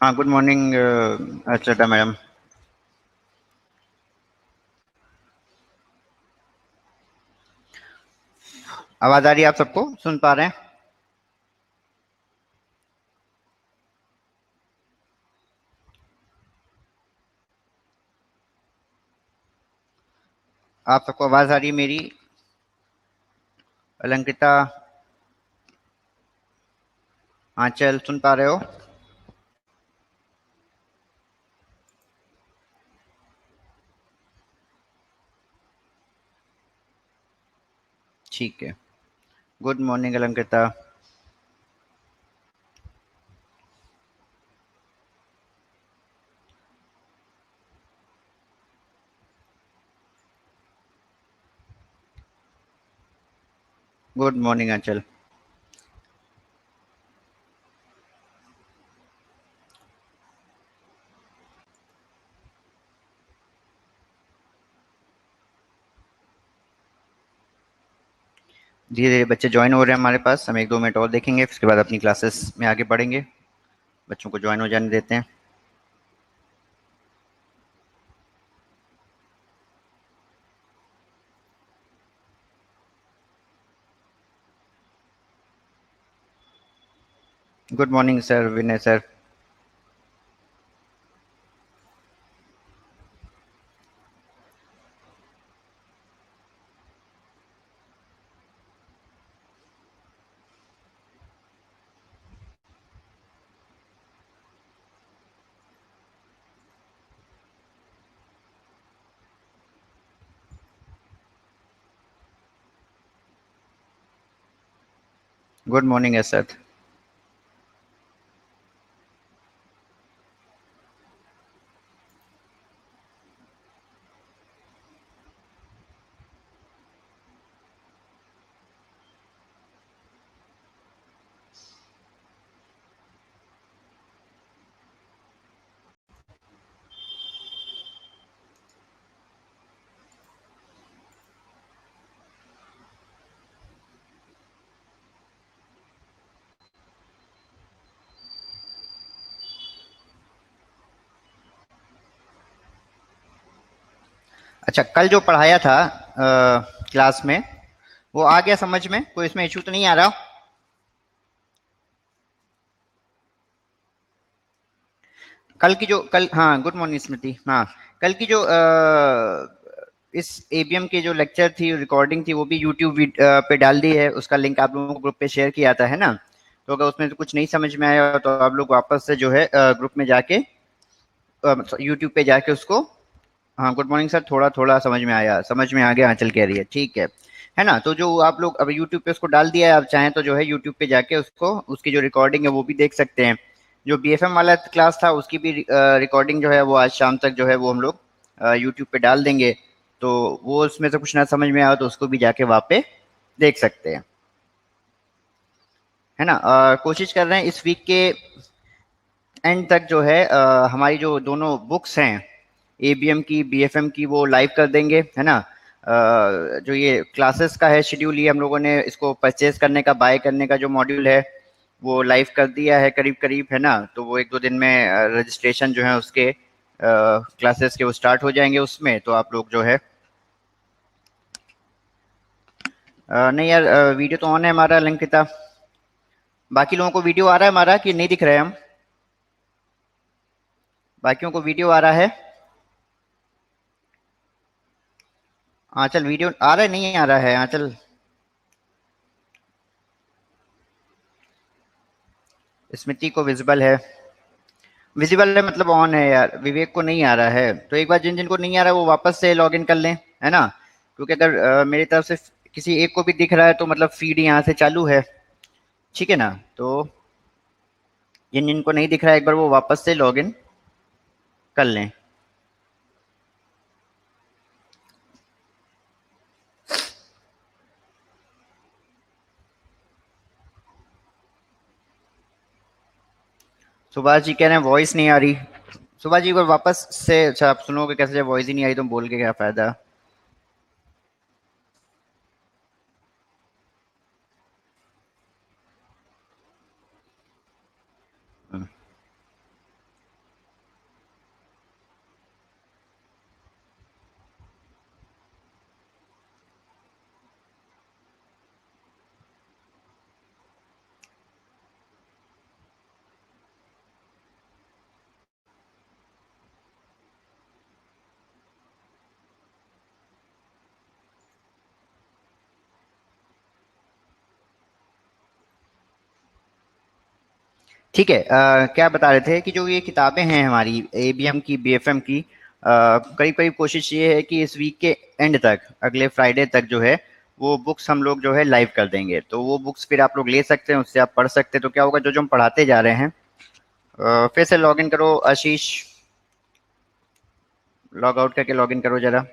हाँ, good morning अर्चना madam. आवाज़ आ रही है? आप सबको सुन पा रहे हैं? आप सबको आवाज़ आ रही है मेरी? अलंकृता, आंचल, सुन पा रहे हो? ठीक है। Good morning Alankrita. Good morning Aanchal. धीरे धीरे बच्चे ज्वाइन हो रहे हैं हमारे पास। हम 1-2 मिनट और देखेंगे, उसके बाद अपनी क्लासेस में आगे बढ़ेंगे। बच्चों को ज्वाइन हो जाने देते हैं। गुड मॉर्निंग सर, विनय सर। Good morning Asad. अच्छा, कल जो पढ़ाया था क्लास में, वो आ गया समझ में? कोई इसमें इशू तो नहीं आ रहा? कल की जो कल हाँ, गुड मॉर्निंग स्मृति। हाँ, कल की जो इस एबीएम की जो लेक्चर थी, रिकॉर्डिंग थी, वो भी यूट्यूब पे डाल दी है। उसका लिंक आप लोगों को ग्रुप पे शेयर किया था, है ना? तो अगर उसमें से कुछ नहीं समझ में आया तो आप लोग वापस से जो है ग्रुप में जाके यूट्यूब पे जाके उसको। हाँ, गुड मॉर्निंग सर। थोड़ा थोड़ा समझ में आया, समझ में आ गया, आंचल कह रही है। ठीक है ना? तो जो आप लोग अब यूट्यूब पे उसको डाल दिया है, आप चाहें तो जो है यूट्यूब पे जाके उसको, उसकी जो रिकॉर्डिंग है वो भी देख सकते हैं। जो बीएफएम वाला क्लास था उसकी भी रिकॉर्डिंग जो है वो आज शाम तक जो है वो हम लोग यूट्यूब पे डाल देंगे। तो वो उसमें से कुछ ना समझ में आया तो उसको भी जाके वहाँ पे देख सकते हैं, है ना? कोशिश कर रहे हैं इस वीक के एंड तक जो है हमारी जो दोनों बुक्स हैं, एबीएम की, बीएफएम की, वो लाइव कर देंगे, है ना? जो ये क्लासेस का है शेड्यूल, ये हम लोगों ने इसको परचेज करने का, बाय करने का जो मॉड्यूल है वो लाइव कर दिया है करीब करीब, है ना? तो वो 1-2 दिन में रजिस्ट्रेशन जो है उसके क्लासेस के वो स्टार्ट हो जाएंगे उसमें। तो आप लोग जो है नहीं यार, वीडियो तो ऑन है हमारा अलंकृता। बाकी लोगों को वीडियो आ रहा है हमारा कि नहीं दिख रहे हम? बाकियों को वीडियो आ रहा है? आंचल, वीडियो आ रहा है नहीं आ रहा है आंचल? स्मृति को विजिबल है। विजिबल है मतलब ऑन है यार। विवेक को नहीं आ रहा है, तो एक बार जिन जिन को नहीं आ रहा है वो वापस से लॉग इन कर लें, है ना? क्योंकि अगर मेरी तरफ से किसी एक को भी दिख रहा है तो मतलब फीड यहाँ से चालू है। ठीक है ना? तो जिन जिन को नहीं दिख रहा है एक बार वो वापस से लॉग इन कर लें। सुभाष जी कह रहे हैं वॉइस नहीं आ रही। सुभाष जी एक बार वापस से, अच्छा आप सुनोगे कैसे जब वॉइस ही नहीं आई तो बोल के क्या फायदा? ठीक है, क्या बता रहे थे कि जो ये किताबें हैं हमारी एबीएम की, बीएफएम की, करीब करीब कोशिश ये है कि इस वीक के एंड तक, अगले फ्राइडे तक जो है वो बुक्स हम लोग जो है लाइव कर देंगे। तो वो बुक्स फिर आप लोग ले सकते हैं, उससे आप पढ़ सकते हैं। तो क्या होगा, जो जो हम पढ़ाते जा रहे हैं, फिर से लॉग इन करो आशीष, लॉग आउट करके लॉग इन करो जरा।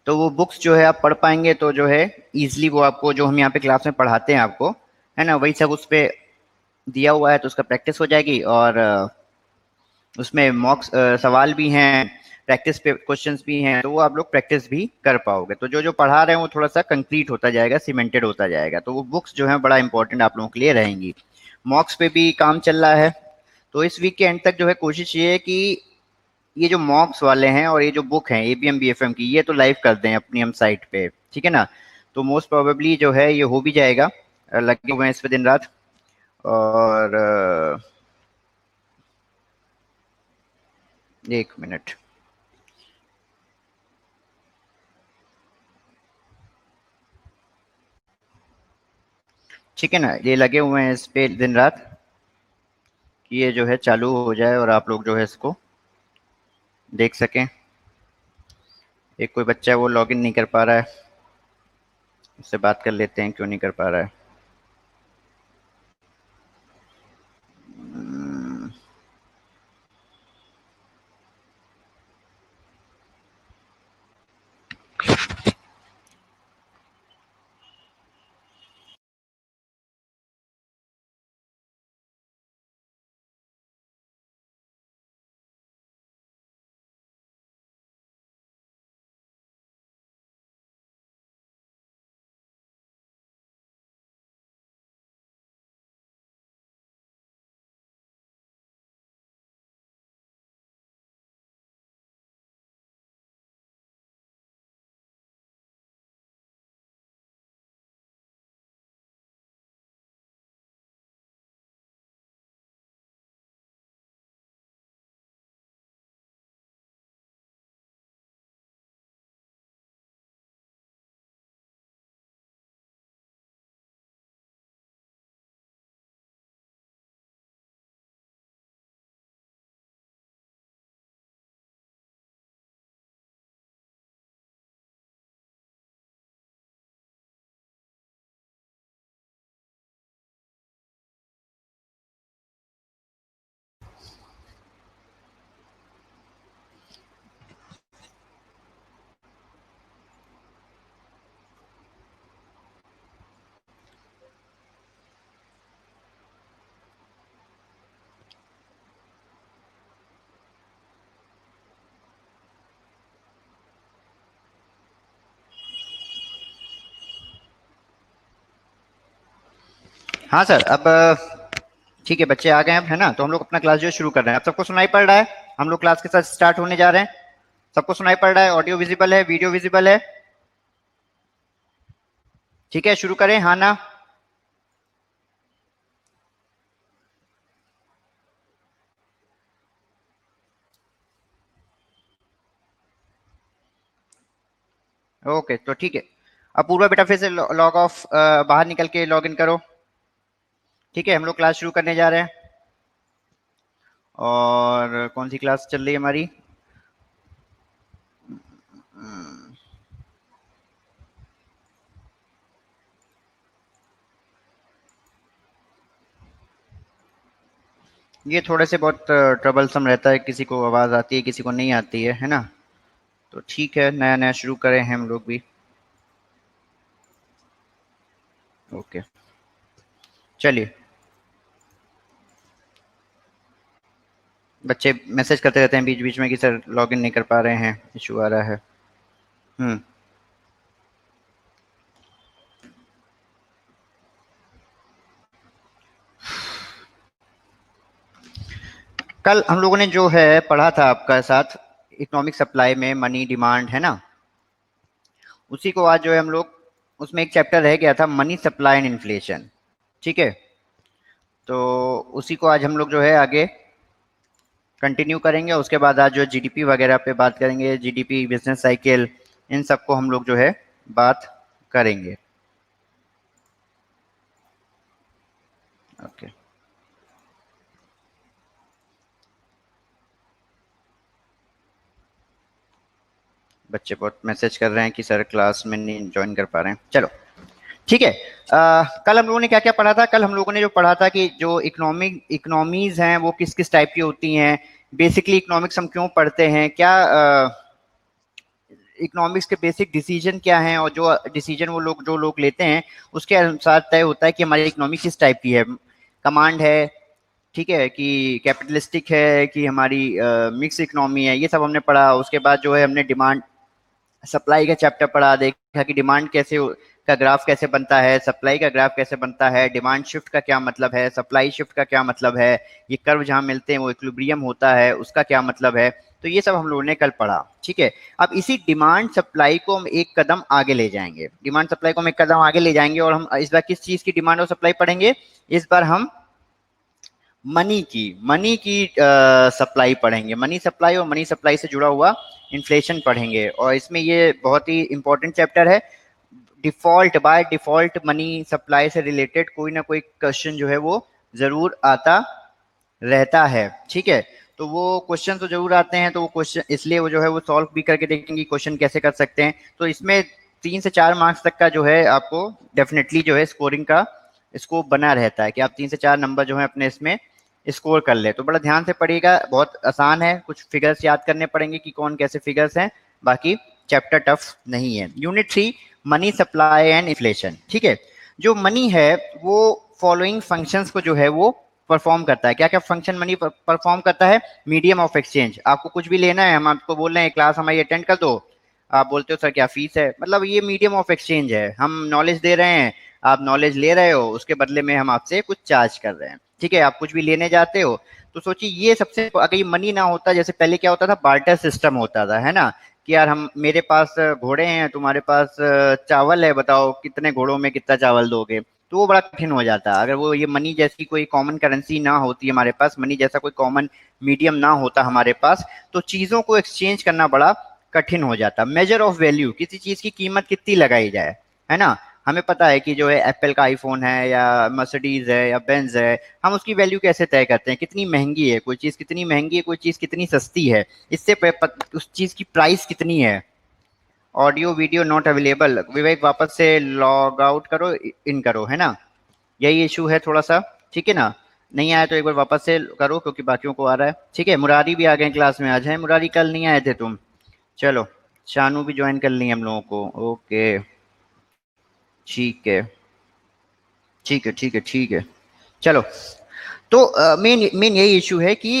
तो वो बुक्स जो है आप पढ़ पाएंगे, तो जो है इजिली वो आपको, जो हम यहाँ पे क्लास में पढ़ाते हैं आपको, है ना, वही सब उस पे दिया हुआ है। तो उसका प्रैक्टिस हो जाएगी, और उसमें मॉक सवाल भी हैं, प्रैक्टिस पे क्वेश्चंस भी हैं, तो वो आप लोग प्रैक्टिस भी कर पाओगे। तो जो जो पढ़ा रहे हैं वो थोड़ा सा कंक्रीट होता जाएगा, सीमेंटेड होता जाएगा। तो वो बुक्स जो है बड़ा इंपॉर्टेंट आप लोगों के लिए रहेंगी। मॉक्स पे भी काम चल रहा है। तो इस वीक के एंड तक जो है कोशिश ये है कि ये जो मॉक्स वाले हैं और ये जो बुक हैं एबीएम बीएफएम की, ये तो लाइव कर दें अपनी हम साइट पे, ठीक है ना। तो मोस्ट प्रोबेबली जो है ये हो भी जाएगा, लगे हुए हैं इस पे दिन रात। और एक मिनट, ठीक है ना, ये लगे हुए हैं इस पे दिन रात कि ये जो है चालू हो जाए और आप लोग जो है इसको देख सकें। एक कोई बच्चा है वो लॉगिन नहीं कर पा रहा है, उससे बात कर लेते हैं, क्यों नहीं कर पा रहा है। हम्म, हाँ सर, अब ठीक है, बच्चे आ गए अब, है ना। तो हम लोग अपना क्लास जो है शुरू कर रहे हैं। आप सबको सुनाई पड़ रहा है, हम लोग क्लास के साथ स्टार्ट होने जा रहे हैं। सबको सुनाई पड़ रहा है, ऑडियो विजिबल है, वीडियो विजिबल है, ठीक है, शुरू करें, हाँ ना। ओके, तो ठीक है। अब पूर्वा बेटा फिर से लॉग ऑफ, बाहर निकल के लॉग इन करो, ठीक है। हम लोग क्लास शुरू करने जा रहे हैं। और कौन सी क्लास चल रही है हमारी? ये थोड़े से बहुत ट्रबलसम रहता है, किसी को आवाज़ आती है, किसी को नहीं आती है ना। तो ठीक है, नया नया शुरू करें हैं हम लोग भी। ओके, चलिए। बच्चे मैसेज करते रहते हैं बीच बीच में कि सर लॉगिन नहीं कर पा रहे हैं, इशू आ रहा है। हम्म। कल हम लोगों ने जो है पढ़ा था आपका साथ, इकोनॉमिक सप्लाई में मनी डिमांड, है ना। उसी को आज जो है हम लोग, उसमें एक चैप्टर रह गया था, मनी सप्लाई एंड इन्फ्लेशन, ठीक है। तो उसी को आज हम लोग जो है आगे कंटिन्यू करेंगे। उसके बाद आज जो जीडीपी वगैरह पे बात करेंगे, जीडीपी, बिजनेस साइकिल, इन सबको हम लोग जो है बात करेंगे। ओके। बच्चे बहुत मैसेज कर रहे हैं कि सर क्लास में नहीं ज्वाइन कर पा रहे हैं। चलो ठीक है। कल हम लोगों ने क्या क्या पढ़ा था? कल हम लोगों ने जो पढ़ा था कि जो इकोनॉमीज हैं वो किस किस टाइप की होती हैं, बेसिकली इकोनॉमिक्स हम क्यों पढ़ते हैं, क्या इकोनॉमिक्स के बेसिक डिसीजन क्या हैं, और जो डिसीजन वो लोग जो लोग लेते हैं उसके अनुसार तय होता है कि हमारी इकोनॉमी किस टाइप की है, कमांड है, ठीक है, कि कैपिटलिस्टिक है, कि हमारी मिक्स इकोनॉमी है। ये सब हमने पढ़ा। उसके बाद जो है हमने डिमांड सप्लाई का चैप्टर पढ़ा, देखा कि डिमांड का ग्राफ कैसे बनता है, सप्लाई का ग्राफ कैसे बनता है, डिमांड शिफ्ट का क्या मतलब है, सप्लाई शिफ्ट का क्या मतलब है, ये कर्व जहां मिलते हैं वो इक्विलिब्रियम होता है उसका क्या मतलब है। तो ये सब हम लोगों ने कल पढ़ा। ठीक है। अब इसी डिमांड सप्लाई को हम एक कदम आगे ले जाएंगे, डिमांड सप्लाई को हम एक कदम आगे ले जाएंगे, और हम इस बार किस चीज की डिमांड और सप्लाई पढ़ेंगे? इस बार हम मनी की सप्लाई पढ़ेंगे। मनी सप्लाई और मनी सप्लाई से जुड़ा हुआ इन्फ्लेशन पढ़ेंगे, और इसमें ये बहुत ही इंपॉर्टेंट चैप्टर है। बाय डिफॉल्ट मनी सप्लाई से रिलेटेड कोई ना कोई क्वेश्चन जो है वो जरूर आता रहता है। ठीक है। तो वो क्वेश्चन तो जरूर आते हैं, तो वो क्वेश्चन इसलिए वो जो है वो सॉल्व भी करके देखेंगे क्वेश्चन कैसे कर सकते हैं। तो इसमें 3 से 4 मार्क्स तक का जो है आपको डेफिनेटली जो है स्कोरिंग का स्कोप बना रहता है कि आप 3 से 4 नंबर जो है अपने इसमें स्कोर कर ले। तो बड़ा ध्यान से पढ़िएगा, बहुत आसान है, कुछ फिगर्स याद करने पड़ेंगे कि कौन कैसे फिगर्स हैं, बाकी चैप्टर टफ नहीं है। Unit 3 money supply and inflation. ठीक है। जो मनी है वो फॉलोइंग फंक्शंस को जो है वो परफॉर्म करता है। क्या क्या फंक्शन मनी परफॉर्म करता है? Medium of exchange. आपको कुछ भी लेना है, हम आपको बोल रहे हैं क्लास हमारी अटेंड कर दो, आप बोलते हो सर क्या फीस है, मतलब ये मीडियम ऑफ एक्सचेंज है। हम नॉलेज दे रहे हैं, आप नॉलेज ले रहे हो, उसके बदले में हम आपसे कुछ चार्ज कर रहे हैं। ठीक है। आप कुछ भी लेने जाते हो तो सोचिए ये सबसे, अगर ये मनी ना होता, जैसे पहले क्या होता था, बार्टर सिस्टम होता था, है ना, कि यार हम मेरे पास घोड़े हैं, तुम्हारे पास चावल है, बताओ कितने घोड़ों में कितना चावल दोगे। तो वो बड़ा कठिन हो जाता अगर वो ये मनी जैसी कोई कॉमन करेंसी ना होती हमारे पास, मनी जैसा कोई कॉमन मीडियम ना होता हमारे पास, तो चीजों को एक्सचेंज करना बड़ा कठिन हो जाता। मेजर ऑफ वैल्यू, किसी चीज की कीमत कितनी लगाई जाए, है ना। हमें पता है कि जो है एप्पल का आईफोन है या मर्सिडीज है या बेंज है, हम उसकी वैल्यू कैसे तय करते हैं? कितनी महंगी है कोई चीज, कितनी महंगी है कोई चीज, कितनी सस्ती है, इससे उस चीज की प्राइस कितनी है। ऑडियो वीडियो नॉट अवेलेबल, विवेक वापस से लॉग आउट करो, इन करो, है ना, यही इशू है थोड़ा सा। ठीक है ना, नहीं आया तो एक बार वापस से करो क्योंकि बाकियों को आ रहा है। ठीक है। मुरारी भी आ गए क्लास में आज, है मुरारी, कल नहीं आए थे तुम। चलो, शानू भी ज्वाइन कर ली हम लोगों को। ओके, ठीक है ठीक है ठीक है ठीक है। चलो, तो मेन मेन यही इशू है कि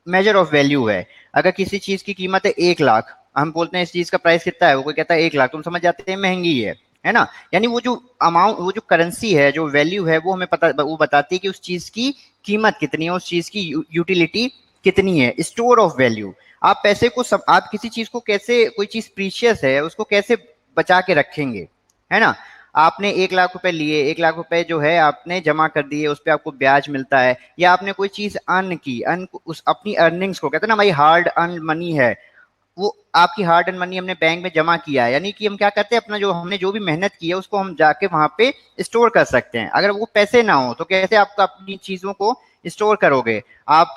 मेजर ऑफ वैल्यू है। अगर किसी चीज की कीमत है 1 लाख, हम बोलते हैं इस चीज का प्राइस कितना है, वो कोई कहता है 1 लाख, तुम समझ जाते हैं महंगी है ना। यानी वो जो अमाउंट, वो जो करेंसी है, जो वैल्यू है, वो हमें पता, वो बताती है कि उस चीज की कीमत कितनी है, उस चीज की यूटिलिटी कितनी है। स्टोर ऑफ वैल्यू, आप पैसे को आप किसी चीज को कैसे, कोई चीज प्रीशियस है उसको कैसे बचा के रखेंगे, है ना। आपने 1 लाख रुपए लिए, 1 लाख रुपए जो है आपने जमा कर दिए, उस पर आपको ब्याज मिलता है, या आपने कोई चीज अर्न की, अर्न उस अपनी अर्निंग्स को, कहते हैं ना भाई हार्ड अर्न मनी है, वो आपकी हार्ड एंड मनी हमने बैंक में जमा किया है, यानी कि हम क्या करते हैं, अपना जो हमने जो भी मेहनत की है उसको हम जाके वहां पे स्टोर कर सकते हैं। अगर वो पैसे ना हो तो कैसे आप अपनी चीजों को स्टोर करोगे? आप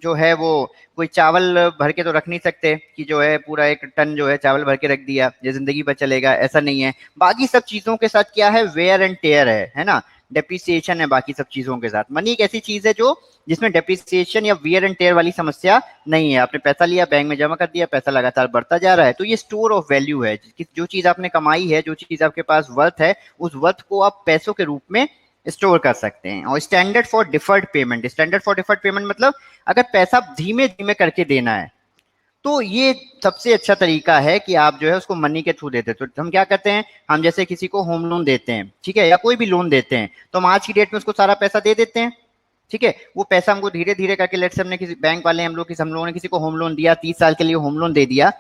जो है वो कोई चावल भर के तो रख नहीं सकते कि जो है पूरा 1 टन जो है चावल भर के रख दिया ये जिंदगी भर चलेगा, ऐसा नहीं है। बाकी सब चीजों के साथ क्या है, वेयर एंड टेयर है ना, डेप्रिसिएशन है बाकी सब चीजों के साथ। मनी एक ऐसी चीज है जो जिसमें डेप्रिसिएशन या वियर एंड टेयर वाली समस्या नहीं है। आपने पैसा लिया, बैंक में जमा कर दिया, पैसा लगातार बढ़ता जा रहा है, तो ये स्टोर ऑफ वैल्यू है। जो चीज आपने कमाई है, जो चीज आपके पास वर्थ है, उस वर्थ को आप पैसों के रूप में स्टोर कर सकते हैं। और standard for deferred payment, standard for deferred payment मतलब अगर पैसा धीमे धीमे करके देना है तो ये सबसे अच्छा तरीका है कि आप जो है उसको मनी के थ्रू देते हैं। तो हम क्या करते हैं, हम जैसे किसी को होम लोन देते हैं, ठीक है, या कोई भी लोन देते हैं, तो हम आज की डेट में उसको सारा पैसा दे देते हैं। ठीक है। वो पैसा हमको धीरे धीरे करके, लेट से हमने किसी बैंक वाले, हम लोगों ने किसी को होम लोन दिया, 30 साल के लिए होम लोन दे दिया।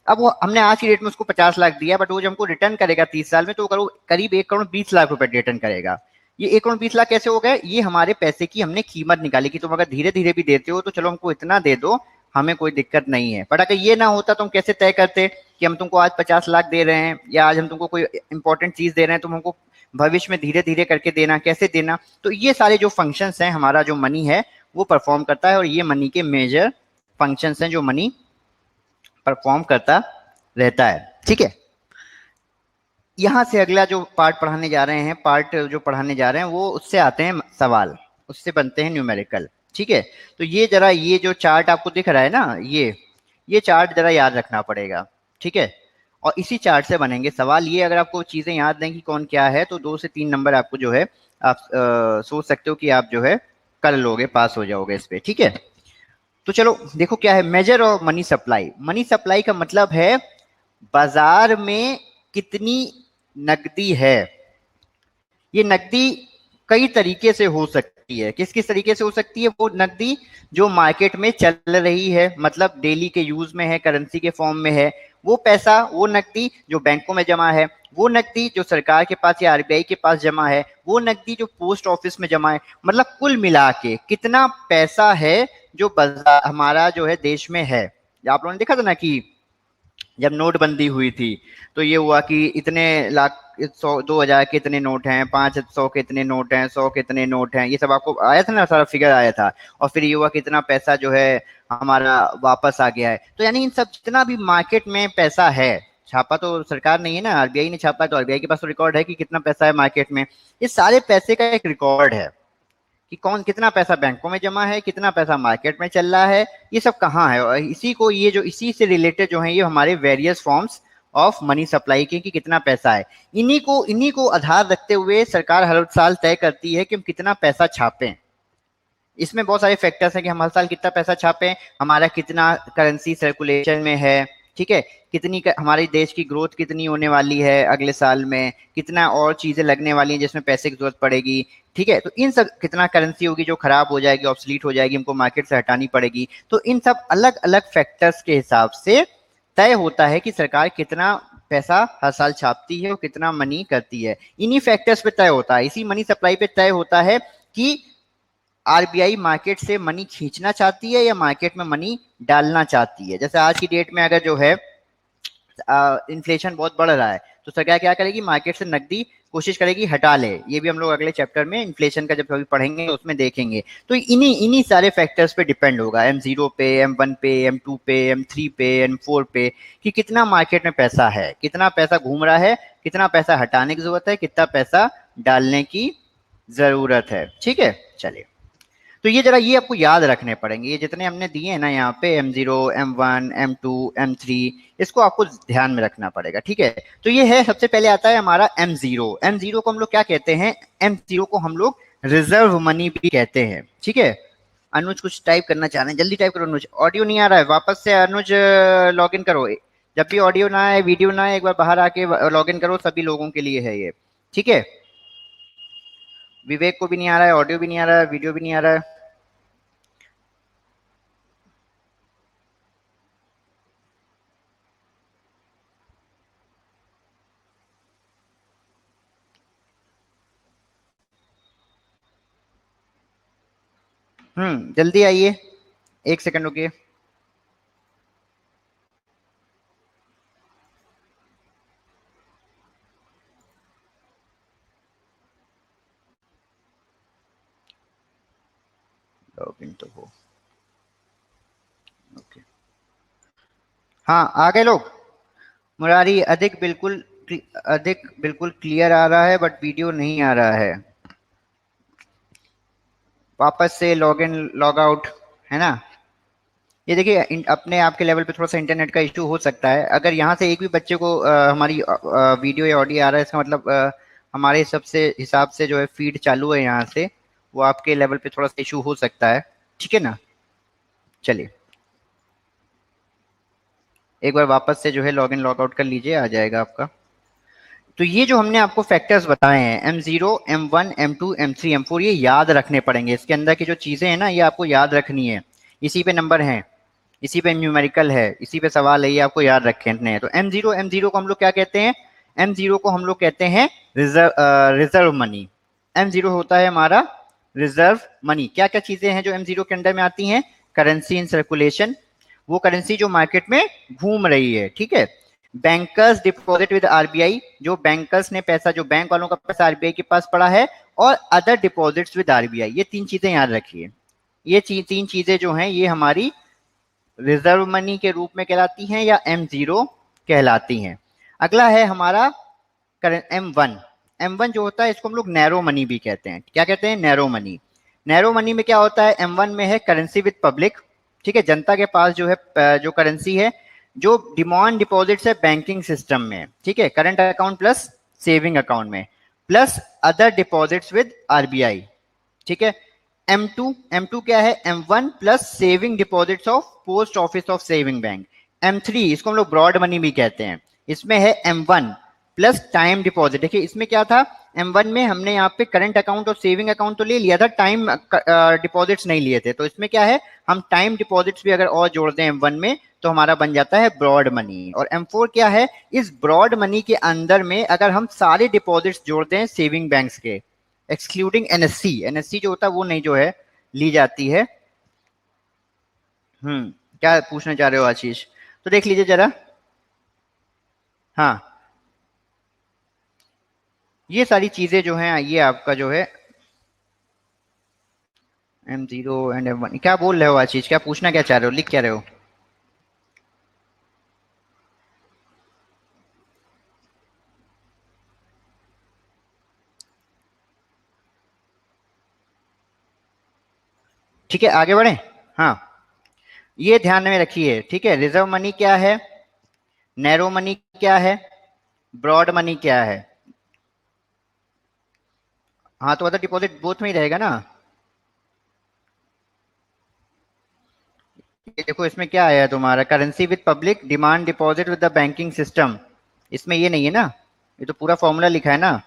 अब वो हमने आज की डेट में उसको 50 लाख दिया, बट वो जब हमको रिटर्न करेगा 30 साल में, तो करीब 1 करोड़ 20 लाख रुपए रिटर्न करेगा। ये 1 करोड़ 20 लाख कैसे हो गए? ये हमारे पैसे की हमने कीमत निकाली कि तुम अगर धीरे धीरे भी देते हो तो चलो हमको इतना दे दो, हमें कोई दिक्कत नहीं है। बट अगर ये ना होता तो हम कैसे तय करते कि हम तुमको आज 50 लाख दे रहे हैं, या आज हम तुमको कोई इंपॉर्टेंट चीज दे रहे हैं, तुम हमको भविष्य में धीरे धीरे करके देना, कैसे देना। तो ये सारे जो फंक्शंस हैं, हमारा जो मनी है वो परफॉर्म करता है, और ये मनी के मेजर फंक्शंस हैं जो मनी परफॉर्म करता रहता है। ठीक है, यहाँ से अगला जो पार्ट पढ़ाने जा रहे हैं, जो पढ़ाने जा रहे हैं वो उससे आते हैं सवाल, उससे बनते हैं न्यूमेरिकल। ठीक है, तो ये जरा ये जो चार्ट आपको दिख रहा है ना, ये चार्ट जरा याद रखना पड़ेगा। ठीक है, और इसी चार्ट से बनेंगे सवाल। ये अगर आपको चीजें याद नहीं कि कौन क्या है, तो 2 से 3 नंबर आपको जो है आप सोच सकते हो कि आप जो है कर लोगे, पास हो जाओगे इस पे। ठीक है, तो चलो देखो क्या है measure of money supply. Money supply का मतलब है बाजार में कितनी नकदी है। ये नकदी कई तरीके से हो सकती है। किस किस तरीके से हो सकती है? वो नकदी जो मार्केट में चल रही है, मतलब डेली के यूज में है, करेंसी के फॉर्म में है, वो पैसा, वो नकदी जो बैंकों में जमा है, वो नकदी जो सरकार के पास या आरबीआई के पास जमा है, वो नकदी जो पोस्ट ऑफिस में जमा है। मतलब कुल मिला के कितना पैसा है जो बाजार हमारा जो है देश में है। आप लोगों ने देखा था ना कि जब नोटबंदी हुई थी तो ये हुआ कि इतने लाख, 100 2000 के इतने नोट हैं, 500 के इतने नोट हैं, 100 के इतने नोट हैं, ये सब आपको आया था ना, सारा फिगर आया था। और फिर ये हुआ कि इतना पैसा जो है हमारा वापस आ गया है। तो यानी इन सब जितना भी मार्केट में पैसा है, छापा तो सरकार नहीं है ना, आरबीआई ने छापा है, तो आरबीआई के पास तो रिकॉर्ड है कि कितना पैसा है मार्केट में। इस सारे पैसे का एक रिकॉर्ड है कि कौन कितना पैसा बैंकों में जमा है, कितना पैसा मार्केट में चल रहा है, ये सब कहाँ है। और इसी को ये जो इसी से रिलेटेड जो है ये हमारे various forms of money supply के कि कितना पैसा है। इन्हीं को आधार रखते हुए सरकार हर साल तय करती है कि हम कितना पैसा छापें। इसमें बहुत सारे फैक्टर्स हैं कि हम हर साल कितना पैसा छापें, हमारा कितना करेंसी सर्कुलेशन में है, ठीक है, हमारे देश की ग्रोथ कितनी होने वाली है अगले साल में, कितना और चीजें लगने वाली हैं जिसमें पैसे की जरूरत पड़ेगी। ठीक है, तो इन सब कितना करेंसी होगी जो खराब हो जाएगी, ऑब्सलीट हो जाएगी, हमको मार्केट से हटानी पड़ेगी। तो इन सब अलग अलग फैक्टर्स के हिसाब से तय होता है कि सरकार कितना पैसा हर साल छापती है और कितना मनी करती है। इन्हीं फैक्टर्स पे तय होता है, इसी मनी सप्लाई पे तय होता है कि आरबीआई मार्केट से मनी खींचना चाहती है या मार्केट में मनी डालना चाहती है। जैसे आज की डेट में अगर जो है इन्फ्लेशन बहुत बढ़ रहा है, तो सरकार क्या करेगी, मार्केट से नकदी कोशिश करेगी हटा ले। ये भी हम लोग अगले चैप्टर में इन्फ्लेशन का जब कभी पढ़ेंगे उसमें देखेंगे। तो इन्हीं इन्हीं सारे फैक्टर्स पे डिपेंड होगा, M0 पे, M1 पे, M2 पे, M3 पे, M4 पे, कि कितना मार्केट में पैसा है, कितना पैसा घूम रहा है, कितना पैसा हटाने की जरूरत है, कितना पैसा डालने की जरूरत है। ठीक है, चलिए, तो ये जरा ये आपको याद रखने पड़ेंगे, ये जितने हमने दिए हैं ना यहाँ पे M0, M1, M2, M3, इसको आपको ध्यान में रखना पड़ेगा। ठीक है, तो ये है, सबसे पहले आता है हमारा M0। M0 को हम लोग क्या कहते हैं? M0 को हम लोग रिजर्व मनी भी कहते हैं। ठीक है, अनुज कुछ टाइप करना चाह रहे हैं, जल्दी टाइप करो अनुज, ऑडियो नहीं आ रहा है, वापस से अनुज लॉग इन करो। जब भी ऑडियो ना आए, वीडियो ना आए, एक बार बाहर आके लॉग इन करो, सभी लोगों के लिए है ये। ठीक है, विवेक को भी नहीं आ रहा है, ऑडियो भी नहीं आ रहा है, वीडियो भी नहीं आ रहा है। जल्दी आइए, 1 सेकंड रुकिए। लॉगिन तो हो, ओके। हाँ, आ गए लोग। मुरारी, अधिक बिल्कुल क्लियर आ रहा है बट वीडियो नहीं आ रहा है। वापस से लॉग इन लॉग आउट, है ना। ये देखिए, अपने आपके लेवल पे थोड़ा सा इंटरनेट का इशू हो सकता है। अगर यहाँ से एक भी बच्चे को हमारी वीडियो या ऑडियो आ रहा है, इसका मतलब हमारे सबसे हिसाब से जो है फीड चालू है यहाँ से, वो आपके लेवल पे थोड़ा सा इशू हो सकता है। ठीक है ना, चलिए एक बार वापस से जो है लॉग इन लॉग आउट कर लीजिए, आ जाएगा आपका। तो ये जो हमने आपको फैक्टर्स बताए हैं, M0, M1, M2, M3, M4, ये याद रखने पड़ेंगे। इसके अंदर की जो चीजें हैं ना, ये आपको याद रखनी है। इसी पे नंबर है, इसी पे न्यूमेरिकल है, इसी पे सवाल है, ये आपको याद रखने हैं। तो M0 को हम लोग क्या कहते हैं? M0 को हम लोग कहते हैं रिजर्व मनी। M0 होता है हमारा रिजर्व मनी। क्या क्या चीजें हैं जो M0 के अंदर में आती हैं? करेंसी इन सर्कुलेशन, वो करेंसी जो मार्केट में घूम रही है। ठीक है, बैंकर्स डिपॉजिट विद आरबीआई, जो बैंकर्स ने पैसा, जो बैंक वालों का पैसा आरबीआई के पास पड़ा है, और अदर डिपॉजिट्स विद आरबीआई। ये 3 चीजें याद रखिए। ये तीन चीजें जो हैं ये हमारी रिजर्व मनी के रूप में कहलाती हैं या M0 कहलाती हैं। अगला है हमारा M1। M1 जो होता है इसको हम लोग नैरो मनी भी कहते हैं। क्या कहते हैं? Narrow money. नैरो मनी में क्या होता है? M1 में है करेंसी विद पब्लिक, ठीक है, जनता के पास जो है जो करेंसी है, जो डिमांड डिपॉजिट्स है बैंकिंग सिस्टम में, ठीक है, current account plus saving account में, plus other deposits with RBI, ठीक है। M2 क्या है? M1 plus saving deposits of post office of saving bank. M3 इसको हम लोग ब्रॉड मनी भी कहते हैं। इसमें है M1 प्लस टाइम डिपॉजिट। देखिए इसमें क्या था, M1 में हमने यहाँ पे करंट अकाउंट और सेविंग अकाउंट तो ले लिया था, टाइम डिपॉजिट्स नहीं लिए थे, तो इसमें क्या है, हम टाइम डिपॉजिट्स भी अगर और जोड़ दें M1 में तो हमारा बन जाता है ब्रॉड मनी। और M4 क्या है? इस ब्रॉड मनी के अंदर में अगर हम सारे डिपॉजिट्स जोड़ दें सेविंग बैंक्स के, एक्सक्लूडिंग एनएससी, एनएससी जो होता है वो नहीं जो है ली जाती है। क्या पूछना चाह रहे हो आशीष? तो देख लीजिए जरा। हाँ, ये सारी चीजें जो हैं, ये आपका जो है M0 एंड M1। क्या बोल रहे हो आशीष? क्या पूछना क्या चाह रहे हो? लिख क्या रहे हो? ठीक है, आगे बढ़े। हाँ, ये ध्यान में रखिए, ठीक है। रिजर्व मनी क्या है, नैरो मनी क्या है, ब्रॉड मनी क्या है। हाँ, तो अदर डिपॉजिट बोथ में ही रहेगा ना। ये देखो इसमें क्या आया तुम्हारा, currency with public, demand deposit with the banking system. इसमें ये नहीं है ना, ये तो पूरा फॉर्मूला लिखा है ना।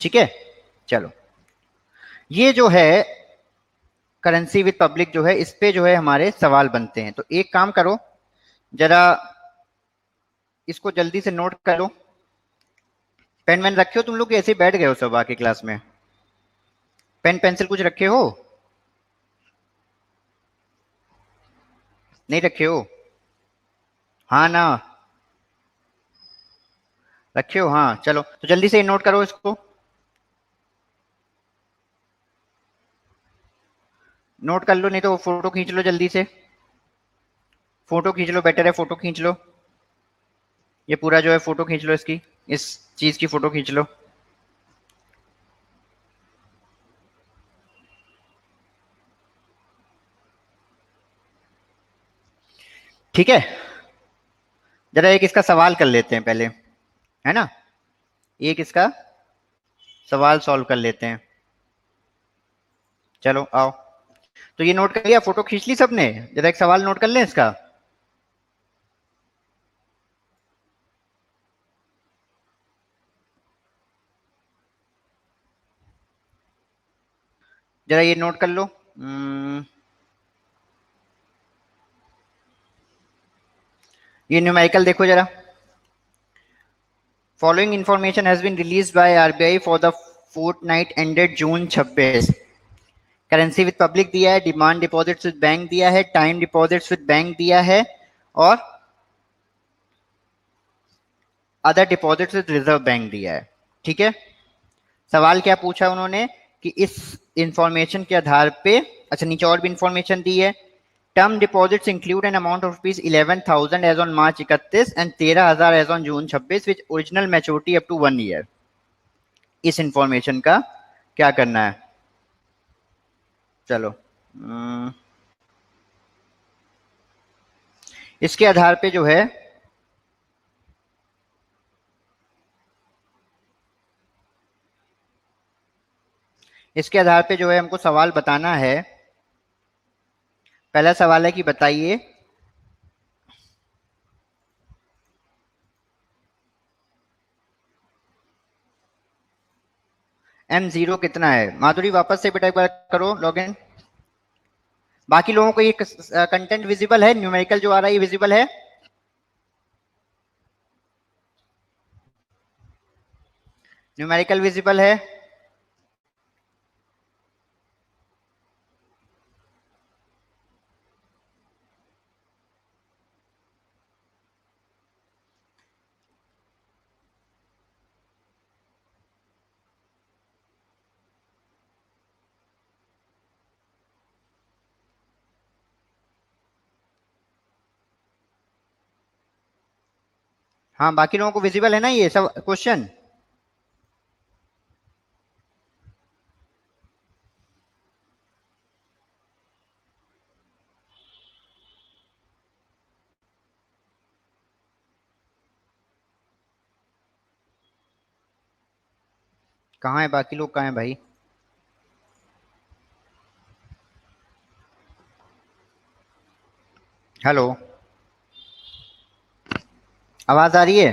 ठीक है, चलो। ये जो है करेंसी विद पब्लिक जो है, इस पे जो है हमारे सवाल बनते हैं। तो एक काम करो, जरा इसको जल्दी से नोट करो। पेन वेन रखे हो तुम लोग, ऐसे ही बैठ गए हो सब आके क्लास में? पेन पेंसिल कुछ रखे हो? नहीं रखे हो? हाँ ना, रखे हो, हाँ चलो, तो जल्दी से नोट करो इसको। नोट कर लो, नहीं तो फोटो खींच लो जल्दी से। फोटो खींच लो, बेटर है फोटो खींच लो। ये पूरा जो है फोटो खींच लो इसकी, इस चीज की फोटो खींच लो। ठीक है, जरा एक इसका सवाल कर लेते हैं पहले, है ना। एक इसका सवाल सॉल्व कर लेते हैं। चलो आओ। तो ये नोट कर लिया, फोटो खींच ली सबने? जरा एक सवाल नोट कर लें इसका। जरा ये नोट कर लो। ये न्यूमेरिकल देखो जरा। Following information has been released by RBI for the fortnight ended June 26। Currency with public दिया है, डिमांड डिपॉजिट्स विद बैंक दिया है, टाइम डिपॉजिट्स विद बैंक दिया है, और other deposits with reserve bank दिया है। ठीक है, सवाल क्या पूछा उन्होंने कि इस इंफॉर्मेशन के आधार पे, अच्छा नीचे और भी इंफॉर्मेशन दी है। Term deposits include an amount of rupees 11,000 as on March 31 and 13,000 as on June 26 which original maturity up to 1 year. इस इंफॉर्मेशन का क्या करना है? चलो, इसके आधार पे जो है, इसके आधार पे जो है हमको सवाल बताना है। पहला सवाल है कि बताइए M0 कितना है। माधुरी वापस से बेटा एक बार करो लॉगिन। बाकी लोगों को ये कंटेंट विजिबल है, न्यूमेरिकल जो आ रहा है ये विजिबल है? न्यूमेरिकल विजिबल है? हाँ, बाकी लोगों को विजिबल है ना ये सब क्वेश्चन? कहाँ है बाकी लोग, कहाँ है भाई? हेलो, आवाज आ रही है?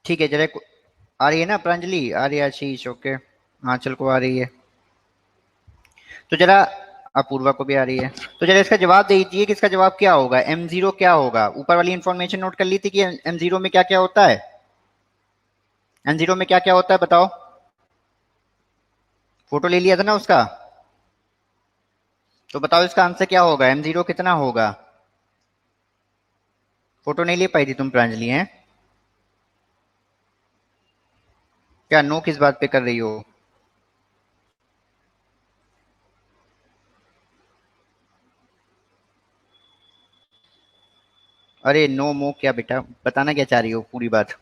ठीक है, जरा आ रही है ना प्रांजलि, आ रही है आशीष, ओके। आंचल को आ रही है। तो जरा अपूर्वा को भी आ रही है। तो जरा इसका जवाब दे दीजिए कि इसका जवाब क्या होगा, एम जीरो क्या होगा? ऊपर वाली इंफॉर्मेशन नोट कर ली थी कि एम जीरो में क्या क्या होता है? एम जीरो में क्या क्या होता है बताओ? फोटो ले लिया था ना उसका? तो बताओ इसका आंसर क्या होगा, एम जीरो कितना होगा? फोटो नहीं ले पाई थी तुम प्रांजलि, हैं? क्या नो किस बात पे कर रही हो? अरे नो मो क्या बेटा, बताना क्या चाह रही हो पूरी बात?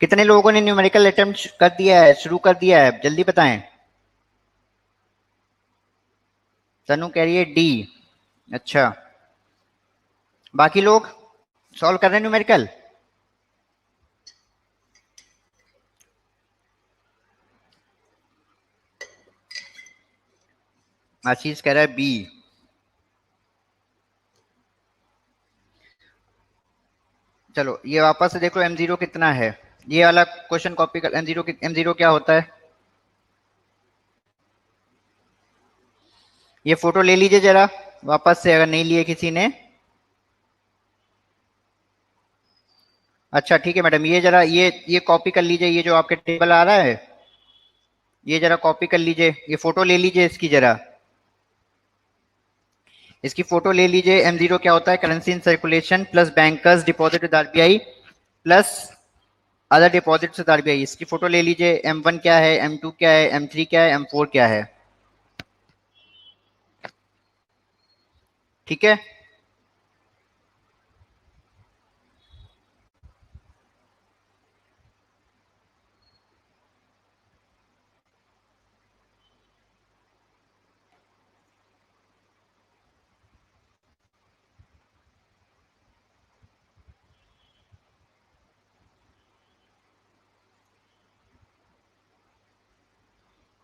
कितने लोगों ने न्यूमेरिकल अटेम्प्ट कर दिया है, शुरू कर दिया है, जल्दी बताएं। तनु कह रही है डी। अच्छा, बाकी लोग सॉल्व कर रहे हैं न्यूमेरिकल? आशीष कह रहा है बी। चलो ये वापस से देख लो, एम जीरो कितना है। ये वाला क्वेश्चन कॉपी कर, एम जीरो, एम जीरो क्या होता है? ये फोटो ले लीजिए जरा वापस से, अगर नहीं लिए किसी ने। अच्छा ठीक है मैडम, ये जरा ये कॉपी कर लीजिए, ये जो आपके टेबल आ रहा है, ये जरा कॉपी कर लीजिए, ये फोटो ले लीजिए इसकी जरा। इसकी फोटो ले लीजिए। एम जीरो क्या होता है, currency in circulation plus bankers deposit with RBI plus other deposit with RBI. इसकी फोटो ले लीजिए। एम वन क्या है, एम टू क्या है, एम थ्री क्या है, एम फोर क्या है। ठीक है।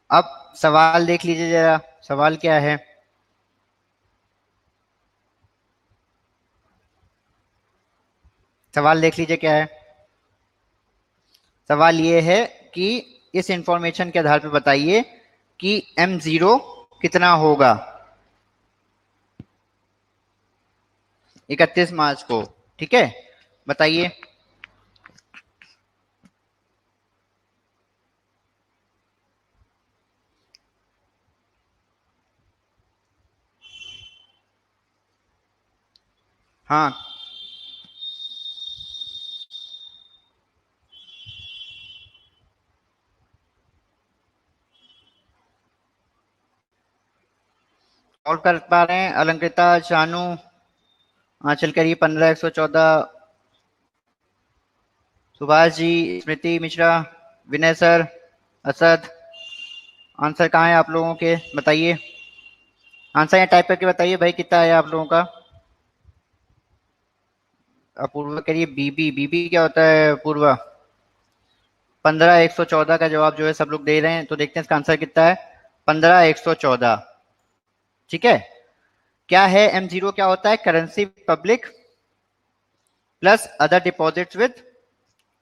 अब सवाल देख लीजिए जरा, सवाल क्या है? सवाल देख लीजिए क्या है। सवाल ये है कि इस इंफॉर्मेशन के आधार पर बताइए कि एम जीरो कितना होगा 31 मार्च को। ठीक है, बताइए। हाँ, सॉल्व कर पा रहे हैं? अलंकृता, शानू, आंचल करिए 15, 114, सुभाष जी, स्मृति मिश्रा, विनय सर, असद। आंसर कहाँ है आप लोगों के, बताइए। आंसर यहाँ टाइप करके बताइए भाई, कितना है आप लोगों का? अपूर्वा करिए बीबी। बीबी क्या होता है अपूर्वा? 15, 114 का जवाब जो है सब लोग दे रहे हैं, तो देखते हैं इसका आंसर कितना है। 15, 114। ठीक है। क्या है एम जीरो, क्या होता है, currency public plus other deposits with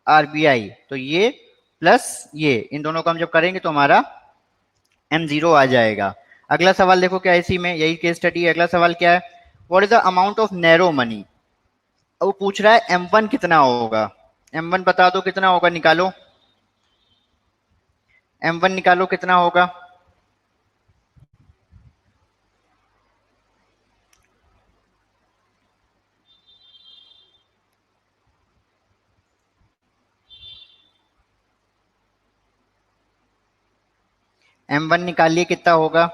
RBI. तो ये प्लस ये, इन दोनों को हम जब करेंगे तो हमारा एम जीरो आ जाएगा। अगला सवाल देखो क्या है, इसी में यही केस स्टडी है। अगला सवाल क्या है, what is the amount of narrow money. अब वो पूछ रहा है एम वन कितना होगा। एम वन बता दो कितना होगा, निकालो। एम वन निकालो कितना होगा। M1 निकालिए कितना होगा।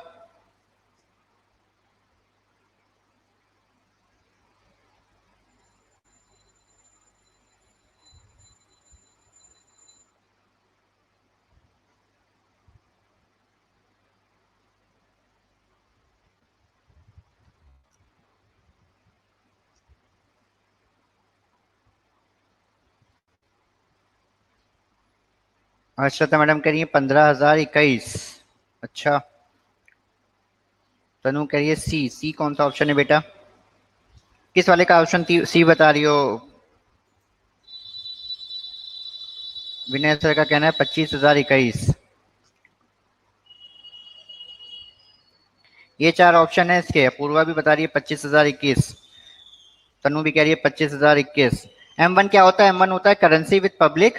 हर्षदा मैडम कह रही है 15,021। अच्छा, तनु कह रही है सी। सी कौन सा ऑप्शन है बेटा? किस वाले का ऑप्शन सी बता रही हो? विनय सर का कहना है 25,021। ये चार ऑप्शन है इसके। पूर्वा भी बता रही है 25,021। तनु भी कह रही है 25,021। M1 क्या होता है? M1 होता है currency with public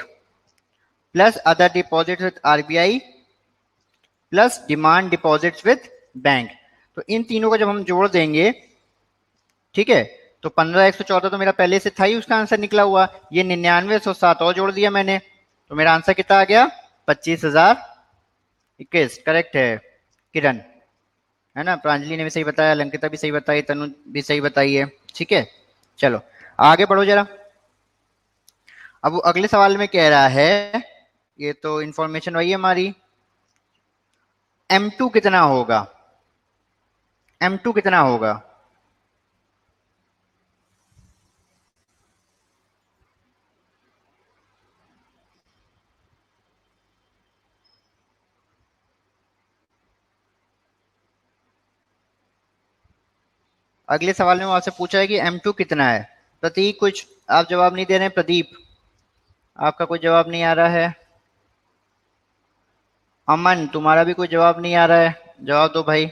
plus other deposit with RBI plus demand deposits with bank. तो इन तीनों को जब हम जोड़ देंगे, ठीक है, तो 15,114 तो मेरा पहले से था ही, उसका आंसर निकला हुआ। ये 99,107 और जोड़ दिया मैंने, तो मेरा आंसर कितना आ गया? 25,021। करेक्ट है किरण, है ना? प्रांजलि ने भी सही बताया, लंकिता भी सही बताई, तनु भी सही बताई है। ठीक है, चलो आगे बढ़ो जरा। अब वो अगले सवाल में कह रहा है, ये तो इंफॉर्मेशन वही है हमारी, M2 कितना होगा? M2 कितना होगा? अगले सवाल में वो आपसे पूछा है कि M2 कितना है। प्रतीक कुछ आप जवाब नहीं दे रहे हैं। प्रदीप आपका कोई जवाब नहीं आ रहा है। अमन तुम्हारा भी कोई जवाब नहीं आ रहा है। जवाब दो भाई।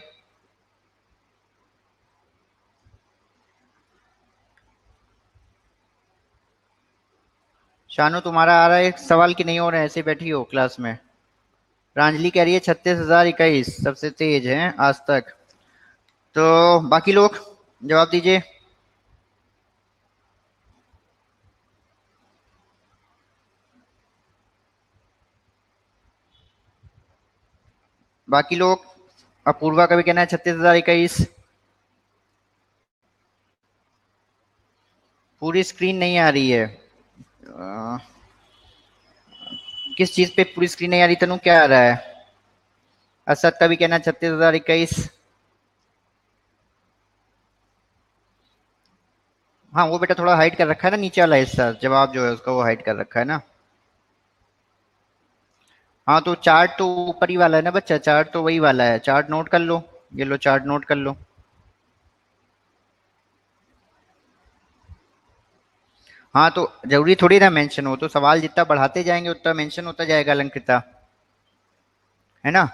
शानू तुम्हारा आ रहा है सवाल की नहीं हो रहा है? ऐसे बैठी हो क्लास में। प्रांजलि कह रही है 36,021 सबसे तेज है आज तक। तो बाकी लोग जवाब दीजिए। बाकी लोग, अपूर्वा का भी कहना है 36,021। पूरी स्क्रीन नहीं आ रही है। अ, किस चीज पे पूरी स्क्रीन नहीं आ रही? तनु क्या आ रहा है? असद का भी कहना है 36,021। हाँ वो बेटा थोड़ा हाइड कर रखा है ना, नीचे वाला हिस्सा जवाब जो है उसका वो हाइड कर रखा है ना। हाँ तो चार्ट तो ऊपर ही वाला है ना बच्चा, चार्ट तो वही वाला है। चार्ट नोट कर लो, ये लो चार्ट नोट कर लो। हाँ तो जरूरी थोड़ी ना मेंशन हो, तो सवाल जितना बढ़ाते जाएंगे उतना मेंशन होता जाएगा अलंकृता, है ना?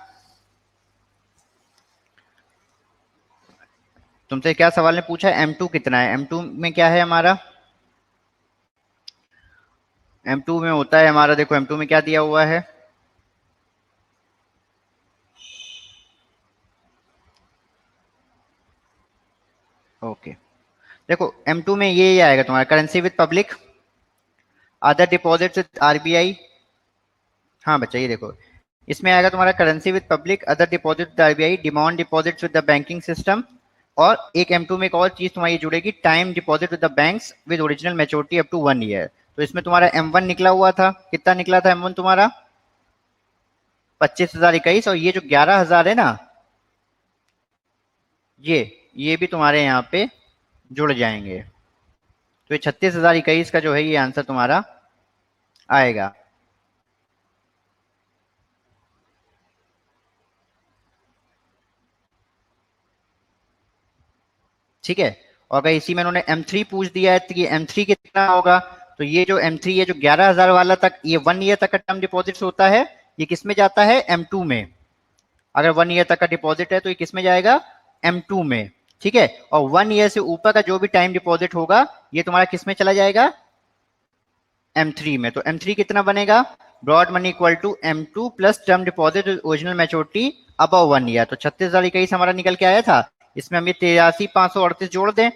तुमसे क्या सवाल ने पूछा? M2 कितना है? M2 में क्या है हमारा? M2 में होता है हमारा, देखो M2 में क्या दिया हुआ है। ओके, देखो M2 में ये आएगा तुम्हारा currency with public, other deposit with RBI। हाँ बच्चा ये देखो, इसमें आएगा तुम्हारा currency with public, other deposit with RBI, demand deposits with the banking system. और एक M2 में एक और चीज तुम्हारी जुड़ेगी, time deposit with the banks with original maturity up to 1 year. तो इसमें तुम्हारा M1 निकला हुआ था, कितना निकला था M1 तुम्हारा? 25,021। और ये जो 11,000 है ना, ये भी तुम्हारे यहाँ पे जुड़ जाएंगे। तो ये 36,021 का जो है ये आंसर तुम्हारा आएगा। ठीक है, और अगर इसी में उन्होंने M3 पूछ दिया है तो ये M3 कितना होगा? तो ये जो M3 है, जो 11,000 वाला तक, ये 1 ईयर तक का टर्म डिपॉजिट होता है, ये किस में जाता है? M2 में। अगर 1 ईयर तक का डिपॉजिट है तो ये किस में जाएगा? M2 में। ठीक है, और 1 ईयर से ऊपर का जो भी टाइम डिपॉजिट होगा ये तुम्हारा किस में चला जाएगा? M3 में। तो M3 कितना बनेगा? Broad money equal to M2 plus term deposit original maturity above 1 year. तो 36,021 हमारा निकल के आया था। इसमें हम ये 83,538 जोड़ दें,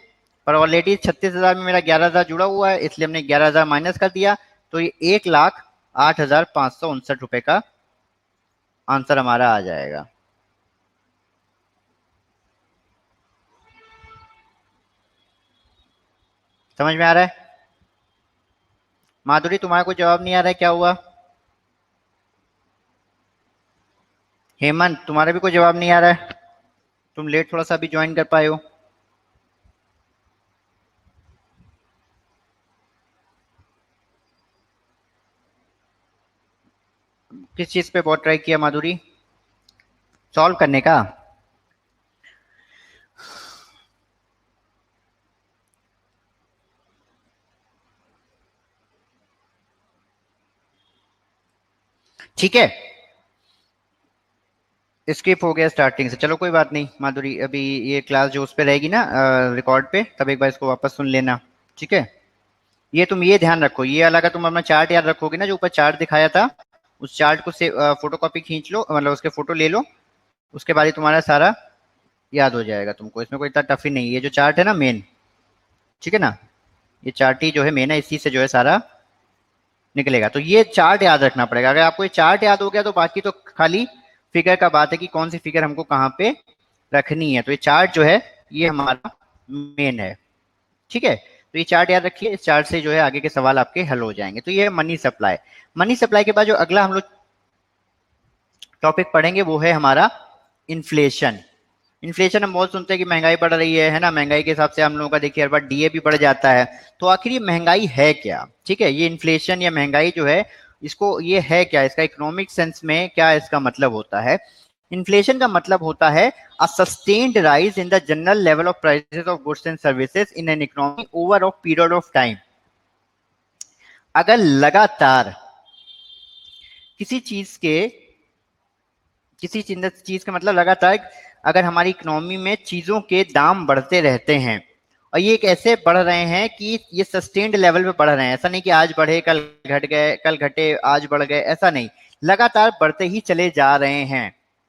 पर ऑलरेडी 36,000 में मेरा 11,000 जुड़ा हुआ है, इसलिए हमने 11,000 माइनस कर दिया। तो ये 1,08,559 रुपए का आंसर हमारा आ जाएगा। समझ में आ रहा है? माधुरी तुम्हारा कोई जवाब नहीं आ रहा है, क्या हुआ? हेमंत तुम्हारा भी कोई जवाब नहीं आ रहा है? तुम लेट थोड़ा सा भी ज्वाइन कर पाए हो। किस चीज पे बहुत ट्राई किया माधुरी, सॉल्व करने का? ठीक है, स्किप हो गया स्टार्टिंग से, चलो कोई बात नहीं माधुरी, अभी ये क्लास जो उस पे रहेगी ना रिकॉर्ड पे, तब एक बार इसको वापस सुन लेना। ठीक है, ये तुम ये ध्यान रखो, ये वाला का तुम अपना चार्ट याद रखोगे ना, जो ऊपर चार्ट दिखाया था, उस चार्ट को से फोटो कॉपी खींच लो, मतलब उसके फोटो ले लो, उसके बाद ही तुम्हारा सारा याद हो जाएगा तुमको। इसमें कोई इतना टफ ही नहीं है, ये जो चार्ट है ना मेन, ठीक है ना, ये चार्ट ही जो है मेन है, इसी से जो है सारा निकलेगा। तो ये चार्ट याद रखना पड़ेगा, अगर आपको ये चार्ट याद हो गया तो बाकी तो खाली फिगर का बात है कि कौन सी फिगर हमको कहाँ पे रखनी है। तो ये चार्ट जो है ये हमारा मेन है। ठीक है, तो ये चार्ट याद रखिए, इस चार्ट से जो है आगे के सवाल आपके हल हो जाएंगे। तो ये है मनी सप्लाई। मनी सप्लाई के बाद जो अगला हम लोग टॉपिक पढ़ेंगे वो है हमारा इन्फ्लेशन। इन्फ्लेशन हम बहुत सुनते हैं कि महंगाई बढ़ रही है ना, महंगाई के हिसाब से हम लोगों का देखिए हर बार डीए भी बढ़ जाता है। तो आखिर ये महंगाई है क्या? ठीक है, ये इन्फ्लेशन या महंगाई जो है, इसको ये है क्या, इसका इकोनॉमिक सेंस में क्या इसका मतलब होता है? इन्फ्लेशन का मतलब होता है a sustained rise in the general level of prices of goods and services in an economy over of period of time. अगर लगातार किसी चीज के किसी चीज का मतलब लगातार अगर हमारी इकोनॉमी में चीजों के दाम बढ़ते रहते हैं, और ये एक ऐसे बढ़ रहे हैं कि ये सस्टेन्ड लेवल पे बढ़ रहे हैं, ऐसा नहीं कि आज बढ़े कल घट गए, कल घटे आज बढ़ गए, ऐसा नहीं, लगातार बढ़ते ही चले जा रहे हैं।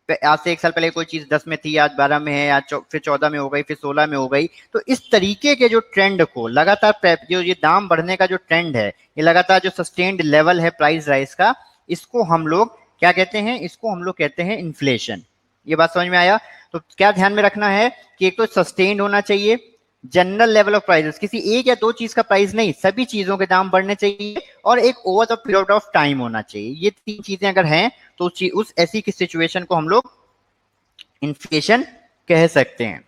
आज से एक साल पहले कोई चीज 10 में थी, आज 12 में है, आज फिर 14 में हो गई, फिर 16 में हो गई। तो इस तरीके के जो ट्रेंड को लगातार जो ये दाम बढ़ने का जो ट्रेंड है, ये लगातार जो सस्टेन्ड लेवल है प्राइस राइज का, इसको हम लोग क्या कहते हैं? इसको हम लोग कहते हैं इन्फ्लेशन। ये बात समझ में आया? तो क्या ध्यान में रखना है कि एक तो सस्टेन्ड होना चाहिए जनरल लेवल ऑफ प्राइसेस, किसी एक या दो चीज का प्राइस नहीं, सभी चीजों के दाम बढ़ने चाहिए, और एक over the period of time होना चाहिए। ये तीन चीजें अगर हैं तो उस ऐसी की सिचुएशन को हम लोग इन्फ्लेशन कह सकते हैं।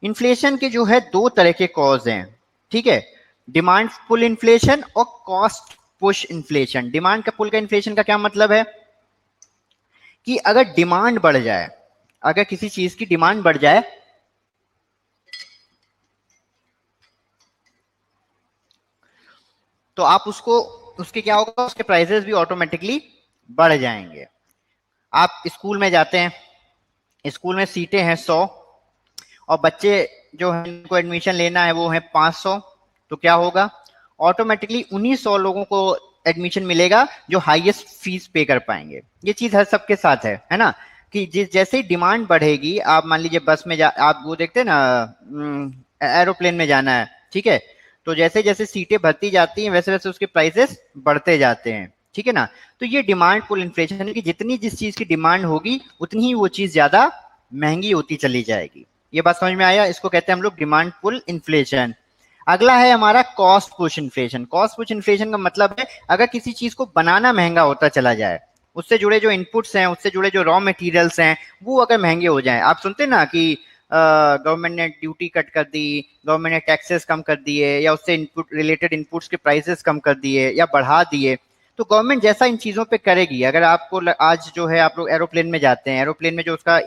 इन्फ्लेशन के जो है दो तरह के कॉज हैं, ठीक है, डिमांड पुल इन्फ्लेशन और कॉस्ट पुश इन्फ्लेशन। डिमांड का पुल का इन्फ्लेशन का क्या मतलब है कि अगर डिमांड बढ़ जाए, अगर किसी चीज की डिमांड बढ़ जाए तो आप उसको, उसके क्या होगा, उसके प्राइसेस भी ऑटोमेटिकली बढ़ जाएंगे। आप स्कूल में जाते हैं, स्कूल में सीटें हैं 100, और बच्चे जो है इनको एडमिशन लेना है वो है 500, तो क्या होगा, ऑटोमेटिकली उन्हीं 100 लोगों को एडमिशन मिलेगा जो हाईएस्ट फीस पे कर पाएंगे। ये चीज हर सबके साथ है ना, कि जिस जैसे ही डिमांड बढ़ेगी, आप मान लीजिए बस में आप वो देखते हैं ना, एरोप्लेन में जाना है, ठीक है, तो जैसे जैसे सीटें भरती जाती हैं वैसे वैसे उसके प्राइसेस बढ़ते जाते हैं, ठीक है ना। तो ये डिमांड पुल इन्फ्लेशन है कि जितनी जिस चीज की डिमांड होगी उतनी ही वो चीज ज्यादा महंगी होती चली जाएगी। ये बात समझ में आया? इसको कहते हैं हम लोग डिमांड पुल इन्फ्लेशन। अगला है हमारा cost push inflation. Cost push inflation का मतलब है अगर किसी चीज को बनाना महंगा होता चला जाए, उससे जुड़े जो इनपुट्स हैं, उससे जुड़े जो रॉ मटेरियल्स हैं, वो अगर महंगे हो जाएं। आप सुनते हैं ना कि गवर्नमेंट ने ड्यूटी कट कर दी, गवर्नमेंट ने टैक्सेस कम कर दिए, या उससे इनपुट रिलेटेड इनपुट्स के प्राइसेस कम कर दिए या बढ़ा दिए। तो गवर्नमेंट जैसा इन चीजों पे करेगी, अगर आपको आज जो है आप लोग एरोप्लेन में जाते हैं, एरोप्लेन में जो उसका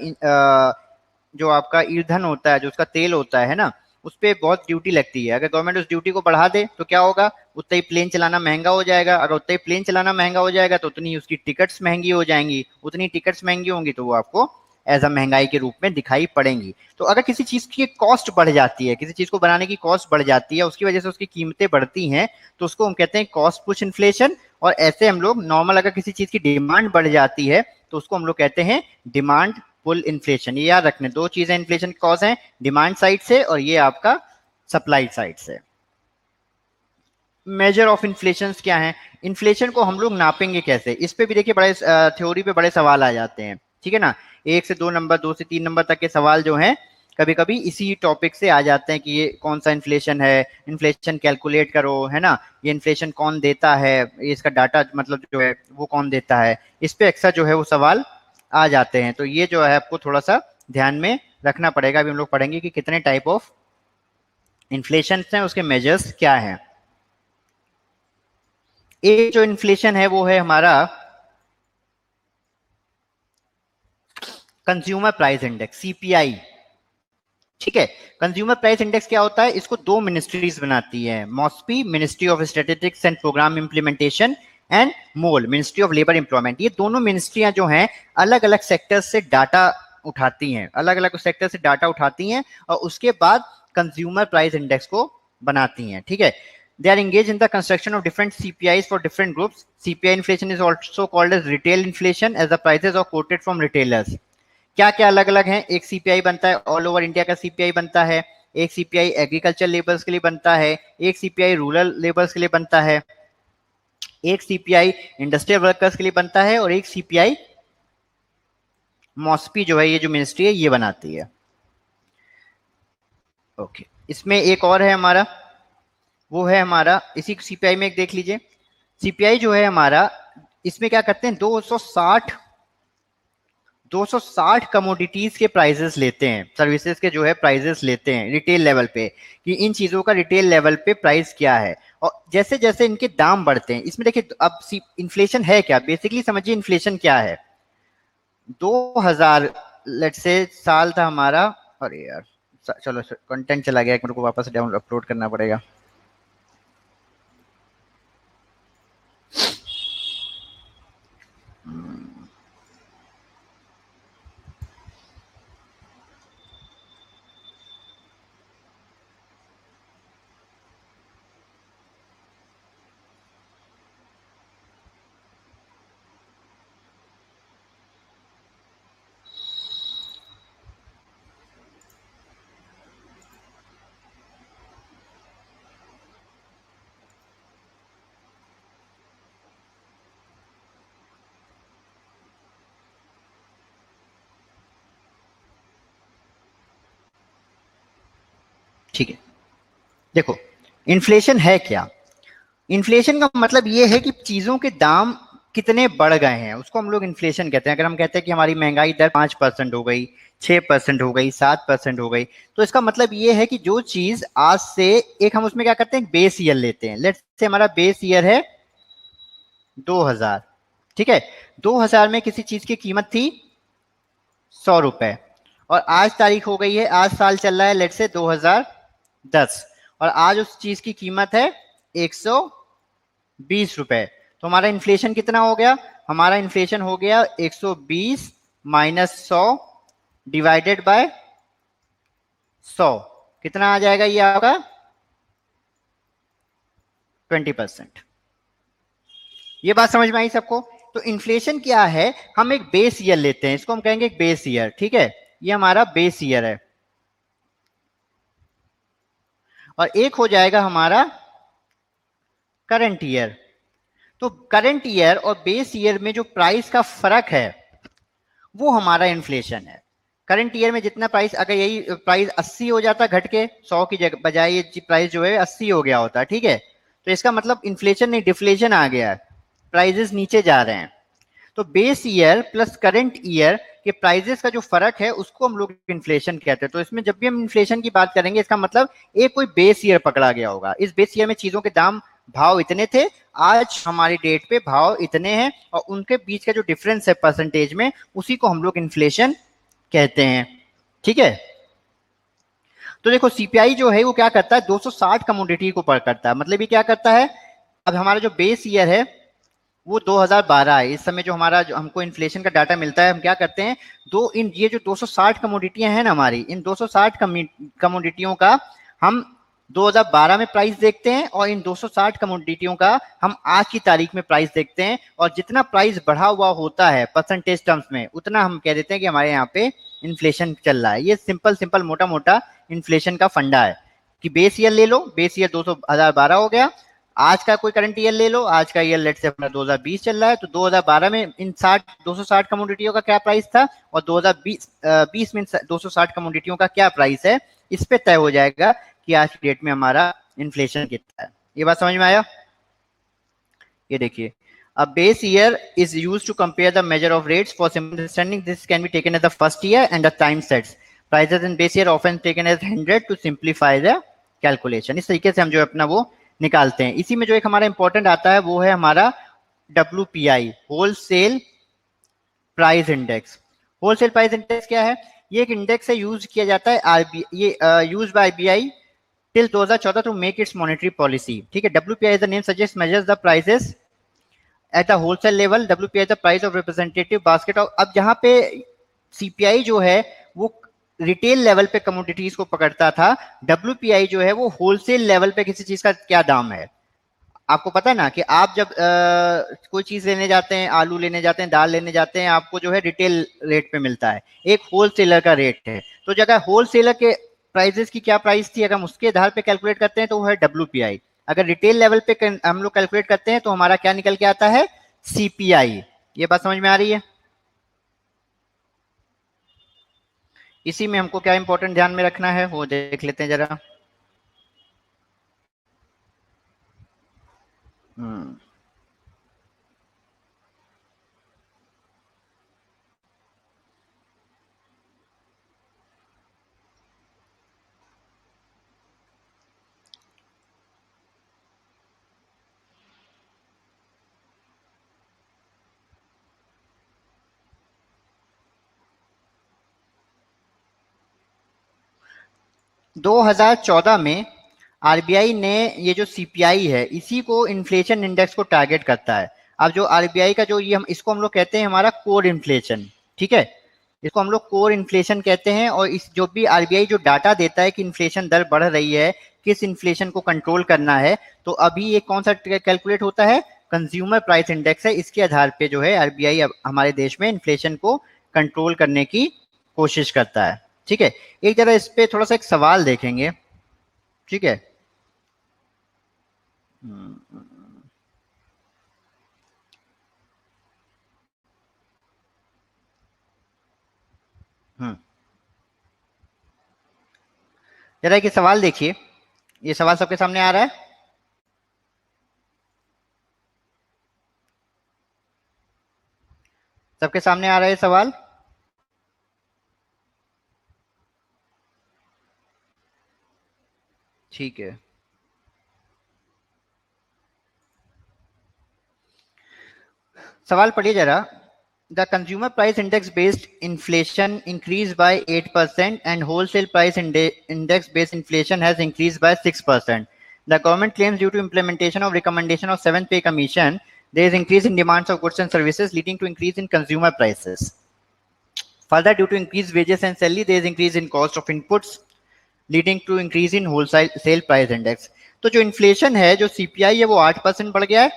जो आपका ईंधन होता है, जो उसका तेल होता है ना, उस पर बहुत ड्यूटी लगती है। अगर गवर्नमेंट उस ड्यूटी को बढ़ा दे तो क्या होगा, उतना ही प्लेन चलाना महंगा हो जाएगा। अगर उतना ही प्लेन चलाना महंगा हो जाएगा तो उतनी ही उसकी टिकट्स महंगी हो जाएंगी, उतनी टिकट्स महंगी होंगी तो वो आपको एज अ महंगाई के रूप में दिखाई पड़ेंगी। तो अगर किसी चीज की कॉस्ट बढ़ जाती है, किसी चीज को बनाने की कॉस्ट बढ़ जाती है, उसकी वजह से उसकी कीमतें बढ़ती हैं, तो उसको हम कहते हैं कॉस्ट पुश इन्फ्लेशन। और ऐसे हम लोग नॉर्मल अगर किसी चीज की डिमांड बढ़ जाती है तो उसको हम लोग कहते हैं डिमांड पुल इन्फ्लेशन। ये याद रखने, दो चीजें इन्फ्लेशन की कॉज है, डिमांड साइड से और ये आपका सप्लाई साइड से। मेजर ऑफ इन्फ्लेशन क्या है? इन्फ्लेशन को हम लोग नापेंगे कैसे? इस पे भी देखिए बड़े थ्योरी पे बड़े सवाल आ जाते हैं। ठीक है ना। 1 से 2 नंबर, 2 से 3 नंबर तक के सवाल जो हैं कभी कभी इसी टॉपिक से आ जाते हैं कि ये कौन सा इन्फ्लेशन है, इन्फ्लेशन कैलकुलेट करो, है ना, ये इन्फ्लेशन कौन देता है, ये इसका डाटा मतलब जो है वो कौन देता है, इस पे अक्सर जो है वो सवाल आ जाते हैं। तो ये जो है आपको थोड़ा सा ध्यान में रखना पड़ेगा। अभी हम लोग पढ़ेंगे कि कितने टाइप ऑफ इन्फ्लेशन हैं, उसके मेजर्स क्या हैं। एक जो इन्फ्लेशन है वो है हमारा कंज्यूमर प्राइस इंडेक्स, सीपीआई। ठीक है। कंज्यूमर प्राइस इंडेक्स क्या होता है, इसको दो मिनिस्ट्रीज बनाती है, MoSPI ministry of statistics and programme implementation and MoLE ministry of labour employment. ये दोनों मिनिस्ट्रियां जो हैं अलग अलग सेक्टर से डाटा उठाती हैं, अलग अलग सेक्टर से डाटा उठाती हैं और उसके बाद कंज्यूमर प्राइस इंडेक्स को बनाती हैं। ठीक है। They are engaged in the construction of different CPIs for different groups. CPI inflation is also called as retail inflation as the prices are quoted from retailers. क्या क्या अलग अलग हैं, एक सीपीआई बनता है ऑल ओवर इंडिया का CPI बनता है, एक सीपीआई एग्रीकल्चर लेबर्स के लिए बनता है, एक सीपीआई रूरल लेबर्स के लिए बनता है, एक सीपीआई इंडस्ट्रियल वर्कर्स के लिए बनता है और एक सीपीआई मॉस्पी जो है ये जो मिनिस्ट्री है ये बनाती है। ओके। इसमें एक और है हमारा, वो है हमारा इसी सीपीआई में एक देख लीजिए। सीपीआई जो है हमारा इसमें क्या करते हैं, 260 कमोडिटीज के प्राइजेस लेते हैं, सर्विसेज के जो है प्राइजेस लेते हैं रिटेल लेवल पे, कि इन चीजों का रिटेल लेवल पे प्राइस क्या है। और जैसे जैसे इनके दाम बढ़ते हैं, इसमें देखिए अब इन्फ्लेशन है क्या, बेसिकली समझिए इन्फ्लेशन क्या है। 2000 लेट से साल था हमारा, अरे यार चलो कंटेंट चला गया, मेरे को वापस डाउन अपलोड करना पड़ेगा। ठीक है। देखो इन्फ्लेशन है क्या, इन्फ्लेशन का मतलब ये है कि चीजों के दाम कितने बढ़ गए हैं, उसको हम लोग इन्फ्लेशन कहते हैं। अगर हम कहते हैं कि हमारी महंगाई दर 5% हो गई, 6% हो गई, 7% हो गई, तो इसका मतलब ये है कि जो चीज आज से, एक हम उसमें क्या करते हैं बेस ईयर लेते हैं, लेट्स से हमारा बेस ईयर है 2000। ठीक है। 2000 में किसी चीज की कीमत थी 100 रुपए और आज तारीख हो गई है, आज साल चल रहा है लेट से 2010 और आज उस चीज की कीमत है 120 रुपए। तो हमारा इन्फ्लेशन कितना हो गया, हमारा इन्फ्लेशन हो गया 120 माइनस 100 डिवाइडेड बाय 100, कितना आ जाएगा ये आपका 20%। ये बात समझ में आई सबको। तो इन्फ्लेशन क्या है, हम एक बेस ईयर लेते हैं, इसको हम कहेंगे एक बेस ईयर। ठीक है। ये हमारा बेस ईयर है और एक हो जाएगा हमारा करंट ईयर। तो करंट ईयर और बेस ईयर में जो प्राइस का फर्क है वो हमारा इन्फ्लेशन है। करंट ईयर में जितना प्राइस, अगर यही प्राइस 80 हो जाता घट के 100 की जगह बजाय ये प्राइस जो है 80 हो गया होता, ठीक है, तो इसका मतलब इन्फ्लेशन नहीं डिफ्लेशन आ गया है, प्राइजेस नीचे जा रहे हैं। तो base year plus current year के प्राइजेस का जो फर्क है उसको हम लोग इन्फ्लेशन कहते हैं। तो इसमें जब भी हम इन्फ्लेशन की बात करेंगे इसका मतलब एक कोई बेस ईयर पकड़ा गया होगा, इस बेस ईयर में चीजों के दाम भाव इतने थे, आज हमारी डेट पे भाव इतने हैं और उनके बीच का जो डिफरेंस है परसेंटेज में उसी को हम लोग इन्फ्लेशन कहते हैं। ठीक है। तो देखो सीपीआई जो है वो क्या करता है, 260 कमोडिटी को पर करता है। मतलब ये क्या करता है, अब हमारा जो बेस ईयर है वो 2012 है, इस समय जो हमारा जो हमको इन्फ्लेशन का डाटा मिलता है, हम क्या करते हैं, दो इन ये जो 260 कमोडिटियां हैं ना हमारी, इन 260 कमोडिटियों का हम 2012 में प्राइस देखते हैं और इन 260 कमोडिटियों का हम आज की तारीख में प्राइस देखते हैं और जितना प्राइस बढ़ा हुआ होता है परसेंटेज टर्म्स में उतना हम कह देते हैं कि हमारे यहाँ पे इन्फ्लेशन चल रहा है। ये सिंपल सिंपल मोटा मोटा इन्फ्लेशन का फंडा है कि बेस ईयर ले लो, बेस ईयर 2012 हो गया, आज का कोई करंट ईयर ले लो, आज का ईयर लेट से अपना 2020 चल रहा है, तो 2012 में इन 260 कमोडिटियों का क्या प्राइस था और 2020 में 260 कमोडिटियों का क्या प्राइस है, इस पे तय हो जाएगा कि आज की डेट में हमारा इन्फ्लेशन कितना है। ये बात समझ में आया? ये देखिए, a base year is used to compare the measure of rates. For simple understanding, this can be taken as the first year and the time sets. Prices in base year often taken as 100 to simplify the calculation. इस तरीके से हम जो अपना वो निकालते हैं। इसी में जो एक हमारा इंपॉर्टेंट आता है वो है हमारा WPI, wholesale price index. Wholesale price index क्या है? ये एक इंडेक्स है, यूज किया जाता है ये use by RBI till 2014 to make its monetary policy। ठीक है, WPI is the name suggests measures the prices at the wholesale level. WPI the price of representative basket of. अब जहां पे CPI जो है वो रिटेल लेवल पे commodities को पकड़ता था, WPI जो है वो होलसेल लेवल पे किसी चीज का क्या दाम है। आपको पता है ना कि आप जब कोई चीज लेने जाते हैं, आलू लेने जाते हैं, दाल लेने जाते हैं, आपको जो है रिटेल रेट पे मिलता है, एक होलसेलर का रेट है। तो जगह होलसेलर के प्राइजेस की क्या प्राइस थी, अगर हम उसके आधार पे कैलकुलेट करते हैं तो वो है WPI। अगर रिटेल लेवल पे हम लोग कैलकुलेट करते हैं तो हमारा क्या निकल के आता है? CPI। ये बात समझ में आ रही है? इसी में हमको क्या इंपॉर्टेंट ध्यान में रखना है वो देख लेते हैं जरा। हम्म 2014 में आरबीआई ने ये जो सीपीआई है इसी को इन्फ्लेशन इंडेक्स को टारगेट करता है। अब जो आरबीआई का जो ये हम इसको हम लोग कहते हैं हमारा कोर इन्फ्लेशन। ठीक है, इसको हम लोग कोर इन्फ्लेशन कहते हैं। और इस जो भी आरबीआई जो डाटा देता है कि इन्फ्लेशन दर बढ़ रही है, किस इन्फ्लेशन को कंट्रोल करना है, तो अभी ये कौन सा कैलकुलेट होता है? कंज्यूमर प्राइस इंडेक्स है। इसके आधार पे जो है आरबीआई हमारे देश में इन्फ्लेशन को कंट्रोल करने की कोशिश करता है। ठीक है, एक जरा इस पे थोड़ा सा एक सवाल देखेंगे। ठीक है। हम्म हम्म। जरा एक सवाल देखिए, ये सवाल सबके सामने आ रहा है? सबके सामने आ रहा है ये सवाल? ठीक है, सवाल पढ़िए जरा। The consumer price index based inflation increase by 8% and wholesale price index based inflation has increase by 6%। The government claims due to implementation of recommendation of 7th pay commission, there is increase in demands of goods and services leading to increase in consumer prices. Further, due to increased wages and salary, there is increase in cost of inputs leading to increase in wholesale sale price index. तो जो inflation है, जो CPI है वो 8% बढ़ गया है,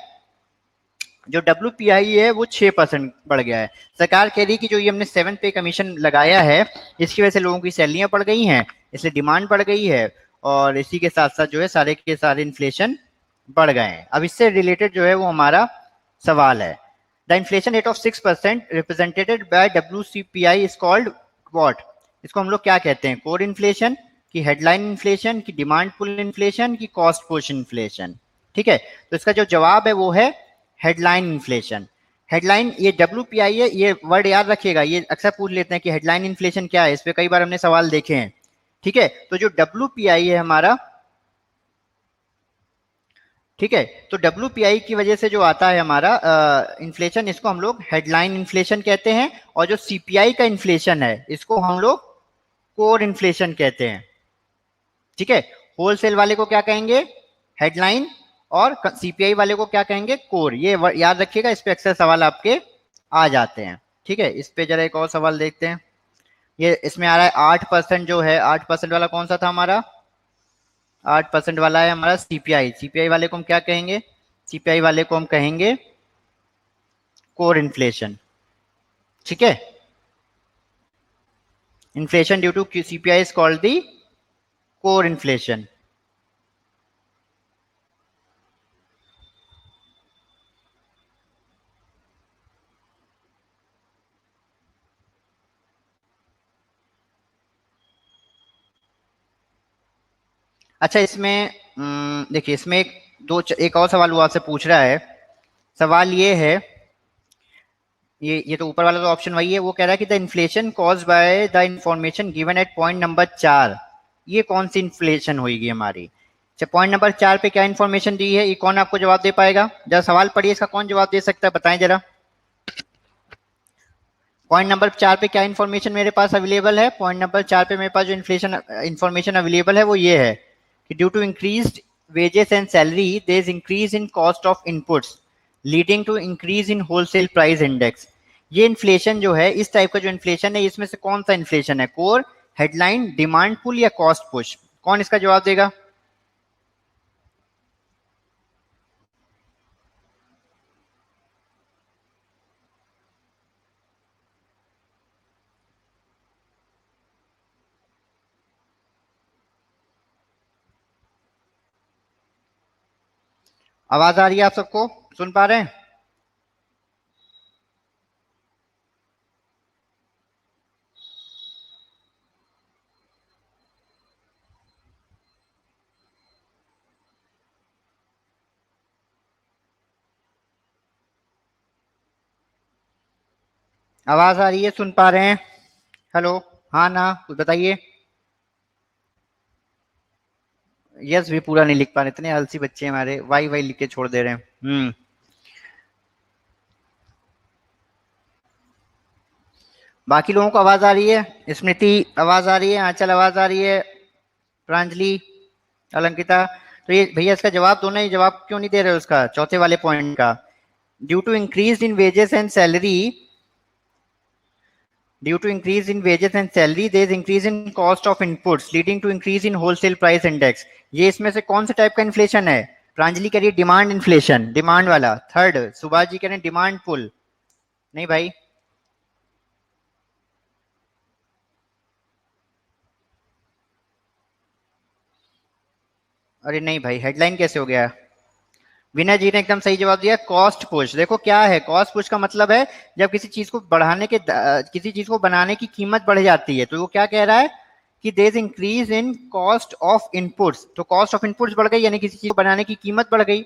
जो WPI है वो 6% बढ़ गया है। सरकार कह रही है कि जो ये हमने 7th पे कमीशन लगाया है इसकी वजह से लोगों की सैलरियां बढ़ गई हैं, इसलिए डिमांड बढ़ गई है, और इसी के साथ साथ जो है सारे के सारे इन्फ्लेशन बढ़ गए हैं। अब इससे रिलेटेड जो है वो हमारा सवाल है। The inflation rate of 6% represented by WCPI is called what? इसको हम लोग क्या कहते हैं? कोर इन्फ्लेशन की, हेडलाइन इन्फ्लेशन की, डिमांड पुल इन्फ्लेशन की, कॉस्ट पुश इन्फ्लेशन? ठीक है, तो इसका जो जवाब है वो है हेडलाइन इन्फ्लेशन। हेडलाइन, ये WPI है, ये वर्ड याद रखिएगा, ये अक्सर पूछ लेते हैं कि हेडलाइन इन्फ्लेशन क्या है, इस पे कई बार हमने सवाल देखे हैं। ठीक है, तो जो WPI है हमारा, ठीक है, तो WPI की वजह से जो आता है हमारा इन्फ्लेशन, इसको हम लोग हेडलाइन इन्फ्लेशन कहते हैं। और जो CPI का इन्फ्लेशन है इसको हम लोग कोर इन्फ्लेशन कहते हैं। ठीक है, होलसेल वाले को क्या कहेंगे? हेडलाइन। और CPI वाले को क्या कहेंगे? कोर। ये याद रखिएगा, इस पे अक्सर सवाल आपके आ जाते हैं। ठीक है, इस पे जरा एक और सवाल देखते हैं। ये इसमें आ रहा है 8% जो है, 8% वाला कौन सा था हमारा? 8% वाला है हमारा CPI। CPI वाले को हम क्या कहेंगे? CPI वाले को हम कहेंगे कोर इन्फ्लेशन। ठीक है, inflation due to CPI is called the core inflation. अच्छा इसमें देखिए इसमें एक और सवाल वो आपसे पूछ रहा है। सवाल ये है, ये तो ऊपर वाला तो ऑप्शन वही है। वो कह रहा है कि the inflation cause by the information given at point number 4, ये कौन सी इन्फ्लेशन होगी हमारी। अच्छा पॉइंट नंबर 4 पे क्या इन्फॉर्मेशन दी है, ये कौन आपको जवाब दे पाएगा। जरा सवाल पढ़िए, इसका कौन जवाब दे सकता है, बताएं जरा। पॉइंट नंबर 4 पे क्या इन्फॉर्मेशन मेरे पास अवेलेबल है। पॉइंट नंबर 4 पे मेरे पास जो इन्फ्लेशन इन्फॉर्मेशन अवेलेबल है वो ये है कि due to increased wages and salary there is increase in cost of inputs leading to increase in wholesale price index। ये इन्फ्लेशन जो है, इस टाइप का जो इन्फ्लेशन है, इसमें से कौन सा इन्फ्लेशन है, कोर, हेडलाइन, डिमांड पुल या कॉस्ट पुश, कौन इसका जवाब देगा। आवाज आ रही है आप सबको, सुन पा रहे हैं। आवाज आ रही है, सुन पा रहे हैं। हेलो, हाँ ना, कुछ बताइए। यस भी पूरा नहीं लिख पा रहे, इतने आलसी बच्चे हमारे, वाई वाई लिख के छोड़ दे रहे हैं। बाकी लोगों को आवाज आ रही है, स्मृति आवाज आ रही है, आंचल आवाज आ रही है, प्रांजलि, अलंकिता। तो ये भैया इसका जवाब दो ना, ये जवाब क्यों नहीं दे रहे हो उसका, चौथे वाले पॉइंट का। Due to increase in wages and salary, due to increase in wages and salary there is increase in cost of inputs leading to increase in wholesale price index. ये इसमें से कौन से टाइप का इन्फ्लेशन है। प्रांजलि कह रही है डिमांड इन्फ्लेशन, डिमांड वाला। थर्ड सुभाष जी कह रहे हैं डिमांड पुल। नहीं भाई, अरे नहीं भाई, हेडलाइन कैसे हो गया। विनय जी ने एकदम सही जवाब दिया, कॉस्ट पुश। देखो क्या है, कॉस्ट पुश का मतलब है जब किसी चीज को बढ़ाने के किसी चीज को बनाने की कीमत बढ़ जाती है, तो वो क्या कह रहा है कि there is increase in cost of inputs. तो कॉस्ट ऑफ इनपुट्स बढ़ गई, यानी किसी चीज को बनाने की कीमत बढ़ गई।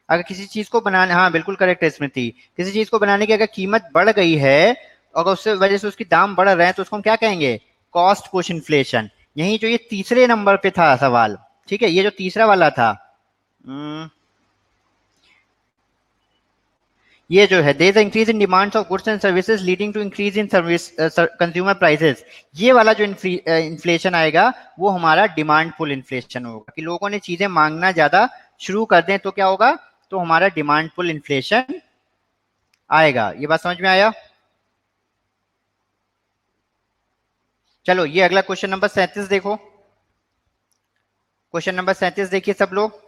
अगर किसी चीज को बनाने, हाँ बिल्कुल करेक्ट है स्मृति, किसी चीज को बनाने की अगर कीमत बढ़ गई है, अगर उससे वजह से उसकी दाम बढ़ रहे हैं, तो उसको हम क्या कहेंगे, कॉस्ट पुश इन्फ्लेशन। यही जो ये तीसरे नंबर पे था सवाल, ठीक है, ये जो तीसरा वाला था, ये जो है there is increase in demands of goods and services leading to increase in service consumer prices. ये वाला जो इन्फ्लेशन आएगा वो हमारा डिमांड पुल इन्फ्लेशन होगा, कि लोगों ने चीजें मांगना ज्यादा शुरू कर दें तो क्या होगा, तो हमारा डिमांड पुल इन्फ्लेशन आएगा। ये बात समझ में आया। चलो ये अगला क्वेश्चन नंबर 37 देखो। क्वेश्चन नंबर 37 देखिए सब लोग।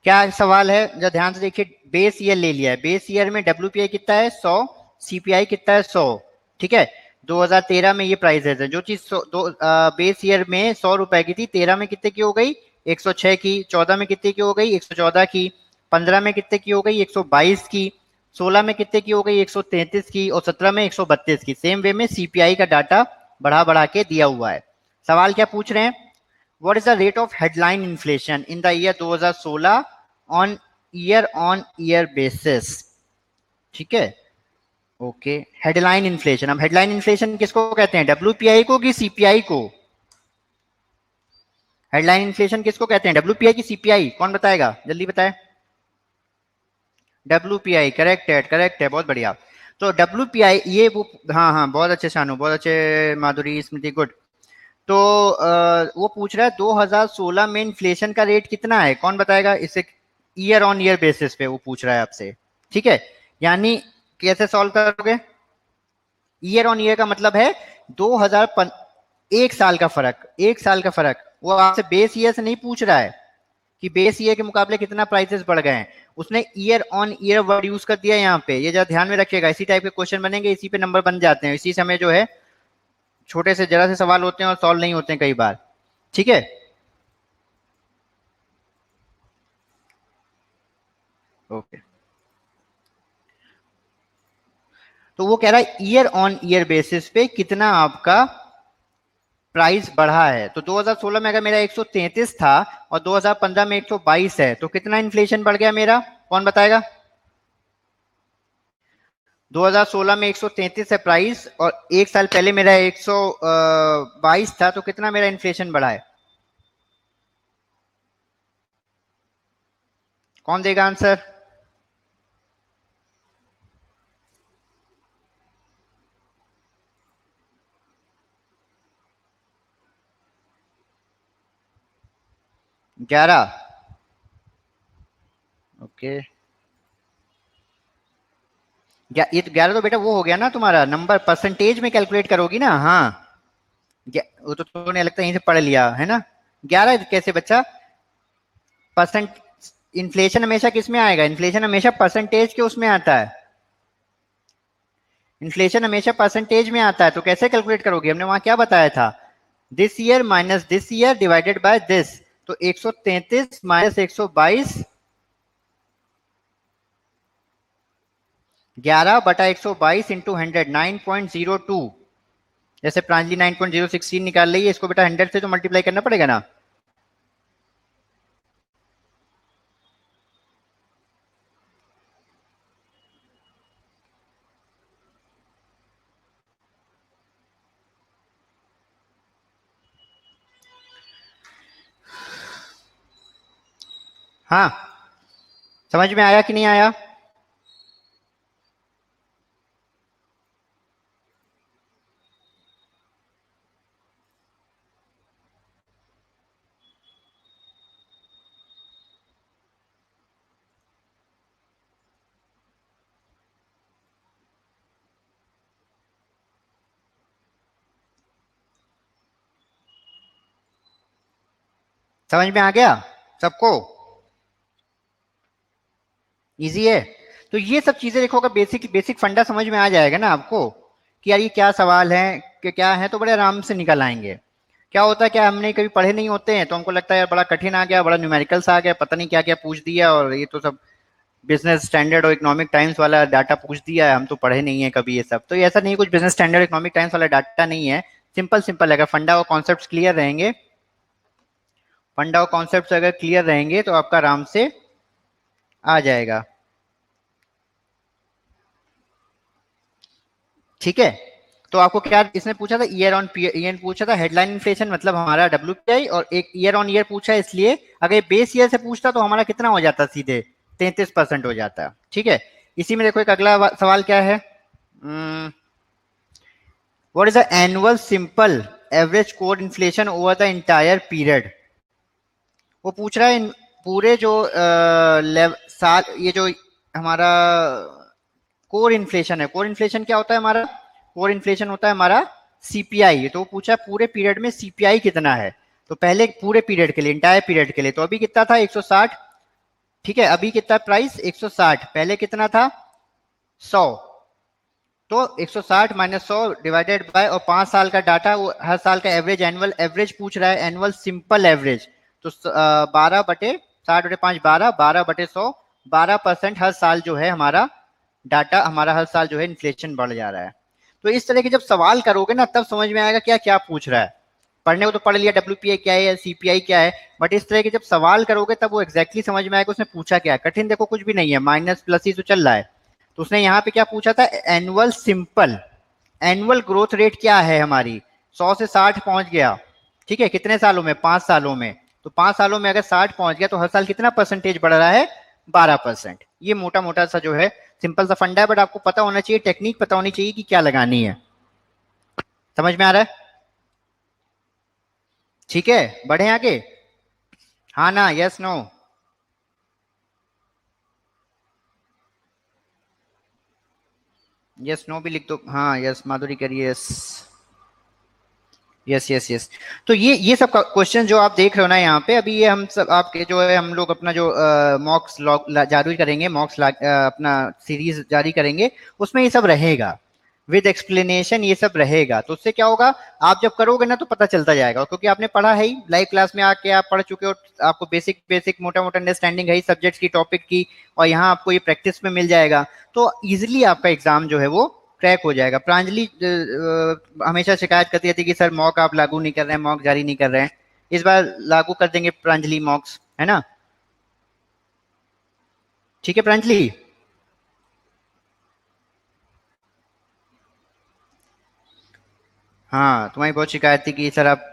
क्या सवाल है, जरा ध्यान से देखिए। बेस ईयर ले लिया है, बेस ईयर में डब्ल्यूपीआई कितना है 100, सीपीआई कितना है 100, ठीक है। 2013 में ये प्राइसेस है, जो चीज बेस ईयर में 100 रुपए की थी, 13 में कितने की हो गई 106 की, 14 में कितने की हो गई 114 की, 15 में कितने की हो गई 122 की, 16 में कितने की हो गई 133 की, और 17 में 132 की। सेम वे में सीपीआई का डाटा बढ़ा बढ़ा के दिया हुआ है। सवाल क्या पूछ रहे हैं, what is the rate of headline inflation in the year 2016 on year basis। ठीक है, ओके। हेडलाइन इन्फ्लेशन, अब हेडलाइन इन्फ्लेशन किसको कहते हैं, डब्ल्यूपीआई को कि सीपीआई को। हेडलाइन इन्फ्लेशन किसको कहते हैं, डब्ल्यूपीआई की सीपीआई, कौन बताएगा, जल्दी बताए। डब्ल्यूपीआई, करेक्ट है, करेक्ट है, बहुत बढ़िया। तो डब्ल्यूपीआई ये वो, हाँ हाँ बहुत अच्छे शानू, बहुत अच्छे माधुरी, स्मृति, गुड। तो वो पूछ रहा है 2016 में इन्फ्लेशन का रेट कितना है, कौन बताएगा इसे। ईयर ऑन ईयर बेसिस पे वो पूछ रहा है आपसे, ठीक है। यानी कैसे सॉल्व करोगे, ईयर ऑन ईयर का मतलब है 2000, एक साल का फर्क, एक साल का फर्क। वो आपसे बेस ईयर से नहीं पूछ रहा है कि बेस ईयर के मुकाबले कितना प्राइसेस बढ़ गए हैं, उसने year on year word use कर दिया यहाँ पे। ये जरा ध्यान में रखिएगा, इसी टाइप के क्वेश्चन बनेंगे, इसी पे नंबर बन जाते हैं, इसी समय जो है छोटे से जरा से सवाल होते हैं और सॉल्व नहीं होते हैं कई बार। ठीक है, ओके। तो वो कह रहा है ईयर ऑन ईयर बेसिस पे कितना आपका प्राइस बढ़ा है। तो 2016 में अगर मेरा 133 था और 2015 में 122 है, तो कितना इन्फ्लेशन बढ़ गया मेरा, कौन बताएगा? 2016 में 133 है प्राइस और एक साल पहले मेरा 122 था, तो कितना मेरा इन्फ्लेशन बढ़ा है? कौन देगा आंसर? ग्यारह। ओके, ये तो 11 तो बेटा वो हो गया ना तुम्हारा नंबर, परसेंटेज में कैलकुलेट करोगी ना। हाँ, वो तो तुमने लगता है यहीं से पढ़ लिया है ना। 11 कैसे बच्चा? परसेंट, इन्फ्लेशन हमेशा किस में आएगा? इन्फ्लेशन हमेशा परसेंटेज के उसमें आता है। इन्फ्लेशन हमेशा परसेंटेज में आता है, तो कैसे कैलकुलेट करोगे? हमने वहां क्या बताया था? This year minus this year divided by this. तो 133 माइनस 122, 11/122 इंटू 100, 9.02। जैसे प्रांजलि 9.016 निकाल रही है, इसको बेटा 100 से तो मल्टीप्लाई करना पड़ेगा ना। हाँ, समझ में आया कि नहीं आया? समझ में आ गया सबको? इजी है। तो ये सब चीजें देखो, अगर बेसिक बेसिक फंडा समझ में आ जाएगा ना आपको कि यार ये क्या सवाल है कि क्या है, तो बड़े आराम से निकल आएंगे। क्या होता है, क्या हमने कभी पढ़े नहीं होते हैं तो हमको लगता है यार बड़ा कठिन आ गया, बड़ा न्यूमेरिकल्स आ गया, पता नहीं क्या क्या पूछ दिया, और ये तो सब बिजनेस स्टैंडर्ड और इकोनॉमिक टाइम्स वाला डाटा पूछ दिया है, हम तो पढ़े नहीं है कभी ये सब। तो ये ऐसा नहीं, कुछ बिजनेस स्टैंडर्ड इकोनॉमिक टाइम्स वाला डाटा नहीं है। सिंपल सिंपल है, अगर फंडा और कॉन्सेप्ट क्लियर रहेंगे, फंडा और कॉन्सेप्ट अगर क्लियर रहेंगे तो आपका आराम से आ जाएगा। ठीक है, तो आपको क्या इसने पूछा था? ईयर ऑन ईयर पूछा था, हेडलाइन इन्फ्लेशन मतलब हमारा डब्ल्यूपीआई, और एक ईयर ऑन ईयर पूछा है, इसलिए अगर ये बेस ईयर से पूछता तो हमारा कितना हो जाता? सीधे 33% हो जाता। ठीक है, इसी में देखो एक अगला सवाल क्या है, what is the annual simple average core inflation over the entire period. वो पूछ रहा है पूरे जो साल, ये जो हमारा कोर इन्फ्लेशन है, कोर इन्फ्लेशन क्या होता है हमारा? कोर इन्फ्लेशन होता है हमारा सीपीआई। तो वो पूछा पूरे पीरियड में सीपीआई कितना है। तो पहले पूरे पीरियड के लिए, इंटायर पीरियड के लिए, तो अभी कितना था? 160। ठीक है, अभी कितना प्राइस? 160। पहले कितना था? 100। तो 160 माइनस 100 डिवाइडेड बाय, और 5 साल का डाटा, वो हर साल का एवरेज, एनुअल एवरेज पूछ रहा है, एनुअल सिंपल एवरेज। तो 12/60/5, 12/100, 12% हर साल जो है हमारा डाटा, हमारा हर साल जो है इन्फ्लेशन बढ़ जा रहा है। तो इस तरह के जब सवाल करोगे ना, तब समझ में आएगा क्या क्या पूछ रहा है। पढ़ने को तो पढ़ लिया डब्ल्यूपीआई क्या है या सीपीआई क्या है, बट इस तरह के जब सवाल करोगे तब वो एग्जैक्टली समझ में आएगा उसने पूछा क्या है। कठिन देखो कुछ भी नहीं है, माइनस प्लस ही तो चल रहा है। तो उसने यहाँ पे क्या पूछा था? Annual simple, annual growth rate क्या है हमारी? 100 से 60 पहुंच गया। ठीक है, कितने सालों में? 5 सालों में। तो 5 सालों में अगर 60 पहुंच गया तो हर साल कितना परसेंटेज बढ़ रहा है? 12%। ये मोटा मोटा सा जो है सिंपल सा फंडा है, बट आपको पता होना चाहिए, टेक्निक पता होनी चाहिए कि क्या लगानी है। समझ में आ रहा है? ठीक है, बढ़े आगे। हाँ ना, यस नो? यस नो भी लिख दो। हाँ यस, माधुरी करिए यस। Yes yes yes. तो ये सब क्वेश्चन जो आप देख रहे हो ना यहाँ पे, अभी ये हम सब आपके जो है, हम लोग अपना जो मॉक्स जारी करेंगे, मॉक्स अपना सीरीज जारी करेंगे, उसमें ये सब रहेगा। विद एक्सप्लेनेशन ये सब रहेगा। तो उससे क्या होगा, आप जब करोगे ना तो पता चलता जाएगा, क्योंकि आपने पढ़ा है ही, लाइव क्लास में आके आप पढ़ चुके हो, आपको बेसिक बेसिक मोटा मोटा अंडरस्टैंडिंग है ही सब्जेक्ट्स की, टॉपिक की, और यहाँ आपको ये प्रैक्टिस में मिल जाएगा, तो इजिली आपका एग्जाम जो है वो क्रैक हो जाएगा। प्रांजलि हमेशा शिकायत करती रहती है कि सर मॉक आप लागू नहीं कर रहे हैं, मॉक जारी नहीं कर रहे हैं। इस बार लागू कर देंगे प्रांजलि मॉक्स, है ना? ठीक है प्रांजलि। हाँ, तुम्हारी बहुत शिकायत थी कि सर आप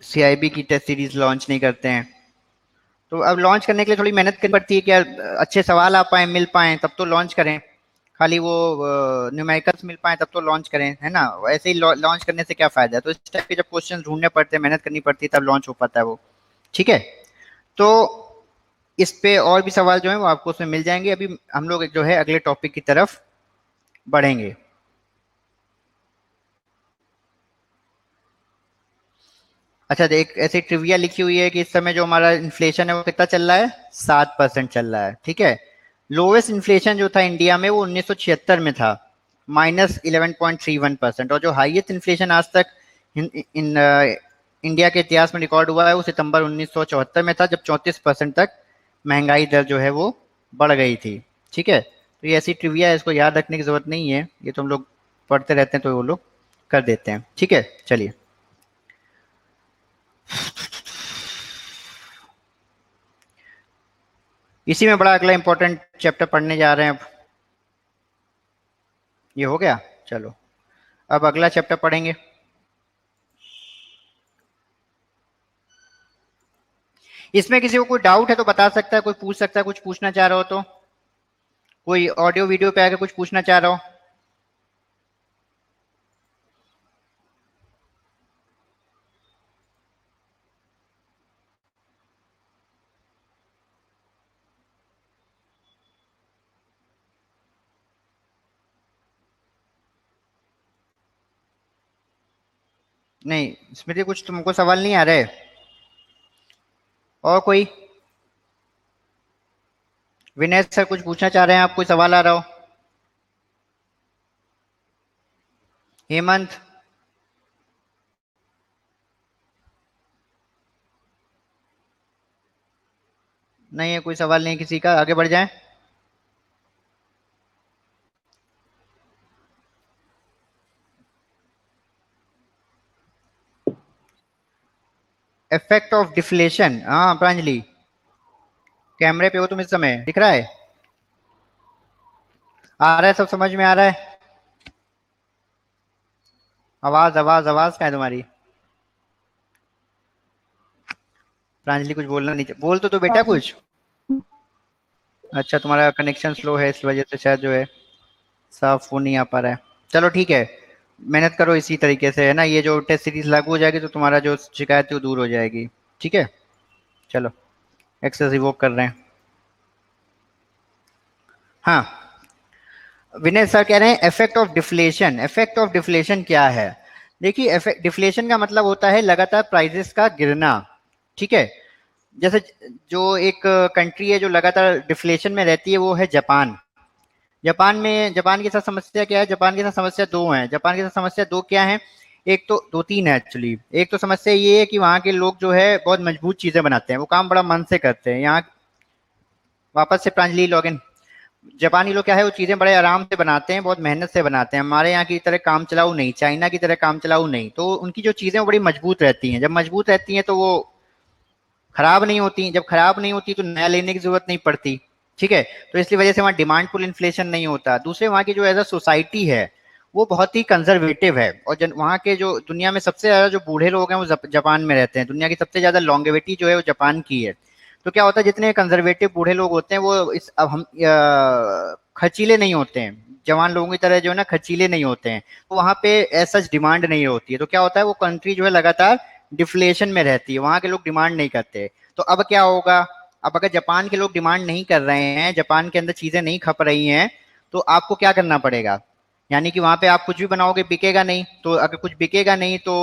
सीआईबी की टेस्ट सीरीज लॉन्च नहीं करते हैं। तो अब लॉन्च करने के लिए थोड़ी मेहनत करनी पड़ती है कि यार अच्छे सवाल आ पाए, मिल पाए, तब तो लॉन्च करें। खाली वो न्यूमेरिकल्स मिल पाए तब तो लॉन्च करें, है ना? वैसे ही लॉन्च करने से क्या फायदा है? तो इस टाइप के जब क्वेश्चन ढूंढने पड़ते हैं, मेहनत करनी पड़ती है, तब लॉन्च हो पाता है वो। ठीक है। तो इस पे और भी सवाल जो है वो आपको उसमें मिल जाएंगे। अभी हम लोग जो है अगले टॉपिक की तरफ बढ़ेंगे। अच्छा, देख ऐसे ट्रिविया लिखी हुई है कि इस समय जो हमारा इन्फ्लेशन है वो कितना चल रहा है, 7% चल रहा है। ठीक है। लोवेस्ट इन्फ्लेशन जो था इंडिया में वो 1976 में था, -11.31%। और जो हाईएस्ट इन्फ्लेशन आज तक इंडिया के इतिहास में रिकॉर्ड हुआ है वो सितंबर 1974 में था, जब 34% तक महंगाई दर जो है वो बढ़ गई थी। ठीक है। तो ये ऐसी ट्रिविया है, इसको याद रखने की जरूरत नहीं है, ये तो हम लोग पढ़ते रहते हैं तो वो लोग कर देते हैं। ठीक है, चलिए। इसी में बड़ा अगला इंपॉर्टेंट चैप्टर पढ़ने जा रहे हैं अब। ये हो गया, चलो अब अगला चैप्टर पढ़ेंगे। इसमें किसी को कोई डाउट है तो बता सकता है, कोई पूछ सकता है, कुछ पूछना चाह रहा हो तो। कोई ऑडियो वीडियो पे आके कुछ पूछना चाह रहा हो? नहीं स्मृति, कुछ तुमको सवाल नहीं आ रहे? और कोई? विनय सर कुछ पूछना चाह रहे हैं आप, कोई सवाल आ रहा हो? हेमंत? नहीं है कोई सवाल, नहीं किसी का, आगे बढ़ जाएं। इफेक्ट ऑफ डिफ्लेशन, हाँ प्रांजलि। कैमरे पे हो तुम इस समय, दिख रहा है? आ रहा है, सब समझ में आ रहा है? आवाज आवाज आवाज क्या है तुम्हारी? प्रांजलि कुछ बोलना नहीं बोल तो बेटा कुछ। अच्छा, तुम्हारा कनेक्शन स्लो है, इस वजह से शायद जो है साफ फोन नहीं आ पा रहा है। चलो ठीक है, मेहनत करो इसी तरीके से, है ना? ये जो टेस्ट सीरीज लागू हो जाएगी तो तुम्हारा जो शिकायत है वो दूर हो जाएगी। ठीक है, चलो एक्सेस रिवोक कर रहे हैं। हाँ, विनय सर कह रहे हैं effect of deflation. Effect of deflation क्या है? देखिए, डिफ्लेशन का मतलब होता है लगातार प्राइसेस का गिरना। ठीक है। जैसे जो एक कंट्री है जो लगातार डिफ्लेशन में रहती है वो है जापान। जापान के साथ समस्या क्या है? जापान के साथ समस्या दो है। जापान के साथ समस्या दो क्या है? एक तो दो तीन है एक्चुअली। एक तो समस्या ये है कि वहाँ के लोग जो है बहुत मजबूत चीजें बनाते हैं, वो काम बड़ा मन से करते हैं। यहाँ वापस से प्रांजलि लॉगिन। जापानी लोग क्या है, वो चीजें बड़े आराम से बनाते हैं, बहुत मेहनत से बनाते हैं। हमारे यहाँ की तरह काम चलाऊ नहीं, चाइना की तरह काम चलाऊ नहीं। तो उनकी जो चीजें वो बड़ी मजबूत रहती हैं। जब मजबूत रहती हैं तो वो खराब नहीं होती। जब खराब नहीं होती तो नया लेने की जरूरत नहीं पड़ती। ठीक है। तो इसलिए वजह से वहाँ डिमांड पुल इन्फ्लेशन नहीं होता। दूसरे, वहाँ की जो एज अ सोसाइटी है वो बहुत ही कंजर्वेटिव है। और वहाँ के जो दुनिया में सबसे ज्यादा जो बूढ़े लोग हैं वो जापान में रहते हैं। दुनिया की सबसे ज्यादा लॉन्गेविटी जो है वो जापान की है। तो क्या होता है, जितने कंजर्वेटिव बूढ़े लोग होते हैं वो इस अब हम खर्चीले नहीं होते हैं। जवान लोगों की तरह जो है ना खर्चीले नहीं होते हैं। तो वहाँ पे ऐसा डिमांड नहीं होती है। तो क्या होता है, वो कंट्री जो है लगातार डिफ्लेशन में रहती है, वहाँ के लोग डिमांड नहीं करते। तो अब क्या होगा, अब अगर जापान के लोग डिमांड नहीं कर रहे हैं, जापान के अंदर चीजें नहीं खप रही हैं, तो आपको क्या करना पड़ेगा? यानी कि वहां पे आप कुछ भी बनाओगे बिकेगा नहीं। तो अगर कुछ बिकेगा नहीं तो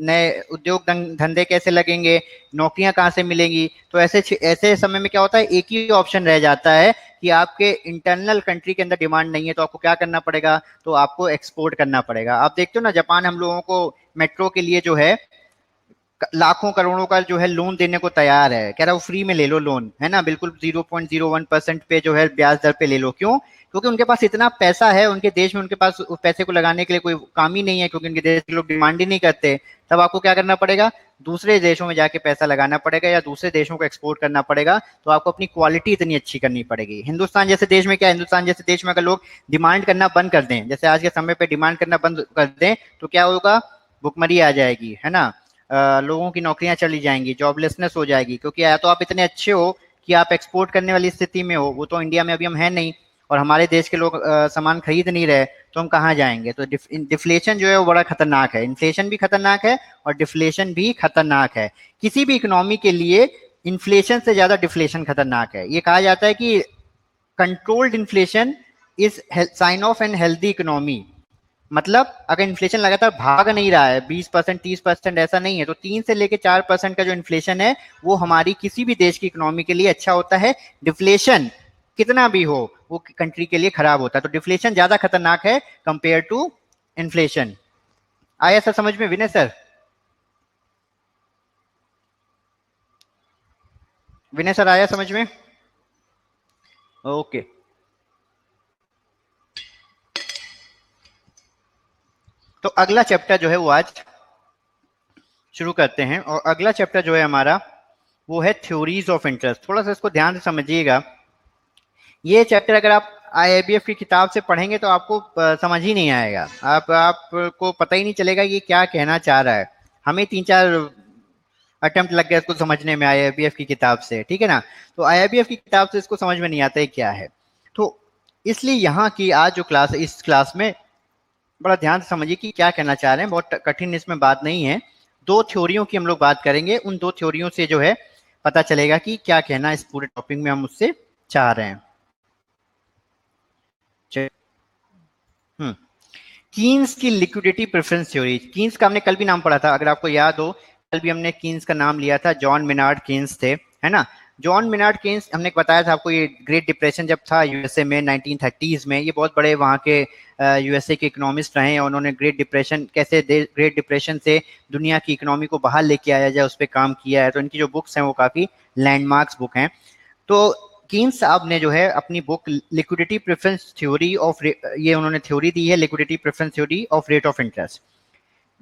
नए उद्योग धंधे कैसे लगेंगे, नौकरियां कहाँ से मिलेंगी? तो ऐसे ऐसे समय में क्या होता है, एक ही ऑप्शन रह जाता है कि आपके इंटरनल कंट्री के अंदर डिमांड नहीं है, तो आपको क्या करना पड़ेगा, तो आपको एक्सपोर्ट करना पड़ेगा। आप देखते हो ना, जापान हम लोगों को मेट्रो के लिए जो है लाखों करोड़ों का जो है लोन देने को तैयार है, कह रहा है वो फ्री में ले लो लोन, है ना, बिल्कुल 0.01% पे जो है ब्याज दर पे ले लो। क्यों? क्योंकि उनके पास इतना पैसा है, उनके देश में उनके पास उस पैसे को लगाने के लिए कोई काम ही नहीं है, क्योंकि उनके देश के लोग डिमांड ही नहीं करते। तब आपको क्या करना पड़ेगा, दूसरे देशों में जाके पैसा लगाना पड़ेगा या दूसरे देशों को एक्सपोर्ट करना पड़ेगा। तो आपको अपनी क्वालिटी इतनी अच्छी करनी पड़ेगी। हिंदुस्तान जैसे देश में क्या, हिंदुस्तान जैसे देश में अगर लोग डिमांड करना बंद कर दें, जैसे आज के समय पे डिमांड करना बंद कर दें, तो क्या होगा, भुखमरी आ जाएगी, है ना, लोगों की नौकरियां चली जाएंगी, जॉबलेसनेस हो जाएगी। क्योंकि या तो आप इतने अच्छे हो कि आप एक्सपोर्ट करने वाली स्थिति में हो, वो तो इंडिया में अभी हम है नहीं, और हमारे देश के लोग सामान खरीद नहीं रहे, तो हम कहाँ जाएंगे। तो डिफ्लेशन जो है वो बड़ा खतरनाक है, इन्फ्लेशन भी खतरनाक है और डिफ्लेशन भी खतरनाक है। किसी भी इकोनॉमी के लिए इन्फ्लेशन से ज्यादा डिफ्लेशन खतरनाक है। ये कहा जाता है कि controlled inflation is sine of N healthy economy. मतलब अगर इन्फ्लेशन लगातार भाग नहीं रहा है 20% 30%, ऐसा नहीं है, तो 3 से लेके 4% का जो इन्फ्लेशन है वो हमारी किसी भी देश की इकोनॉमी के लिए अच्छा होता है। डिफ्लेशन कितना भी हो वो कंट्री के लिए खराब होता है। तो डिफ्लेशन ज्यादा खतरनाक है कंपेयर टू इन्फ्लेशन। आया सर समझ में विनय सर? विनय सर आया समझ में? ओके। तो अगला चैप्टर जो है वो आज शुरू करते हैं, और अगला चैप्टर जो है हमारा वो है थ्योरीज ऑफ इंटरेस्ट। थोड़ा सा इसको ध्यान से समझिएगा। ये चैप्टर अगर आप आईआईबीएफ की किताब से पढ़ेंगे तो आपको समझ ही नहीं आएगा, आपको पता ही नहीं चलेगा ये क्या कहना चाह रहा है। हमें 3-4 अटेम्प्ट लग गया इसको समझने में आईआईबीएफ की किताब से, ठीक है ना। तो आईआईबीएफ की किताब से इसको समझ में नहीं आता है क्या है। तो इसलिए यहाँ की आज जो क्लास है, इस क्लास में बड़ा ध्यान से समझिए कि क्या कहना चाह रहे हैं। बहुत कठिन इसमें बात नहीं है। 2 थ्योरियों की हम लोग बात करेंगे, उन 2 थ्योरियों से जो है पता चलेगा कि क्या कहना इस पूरे टॉपिक में हम उससे चाह रहे हैं। हम्म कीन्स की लिक्विडिटी प्रेफरेंस थ्योरी। कीन्स का हमने कल भी नाम पढ़ा था, अगर आपको याद हो, कल भी हमने कीन्स का नाम लिया था। जॉन मिनार्ड कीन्स थे, है ना। जॉन मिनार्ड कीन्स हमने बताया था आपको, ये ग्रेट डिप्रेशन जब था यूएसए में 1930s में, ये बहुत बड़े वहाँ के यूएसए के इकोनॉमिस्ट रहे हैं। उन्होंने ग्रेट डिप्रेशन कैसे ग्रेट डिप्रेशन से दुनिया की इकोनॉमी को बाहर लेके आया जाए उस पर काम किया है। तो इनकी जो बुक्स हैं वो काफ़ी लैंडमार्क्स बुक हैं। तो कीन्स साहब ने जो है अपनी book liquidity preference theory of, ये उन्होंने थ्योरी दी है liquidity preference theory of rate of interest.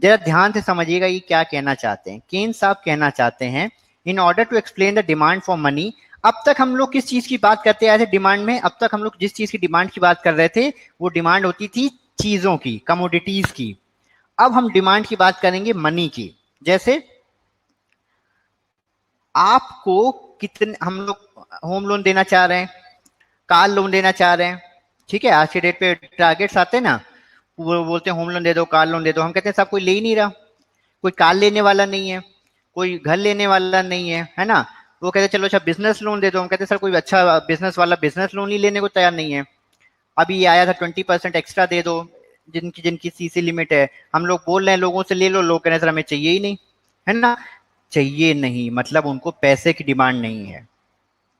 जरा ध्यान से समझिएगा ये क्या कहना चाहते हैं। कीन्स साहब कहना चाहते हैं, in order to explain the demand for money. अब तक हम लोग किस चीज की बात करते आए थे डिमांड में? अब तक हम लोग जिस चीज की डिमांड की बात कर रहे थे वो डिमांड होती थी चीजों की, कमोडिटीज की। अब हम डिमांड की बात करेंगे मनी की। जैसे आपको कितने, हम लोग होम लोन देना चाह रहे हैं, कार लोन देना चाह रहे हैं, ठीक है, आज के डेट पे टारगेट्स आते हैं ना, वो बोलते हैं होम लोन दे दो, कार लोन दे दो। हम कहते हैं सब कोई ले ही नहीं रहा, कोई कार लेने वाला नहीं है, कोई घर लेने वाला नहीं है ना। वो कहते हैं चलो अच्छा बिजनेस लोन दे दो। हम कहते हैं सर कोई अच्छा बिजनेस वाला बिजनेस लोन ही लेने को तैयार नहीं है। अभी ये आया था 20% एक्स्ट्रा दे दो, जिनकी जिनकी सीसी लिमिट है। हम लोग बोल रहे हैं लोगों से ले लो, लोग कह रहे हैं सर हमें चाहिए ही नहीं, है ना। चाहिए नहीं मतलब उनको पैसे की डिमांड नहीं है।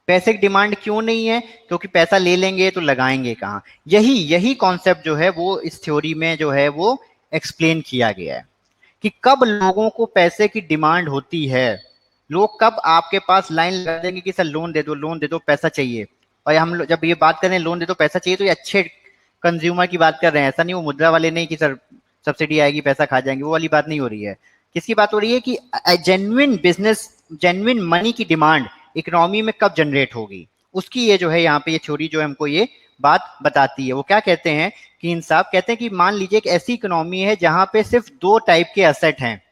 पैसे की डिमांड क्यों नहीं है? क्योंकि पैसा ले लेंगे तो लगाएंगे कहाँ। यही यही कॉन्सेप्ट जो है वो इस थ्योरी में जो है वो एक्सप्लेन किया गया है कि कब लोगों को पैसे की डिमांड होती है। लोग कब आपके पास लाइन लगा देंगे कि सर लोन दे दो, लोन दे दो, पैसा चाहिए। और हम लोग जब ये बात कर रहे हैं लोन दे दो पैसा चाहिए, तो ये अच्छे कंज्यूमर की बात कर रहे हैं, ऐसा नहीं वो मुद्रा वाले नहीं कि सर सब्सिडी आएगी पैसा खा जाएंगे, वो वाली बात नहीं हो रही है। किसकी बात हो रही है कि जेन्युइन बिजनेस, जेन्युइन मनी की डिमांड इकोनॉमी में कब जनरेट होगी, उसकी ये जो है यहाँ पे ये थ्योरी जो है हमको ये बात बताती है। वो क्या कहते हैं कि इन साहब कहते हैं कि मान लीजिए एक ऐसी इकोनॉमी है जहां पे सिर्फ 2 टाइप के एसेट हैं,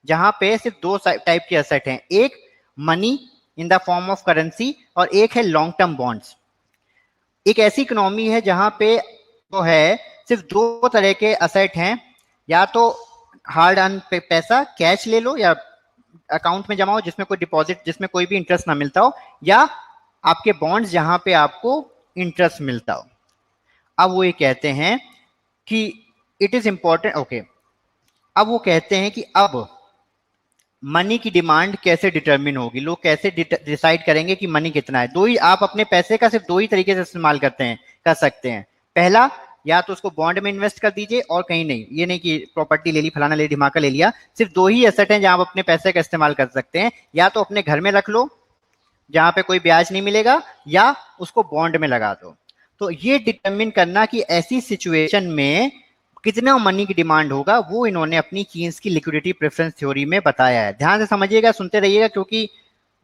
जहां पे सिर्फ 2 टाइप के एसेट हैं, एक money in the form of currency और एक है लॉन्ग टर्म बॉन्ड्स। एक ऐसी इकोनॉमी है जहां पे जो है सिर्फ 2 तरह के एसेट हैं, या तो हार्ड अर्न पैसा कैश ले लो, या अकाउंट में जमा हो जिसमें कोई डिपॉजिट, जिसमें कोई भी इंटरेस्ट ना मिलता हो, या आपके बॉन्ड्स जहां पे आपको इंटरेस्ट मिलता हो। अब वो ये कहते हैं कि इट इज इंपॉर्टेंट, ओके। अब वो कहते हैं कि अब मनी की डिमांड कैसे डिटरमिन होगी, लोग कैसे डिसाइड करेंगे कि मनी कितना है। दो ही, आप अपने पैसे का सिर्फ दो ही तरीके से इस्तेमाल कर सकते हैं। पहला, या तो उसको बॉन्ड में इन्वेस्ट कर दीजिए और कहीं नहीं, ये नहीं कि प्रॉपर्टी ले ली, फलाना ले ली, ढिमाका ले लिया। सिर्फ दो ही एसेट हैं जहां आप अपने पैसे का इस्तेमाल कर सकते हैं, या तो अपने घर में रख लो जहां पे कोई ब्याज नहीं मिलेगा, या उसको बॉन्ड में लगा दो। तो ये डिटरमिन करना कि ऐसी सिचुएशन में कितना मनी की डिमांड होगा, वो इन्होंने अपनी कीन्स की लिक्विडिटी प्रेफरेंस थ्योरी में बताया है। ध्यान से समझिएगा, सुनते रहिएगा, क्योंकि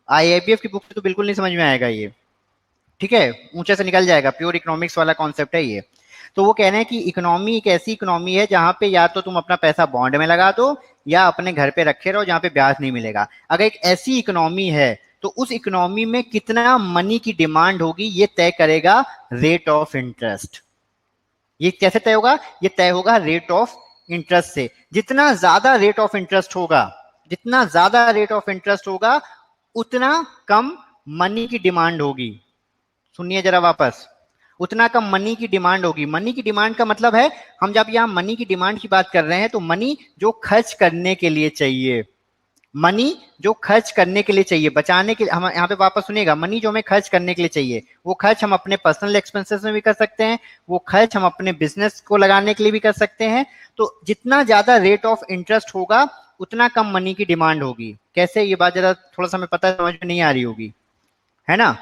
आईआईबीएफ की बुक से तो बिल्कुल नहीं समझ में आएगा ये, ठीक है, ऊंचे से निकल जाएगा, प्योर इकोनॉमिक्स वाला कॉन्सेप्ट है ये। तो वो कह रहे हैं कि इकोनॉमी एक ऐसी इकोनॉमी है जहां पे या तो तुम अपना पैसा बॉन्ड में लगा दो या अपने घर पे रखे रहो जहां पे ब्याज नहीं मिलेगा। अगर एक ऐसी इकोनॉमी है तो उस इकोनॉमी में कितना मनी की डिमांड होगी ये तय करेगा रेट ऑफ इंटरेस्ट। ये कैसे तय होगा? ये तय होगा रेट ऑफ इंटरेस्ट से। जितना ज्यादा रेट ऑफ इंटरेस्ट होगा, जितना ज्यादा रेट ऑफ इंटरेस्ट होगा, उतना कम मनी की डिमांड होगी। सुनिए जरा वापस, उतना कम मनी की डिमांड होगी। मनी की डिमांड का मतलब है, हम जब यहां मनी की डिमांड की बात कर रहे हैं तो मनी जो खर्च करने के लिए चाहिए, मनी जो खर्च करने के लिए चाहिए, बचाने के लिए, हम यहाँ पे वापस सुनिएगा, मनी जो हमें खर्च करने के लिए चाहिए, वो खर्च हम अपने पर्सनल एक्सपेंसेस में भी कर सकते हैं, वो खर्च हम अपने बिजनेस को लगाने के लिए भी कर सकते हैं। तो जितना ज्यादा रेट ऑफ इंटरेस्ट होगा उतना कम मनी की डिमांड होगी। कैसे? ये बात जरा थोड़ा सा हमें पता समझ में नहीं आ रही होगी, है ना।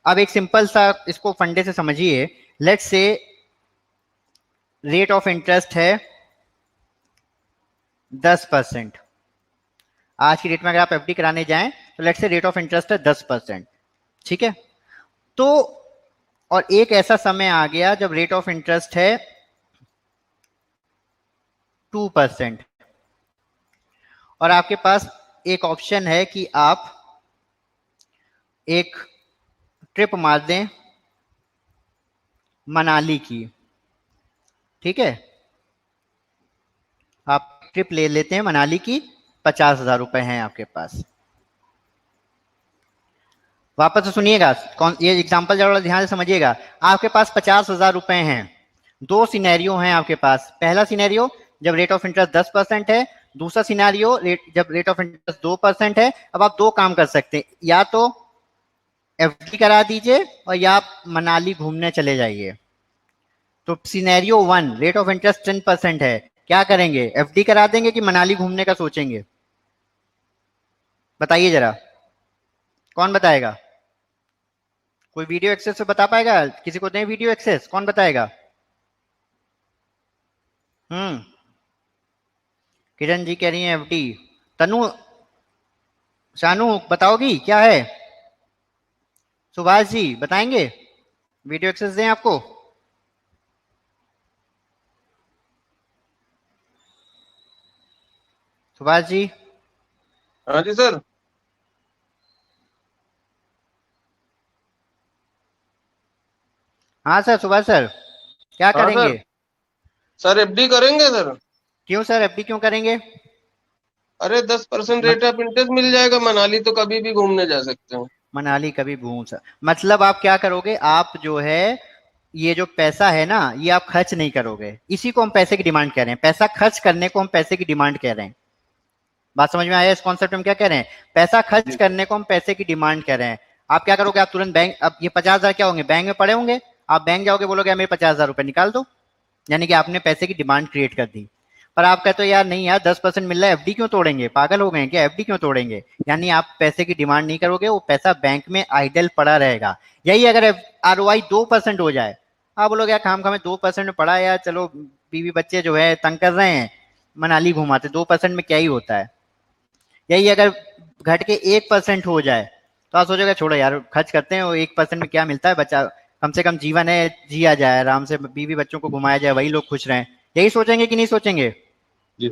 अब एक सिंपल सा इसको फंडे से समझिए। Let's say rate of interest है 10%। आज की डेट में अगर आप एफडी कराने जाएं तो let's say rate of interest है 10%, ठीक है। तो और एक ऐसा समय आ गया जब रेट ऑफ इंटरेस्ट है 2%, और आपके पास एक ऑप्शन है कि आप एक ट्रिप मार दें मनाली की, ठीक है। आप ट्रिप ले लेते हैं मनाली की, 50,000 रुपए हैं आपके पास। वापस से सुनिएगा, कौन ये एग्जांपल जरा ध्यान से समझिएगा। आपके पास 50,000 रुपए हैं। दो सिनेरियो हैं आपके पास। पहला सिनेरियो जब रेट ऑफ इंटरेस्ट 10% है, दूसरा सिनेरियो जब रेट ऑफ इंटरेस्ट 2% है। अब आप दो काम कर सकते हैं, या तो एफडी करा दीजिए और या आप मनाली घूमने चले जाइए। तो सिनेरियो 1 रेट ऑफ इंटरेस्ट 10% है, क्या करेंगे? एफडी करा देंगे कि मनाली घूमने का सोचेंगे? बताइए जरा, कौन बताएगा? कोई वीडियो एक्सेस से बता पाएगा? किसी को दें वीडियो एक्सेस, कौन बताएगा? किरण जी कह रही है एफडी। तनु, शानू बताओगी क्या है? सुभाष जी बताएंगे? वीडियो एक्सेस दें आपको? सुभाष जी। हाँ जी सर। हाँ सर, सुभाष सर, क्या हाँ करेंगे? सर। सर एफडी करेंगे सर। क्यों सर, एफडी क्यों करेंगे? अरे 10% रेट ऑफ इंटरेस्ट मिल जाएगा, मनाली तो कभी भी घूमने जा सकते हो। मनाली कभी घूम सर, मतलब आप क्या करोगे? आप जो है ये जो पैसा है ना, ये आप खर्च नहीं करोगे। इसी को हम पैसे की डिमांड कह रहे हैं। पैसा खर्च करने को हम पैसे की डिमांड कह रहे हैं। बात समझ में आया? इस कॉन्सेप्ट में क्या कह रहे हैं? पैसा खर्च जी। करने को हम पैसे की डिमांड कह रहे हैं। आप क्या करोगे? आप तुरंत बैंक, अब ये 50,000 क्या होंगे? बैंक में पड़े होंगे। आप बैंक जाओगे, बोलोगे मेरे 50,000 रुपए निकाल दो, यानी कि आपने पैसे की डिमांड क्रिएट कर दी। पर आप कहते हो यार नहीं यार, 10% मिल रहा है, एफडी क्यों तोड़ेंगे? पागल हो गए क्या? एफडी क्यों तोड़ेंगे? यानी आप पैसे की डिमांड नहीं करोगे, वो पैसा बैंक में आइडल पड़ा रहेगा। यही अगर आरओआई 2% हो जाए, आप बोलोगे यार खाम खा में 2% में पड़ा है यार, चलो बीवी बच्चे जो है तंग कर रहे हैं, मनाली घुमाते, 2% में क्या ही होता है। यही अगर घट के 1% हो जाए तो आप सोचोगे छोड़ो यार, खर्च करते हैं, वो 1% में क्या मिलता है, बच्चा कम से कम जीवन है, जिया जाए आराम से, बीवी बच्चों को घुमाया जाए, वही लोग खुश रहें। यही सोचेंगे कि नहीं सोचेंगे? जी।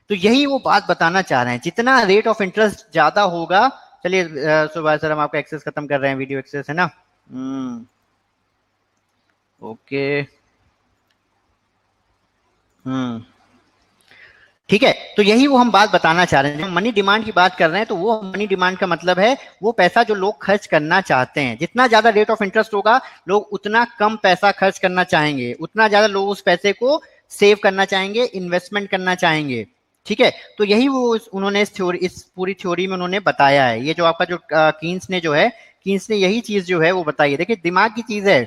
तो यही वो बात बताना चाह रहे हैं, जितना रेट ऑफ इंटरेस्ट ज्यादा होगा। चलिए सुभाष सर, हम आपका एक्सेस खत्म कर रहे हैं, वीडियो एक्सेस है ना। ओके। हम्म, ठीक है। तो यही वो हम बात बताना चाह रहे हैं। जब मनी डिमांड की बात कर रहे हैं तो वो मनी डिमांड का मतलब है वो पैसा जो लोग खर्च करना चाहते हैं। जितना ज्यादा रेट ऑफ इंटरेस्ट होगा, लोग उतना कम पैसा खर्च करना चाहेंगे, उतना ज्यादा लोग उस पैसे को सेव करना चाहेंगे, इन्वेस्टमेंट करना चाहेंगे, ठीक है, तो यही वो उन्होंने इस पूरी थ्योरी में उन्होंने बताया है। ये जो आपका जो कीन्स ने जो है, कीन्स ने यही चीज जो है वो बताई है। देखिए दिमाग की चीज है,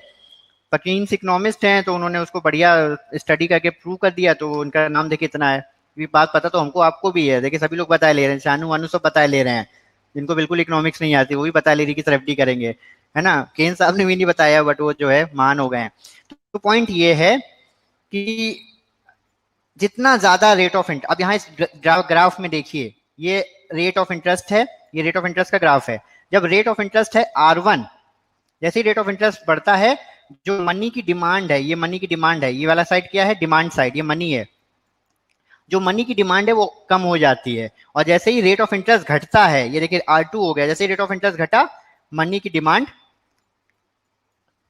कीन्स इकोनॉमिस्ट हैं तो उन्होंने उसको बढ़िया स्टडी करके प्रूव कर दिया, तो उनका नाम देखिए इतना है। ये बात पता तो हमको आपको भी है, देखिए सभी लोग बताए ले रहे हैं, शानू वानू सब बताए ले रहे हैं, जिनको बिल्कुल इकोनॉमिक्स नहीं आती वो भी बता ले रही कि सर एफडी करेंगे, है ना। केन साहब ने भी नहीं बताया बट वो जो है महान हो गए हैं। तो पॉइंट ये है कि जितना ज्यादा रेट ऑफ इंटरेस्ट, अब यहाँ इस ग्राफ में देखिए, ये रेट ऑफ इंटरेस्ट है, ये रेट ऑफ इंटरेस्ट का ग्राफ है। जब रेट ऑफ इंटरेस्ट है R1, जैसे ही रेट ऑफ इंटरेस्ट बढ़ता है, जो मनी की डिमांड है, ये मनी की डिमांड है, ये वाला साइड क्या है, डिमांड साइड, ये मनी है, जो मनी की डिमांड है वो कम हो जाती है। और जैसे ही रेट ऑफ इंटरेस्ट घटता है, ये देखिए R2 हो गया, जैसे ही रेट ऑफ इंटरेस्ट घटा, मनी की डिमांड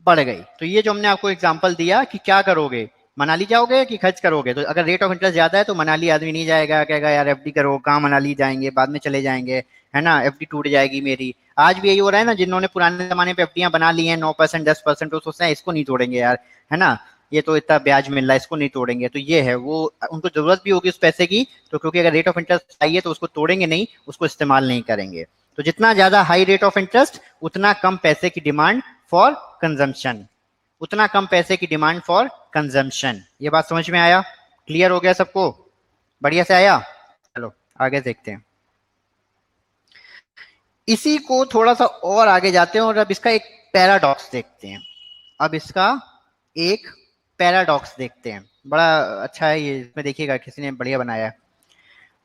बढ़ गई। तो ये जो हमने आपको एग्जांपल दिया कि क्या करोगे, मनाली जाओगे कि खर्च करोगे, तो अगर रेट ऑफ इंटरेस्ट ज्यादा है तो मनाली आदमी नहीं जाएगा, कहेगा यार एफडी करो, कहाँ मनाली जाएंगे, बाद में चले जाएंगे, है ना, एफडी टूट जाएगी मेरी। आज भी यही हो रहा है ना, जिन्होंने पुराने जमाने पे एफडीआं बना ली हैं 9% 10%, तो सोचते हैं इसको नहीं तोड़ेंगे यार, है ना, ये तो इतना ब्याज मिल रहा है, इसको नहीं तोड़ेंगे। तो ये है, वो उनको जरूरत भी होगी उस पैसे की, तो क्योंकि अगर रेट ऑफ इंटरेस्ट चाहिए तो उसको तोड़ेंगे नहीं, उसको इस्तेमाल नहीं करेंगे। तो जितना ज्यादा हाई रेट ऑफ इंटरेस्ट, उतना कम पैसे की डिमांड फॉर कंजम्पशन, उतना कम पैसे की डिमांड फॉर कंजम्पशन। ये बात समझ में आया, क्लियर हो गया सबको, बढ़िया से आया। चलो आगे देखते हैं, इसी को थोड़ा सा और आगे जाते हैं और अब इसका एक पैराडॉक्स देखते हैं। अब इसका एक पैराडॉक्स देखते हैं, बड़ा अच्छा है ये, इसमें देखिएगा किसी ने बढ़िया बनाया है।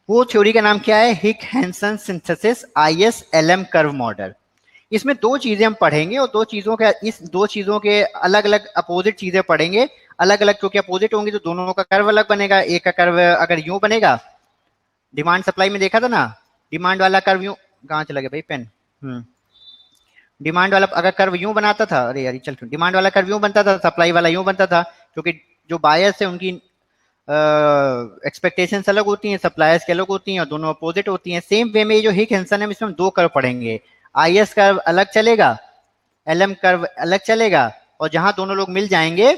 वो थ्योरी का नाम क्या है, Hicks Hansen synthesis ISLM curve model. इसमें दो चीजें हम पढ़ेंगे और इस दो चीजों के अलग अलग अपोजिट चीजें पढ़ेंगे, अलग अलग क्योंकि अपोजिट होंगी तो दोनों का कर्व अलग बनेगा। एक का कर्व अगर यूं बनेगा, डिमांड सप्लाई में देखा था ना, डिमांड वाला कर्व यूं, कहाँ चला गया भाई पेन, डिमांड वाला अगर कर्व यूं बनाता था, अरे यार चल, डिमांड वाला कर्व यूं बनता था, सप्लाई वाला यूं बनता था, क्योंकि जो बायर्स है उनकी एक्सपेक्टेशंस अलग होती हैं, सप्लायर्स की अलग होती हैं और दोनों अपोजिट होती हैं। सेम वे में ये जो हिक हैंसन है, इसमें हम दो कर्व पढ़ेंगे, IS कर्व अलग चलेगा, LM कर्व अलग चलेगा, और जहां दोनों लोग मिल जाएंगे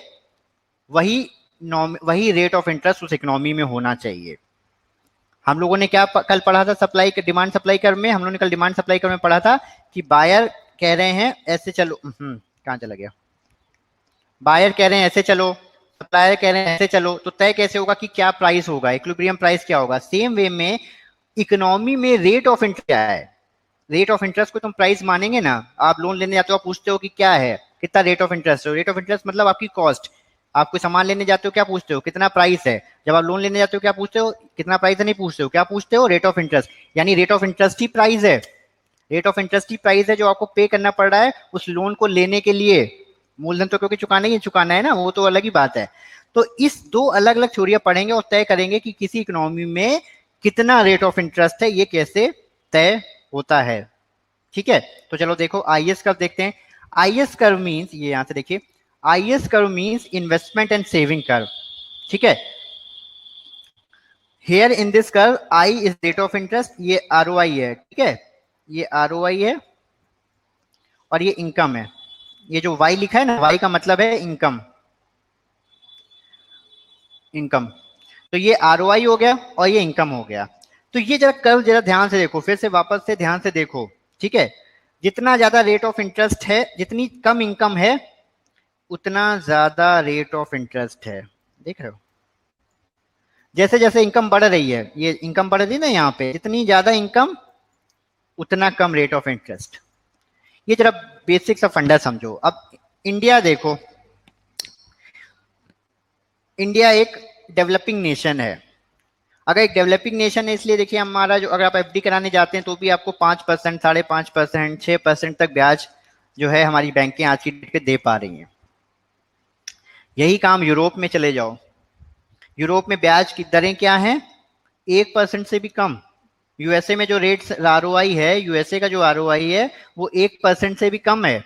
वही वही रेट ऑफ इंटरेस्ट उस इकोनॉमी में होना चाहिए। हम लोगों ने क्या कल पढ़ा था, सप्लाई डिमांड सप्लाई कर्व में, हम लोगों ने कल डिमांड सप्लाई कर्व में पढ़ा था कि बायर कह रहे हैं ऐसे चलो, कहाँ चला गया, बायर कह रहे हैं ऐसे चलो, सप्लायर कह रहे हैं ऐसे चलो, तो तय कैसे होगा कि क्या प्राइस होगा, इक्विलिब्रियम प्राइस क्या होगा। सेम वे में इकोनॉमी में रेट ऑफ इंटरेस्ट क्या है, रेट ऑफ इंटरेस्ट को तुम प्राइस मानेंगे ना। आप लोन लेने जाते हो, आप पूछते हो कि क्या है, कितना रेट ऑफ इंटरेस्ट है, रेट ऑफ इंटरेस्ट मतलब आपकी कॉस्ट। आप कोई सामान लेने जाते हो क्या पूछते हो, कितना प्राइस है। जब आप लोन लेने जाते हो क्या पूछते हो, कितना प्राइस है नहीं पूछते हो, क्या पूछते हो, रेट ऑफ इंटरेस्ट। यानी रेट ऑफ इंटरेस्ट ही प्राइस है, रेट ऑफ इंटरेस्ट ही प्राइस है जो आपको पे करना पड़ रहा है उस लोन को लेने के लिए। मूलधन तो क्योंकि चुकाना ही चुकाना है ना, वो तो अलग ही बात है। तो इस दो अलग अलग थ्योरियां पढ़ेंगे और तय करेंगे कि किसी इकोनॉमी में कितना रेट ऑफ इंटरेस्ट है, ये कैसे तय होता है। ठीक है, तो चलो देखो IS कर्व देखते हैं। IS कर्व मींस, ये यहां से देखिए, IS curve means investment and saving curve. ठीक है, here in this curve I is rate of interest, ये ROI है, ठीक है, ये ROI है और ये इनकम है। ये जो Y लिखा है ना, Y का मतलब है इनकम, इनकम। तो ये ROI हो गया और ये इनकम हो गया। तो ये जरा कर्व जरा ध्यान से देखो, फिर से वापस से ध्यान से देखो, ठीक है। जितना ज्यादा रेट ऑफ इंटरेस्ट है, जितनी कम इनकम है, उतना ज्यादा रेट ऑफ इंटरेस्ट है, देख रहे हो। जैसे जैसे इनकम बढ़ रही है, ये इनकम बढ़ रही है ना यहाँ पे, जितनी ज्यादा इनकम उतना कम रेट ऑफ इंटरेस्ट। ये जरा बेसिक सा फंडा समझो। अब इंडिया देखो, इंडिया एक डेवलपिंग नेशन है। अगर एक डेवलपिंग नेशन है इसलिए देखिए हमारा जो, अगर आप एफडी कराने जाते हैं तो भी आपको 5%, 5.5%, 6% तक ब्याज जो है हमारी बैंकें आज की डेट पे दे पा रही हैं। यही काम यूरोप में चले जाओ, यूरोप में ब्याज की दरें क्या हैं, 1% से भी कम। यूएसए में जो रेट ROI है, यूएसए का जो ROI है वो 1% से भी कम है।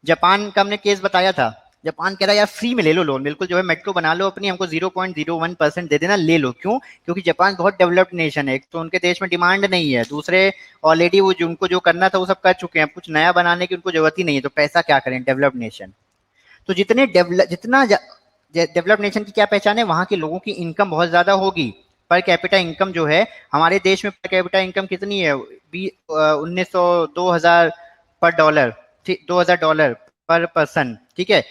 जापान का हमने केस बताया था, जापान कह रहा है यार फ्री में ले लो लोन, बिल्कुल जो है मेट्रो बना लो अपनी, हमको 0.01% दे देना, ले लो। क्यों, क्योंकि जापान बहुत डेवलप्ड नेशन है, एक तो उनके देश में डिमांड नहीं है, दूसरे ऑलरेडी वो उनको जो करना था वो सब कर चुके हैं, कुछ नया बनाने की उनको जरूरत ही नहीं है, तो पैसा क्या करें, डेवलप्ड नेशन। तो जितना डेवलप नेशन की क्या पहचान है, वहां के लोगों की इनकम बहुत ज्यादा होगी, पर कैपिटा इनकम जो है हमारे देश में, पर कैपिटा इनकम कितनी है? 1900 2000 पर डॉलर, $2000 पर पर्सन, ठीक है।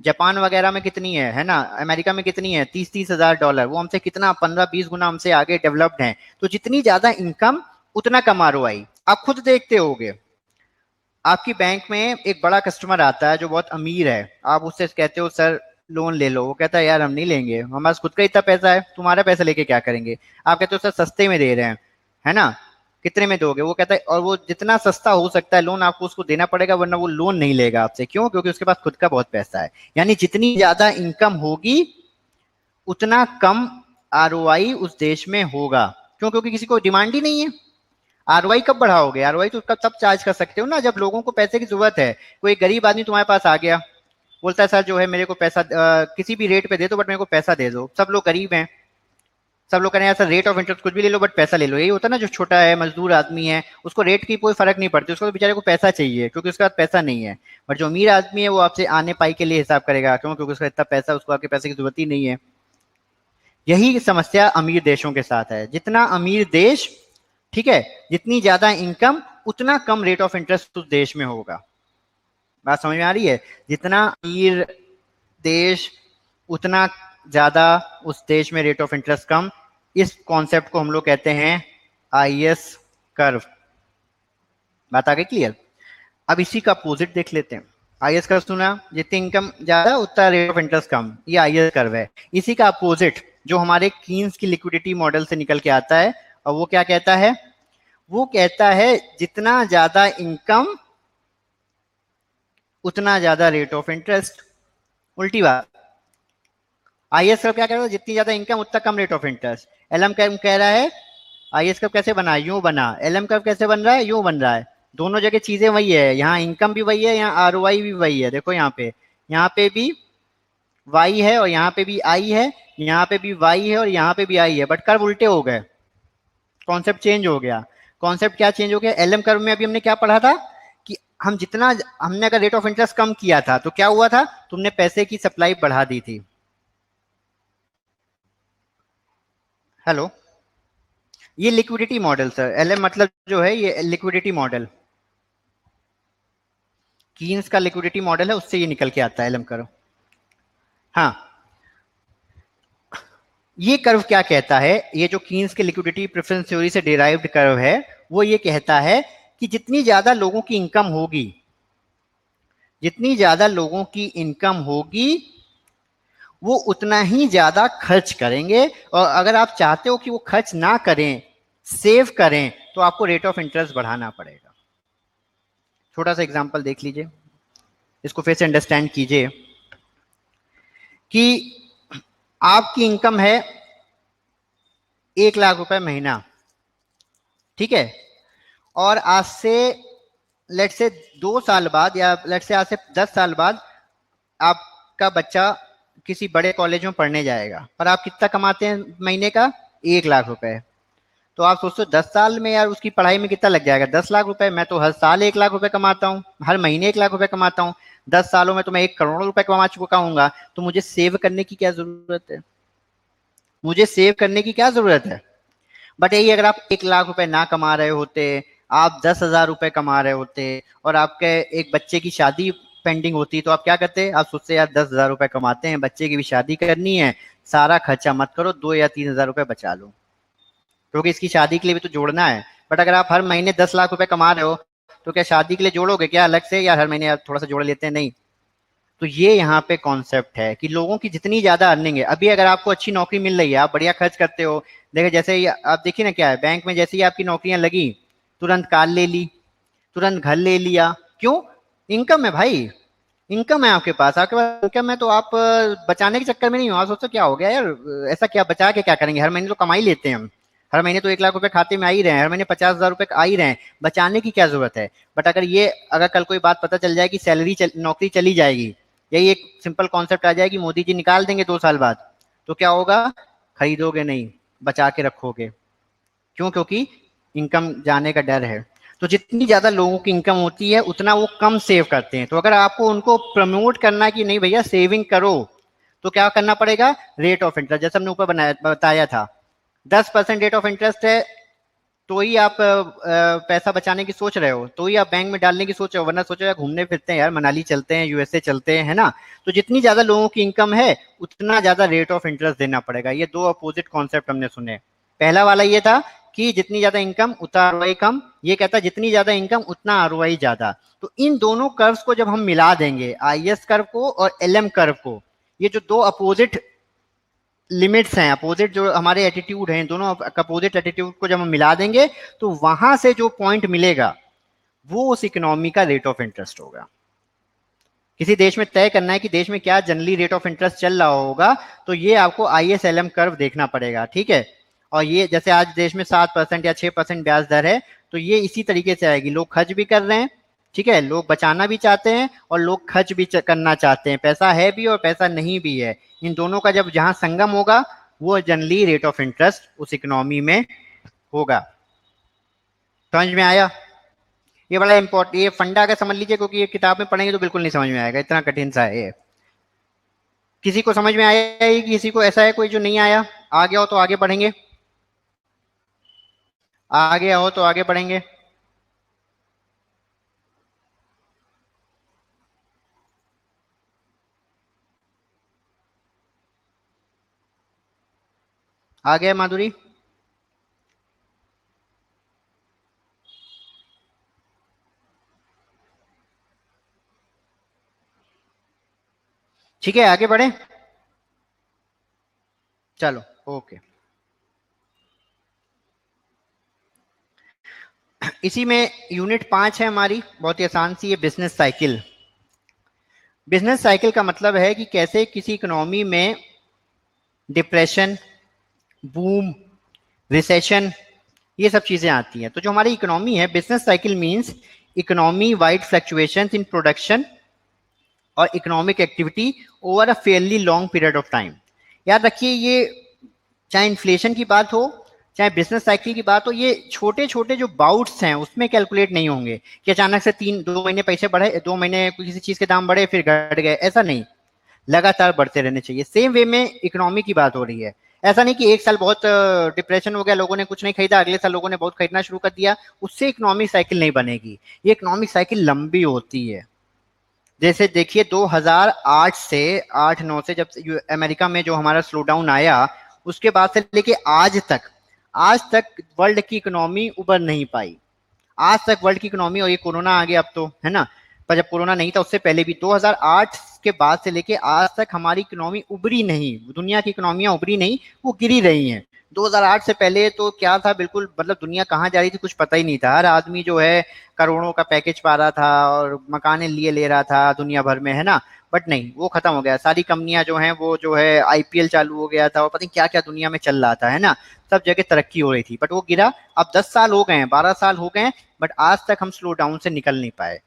जापान वगैरह में कितनी है ना, अमेरिका में कितनी है? 30-30 हजार डॉलर। वो हमसे कितना 15-20 गुना हमसे आगे डेवलप्ड हैं। तो जितनी ज्यादा इनकम उतना कम आरओआई। आप खुद देखते होगे, आपकी बैंक में एक बड़ा कस्टमर आता है जो बहुत अमीर है, आप उससे कहते हो सर लोन ले लो, वो कहता है यार हम नहीं लेंगे, हमारे पास खुद का इतना पैसा है, तुम्हारा पैसा लेके क्या करेंगे। आप कहते हो सर सस्ते में दे रहे हैं, है ना, कितने में दोगे? वो कहता है, और वो जितना सस्ता हो सकता है लोन आपको उसको देना पड़ेगा, वरना वो लोन नहीं लेगा आपसे। क्यों? क्योंकि उसके पास खुद का बहुत पैसा है। यानी जितनी ज्यादा इनकम होगी उतना कम आरओआई उस देश में होगा। क्यों? क्योंकि किसी को डिमांड ही नहीं है। आरओआई कब बढ़ाओगे? आरओआई तो तब चार्ज कर सकते हो ना जब लोगों को पैसे की जरूरत है। कोई गरीब आदमी तुम्हारे पास आ गया, बोलता है सर जो है मेरे को पैसा किसी भी रेट पे दे दो, बट मेरे को पैसा दे दो। सब लोग गरीब हैं, सब लोग कह रहे हैं सर रेट ऑफ इंटरेस्ट कुछ भी ले लो बट पैसा ले लो। यही होता है ना, जो छोटा है मजदूर आदमी है उसको रेट की कोई फर्क नहीं पड़ती, उसको तो बेचारे को पैसा चाहिए क्योंकि उसके पास पैसा नहीं है। बट जो अमीर आदमी है वो आपसे आने पाई के लिए हिसाब करेगा। क्यों? क्योंकि उसका इतना पैसा, उसको आपके पैसे की जरूरत ही नहीं है। यही समस्या अमीर देशों के साथ है। जितना अमीर देश, ठीक है, जितनी ज्यादा इनकम उतना कम रेट ऑफ इंटरेस्ट उस देश में होगा। बात समझ में आ रही है? जितना अमीर देश उतना ज्यादा उस देश में रेट ऑफ इंटरेस्ट कम। इस कॉन्सेप्ट को हम लोग कहते हैं आईएस कर्व। बात आ गई क्लियर? अब इसी का अपोजिट देख लेते हैं। आईएस कर्व सुना, जितनी इनकम ज्यादा उतना रेट ऑफ इंटरेस्ट कम, ये आईएस कर्व है। इसी का अपोजिट जो हमारे कीन्स की लिक्विडिटी मॉडल से निकल के आता है, और वो क्या कहता है? वो कहता है जितना ज्यादा इनकम उतना ज्यादा रेट ऑफ इंटरेस्ट। उल्टी बात। आईएस कर्व क्या कह रहा है? जितनी ज्यादा इनकम उतना कम rate of interest. LM curve कह रहा है आईएस कर्व कैसे बना? यूं बना। एलएम कर्व कैसे बन रहा है? यूं बन रहा है। दोनों जगह चीजें वही है, यहाँ इनकम भी वही है, यहाँ आरओआई भी वही है। देखो यहाँ पे भी वाई है और यहाँ पे भी आई है, यहाँ पे भी वाई है और यहाँ पे भी आई है, बट कर्व उल्टे हो गए। कॉन्सेप्ट चेंज हो गया। कॉन्सेप्ट क्या चेंज हो गया? एलएम कर्व में अभी हमने क्या पढ़ा था कि हम जितना, हमने अगर रेट ऑफ इंटरेस्ट कम किया था तो क्या हुआ था? तुमने पैसे की सप्लाई बढ़ा दी थी। हेलो, ये लिक्विडिटी मॉडल सर, एलएम मतलब जो है ये लिक्विडिटी मॉडल, कीन्स का लिक्विडिटी मॉडल है, उससे ये निकल के आता है एलएम कर्व। हाँ, ये कर्व क्या कहता है? ये जो कीन्स के लिक्विडिटी प्रेफरेंस थ्योरी से डिराइव्ड कर्व है, वो ये कहता है कि जितनी ज्यादा लोगों की इनकम होगी, जितनी ज्यादा लोगों की इनकम होगी वो उतना ही ज्यादा खर्च करेंगे। और अगर आप चाहते हो कि वो खर्च ना करें, सेव करें, तो आपको रेट ऑफ इंटरेस्ट बढ़ाना पड़ेगा। छोटा सा एग्जांपल देख लीजिए, इसको फिर से अंडरस्टैंड कीजिए कि आपकी इनकम है 1 लाख रुपए महीना, ठीक है, और आज से लेट से 2 साल बाद या लेट से आज से 10 साल बाद आपका बच्चा किसी बड़े कॉलेज में पढ़ने जाएगा, और आप कितना कमाते हैं महीने का? 1 लाख रुपए। तो आप सोचते हो 10 साल में यार उसकी पढ़ाई में कितना लग जाएगा? 10 लाख रुपए। मैं तो हर साल 1 लाख रुपए कमाता हूँ, हर महीने 1 लाख रुपए कमाता हूँ। 10 सालों में तो मैं 1 करोड़ रुपए कमा चुका हूँ। तो मुझे सेव करने की क्या जरूरत है? मुझे सेव करने की क्या जरूरत है? बट यही अगर आप 1 लाख रुपए ना कमा रहे होते, आप 10,000 रुपए कमा रहे होते और आपके एक बच्चे की शादी पेंडिंग होती, तो आप क्या करते? आप सोचते यार 10,000 रुपए कमाते हैं, बच्चे की भी शादी करनी है, सारा खर्चा मत करो, 2 या 3 हजार रुपए बचा लो, क्योंकि इसकी शादी के लिए भी तो जोड़ना है। बट अगर आप हर महीने 10 लाख रुपए कमा रहे हो तो क्या शादी के लिए जोड़ोगे क्या अलग से? यार हर महीने यार थोड़ा सा जोड़ लेते हैं, नहीं। तो ये यहाँ पे कॉन्सेप्ट है कि लोगों की जितनी ज्यादा अर्निंग है, अभी अगर आपको अच्छी नौकरी मिल रही है, आप बढ़िया खर्च करते हो, देखिए जैसे ही आप देखिए ना क्या है, बैंक में जैसे ही आपकी नौकरियां लगी तुरंत कार ले ली, तुरंत घर ले लिया। क्यों? इनकम है भाई, इनकम है आपके पास इनकम है, तो आप बचाने के चक्कर में नहीं हो। आप सोचो क्या हो गया यार, ऐसा क्या बचा के क्या करेंगे? हर महीने तो कमा ही लेते हैं हम, हर महीने तो 1 लाख रुपए खाते में आ ही रहे हैं, हर महीने 50,000 रुपए आ ही रहे हैं, बचाने की क्या जरूरत है? बट अगर कल कोई बात पता चल जाए कि नौकरी चली जाएगी, यही एक सिंपल कॉन्सेप्ट आ जाए कि मोदी जी निकाल देंगे 2 साल बाद, तो क्या होगा? खरीदोगे नहीं, बचा के रखोगे। क्यों? क्योंकि इनकम जाने का डर है। तो जितनी ज्यादा लोगों की इनकम होती है उतना वो कम सेव करते हैं। तो अगर आपको उनको प्रमोट करना है कि नहीं भैया सेविंग करो, तो क्या करना पड़ेगा? रेट ऑफ इंटरेस्ट, जैसे हमने ऊपर बताया था, 10% रेट ऑफ इंटरेस्ट है तो ही आप पैसा बचाने की सोच रहे हो, तो ही आप बैंक में डालने की सोच रहे हो, वरना सोच रहे हो घूमने फिरते हैं यार, मनाली चलते हैं, यूएसए चलते हैं, है ना। तो जितनी ज्यादा लोगों की इनकम है उतना ज्यादा रेट ऑफ इंटरेस्ट देना पड़ेगा। ये दो अपोजिट कॉन्सेप्ट हमने सुने। पहला वाला ये था कि जितनी ज्यादा इनकम उतना आरओआई कम, ये कहता है जितनी ज्यादा इनकम उतना आरओआई ज्यादा। तो इन दोनों कर्व्स को जब हम मिला देंगे, आईएस कर्व को और एलएम कर्व को, ये जो दो अपोजिट लिमिट्स हैं, अपोजिट जो हमारे एटीट्यूड हैं, दोनों अपोजिट एटीट्यूड को जब हम मिला देंगे तो वहां से जो पॉइंट मिलेगा वो उस इकोनॉमी का रेट ऑफ इंटरेस्ट होगा। किसी देश में तय करना है कि देश में क्या जनरली रेट ऑफ इंटरेस्ट चल रहा होगा, तो ये आपको आईएसएलएम कर्व देखना पड़ेगा, ठीक है। और ये जैसे आज देश में 7% या 6% ब्याज दर है, तो ये इसी तरीके से आएगी। लोग खर्च भी कर रहे हैं, ठीक है, लोग बचाना भी चाहते हैं और लोग खर्च भी करना चाहते हैं, पैसा है भी और पैसा नहीं भी है। इन दोनों का जब जहां संगम होगा वो जनरली रेट ऑफ इंटरेस्ट उस इकोनॉमी में होगा। समझ में आया? ये बड़ा इंपॉर्टेंट, ये फंडा का समझ लीजिए, क्योंकि ये किताब में पढ़ेंगे तो बिल्कुल नहीं समझ में आएगा, इतना कठिन सा है ये। किसी को समझ में आया है? किसी को ऐसा है कोई जो नहीं आया? आ गया हो तो आगे बढ़ेंगे, आ गया हो तो आगे बढ़ेंगे। आ गया माधुरी? ठीक है, आगे बढ़े, चलो ओके। इसी में यूनिट 5 है हमारी, बहुत ही आसान सी है, बिजनेस साइकिल। बिजनेस साइकिल का मतलब है कि कैसे किसी इकोनॉमी में डिप्रेशन, बूम, रिसेशन, ये सब चीजें आती हैं। तो जो हमारी इकोनॉमी है, business cycle means economy wide fluctuations in production और economic activity over a fairly long period of time. याद रखिए, ये चाहे इन्फ्लेशन की बात हो, चाहे बिजनेस साइकिल की बात हो, ये छोटे छोटे जो बाउट्स हैं उसमें कैलकुलेट नहीं होंगे कि अचानक से 2 महीने पैसे बढ़े, 2 महीने किसी चीज के दाम बढ़े फिर घट गए, ऐसा नहीं, लगातार बढ़ते रहने चाहिए। सेम वे में इकोनॉमी की बात हो रही है। ऐसा नहीं कि एक साल बहुत डिप्रेशन हो गया, लोगों ने कुछ नहीं खरीदा, अगले साल लोगों ने बहुत खरीदना शुरू कर दिया, उससे इकोनॉमिक साइकिल नहीं बनेगी। ये इकोनॉमिक साइकिल लंबी होती है। जैसे देखिए 2008 से 8-9 से जब अमेरिका में जो हमारा स्लो डाउन आया, उसके बाद से लेके आज तक वर्ल्ड की इकोनॉमी उबर नहीं पाई। आज तक वर्ल्ड की इकोनॉमी, और ये कोरोना आ गया अब तो, है ना, पर जब कोरोना नहीं था उससे पहले भी 2008 के बाद से लेके आज तक हमारी इकोनॉमी उभरी नहीं, दुनिया की इकोनॉमियां उभरी नहीं, वो गिरी रही हैं। 2008 से पहले तो क्या था, बिल्कुल मतलब दुनिया कहाँ जा रही थी कुछ पता ही नहीं था। हर आदमी जो है करोड़ों का पैकेज पा रहा था और मकाने लिए ले रहा था दुनिया भर में, है ना। बट नहीं, वो खत्म हो गया। सारी कंपनियां जो हैं वो जो है, आईपीएल चालू हो गया था और पता नहीं क्या क्या दुनिया में चल रहा था, है ना। सब जगह तरक्की हो रही थी, बट वो गिरा। अब 10 साल हो गए हैं, 12 साल हो गए हैं, बट आज तक हम स्लो डाउन से निकल नहीं पाए।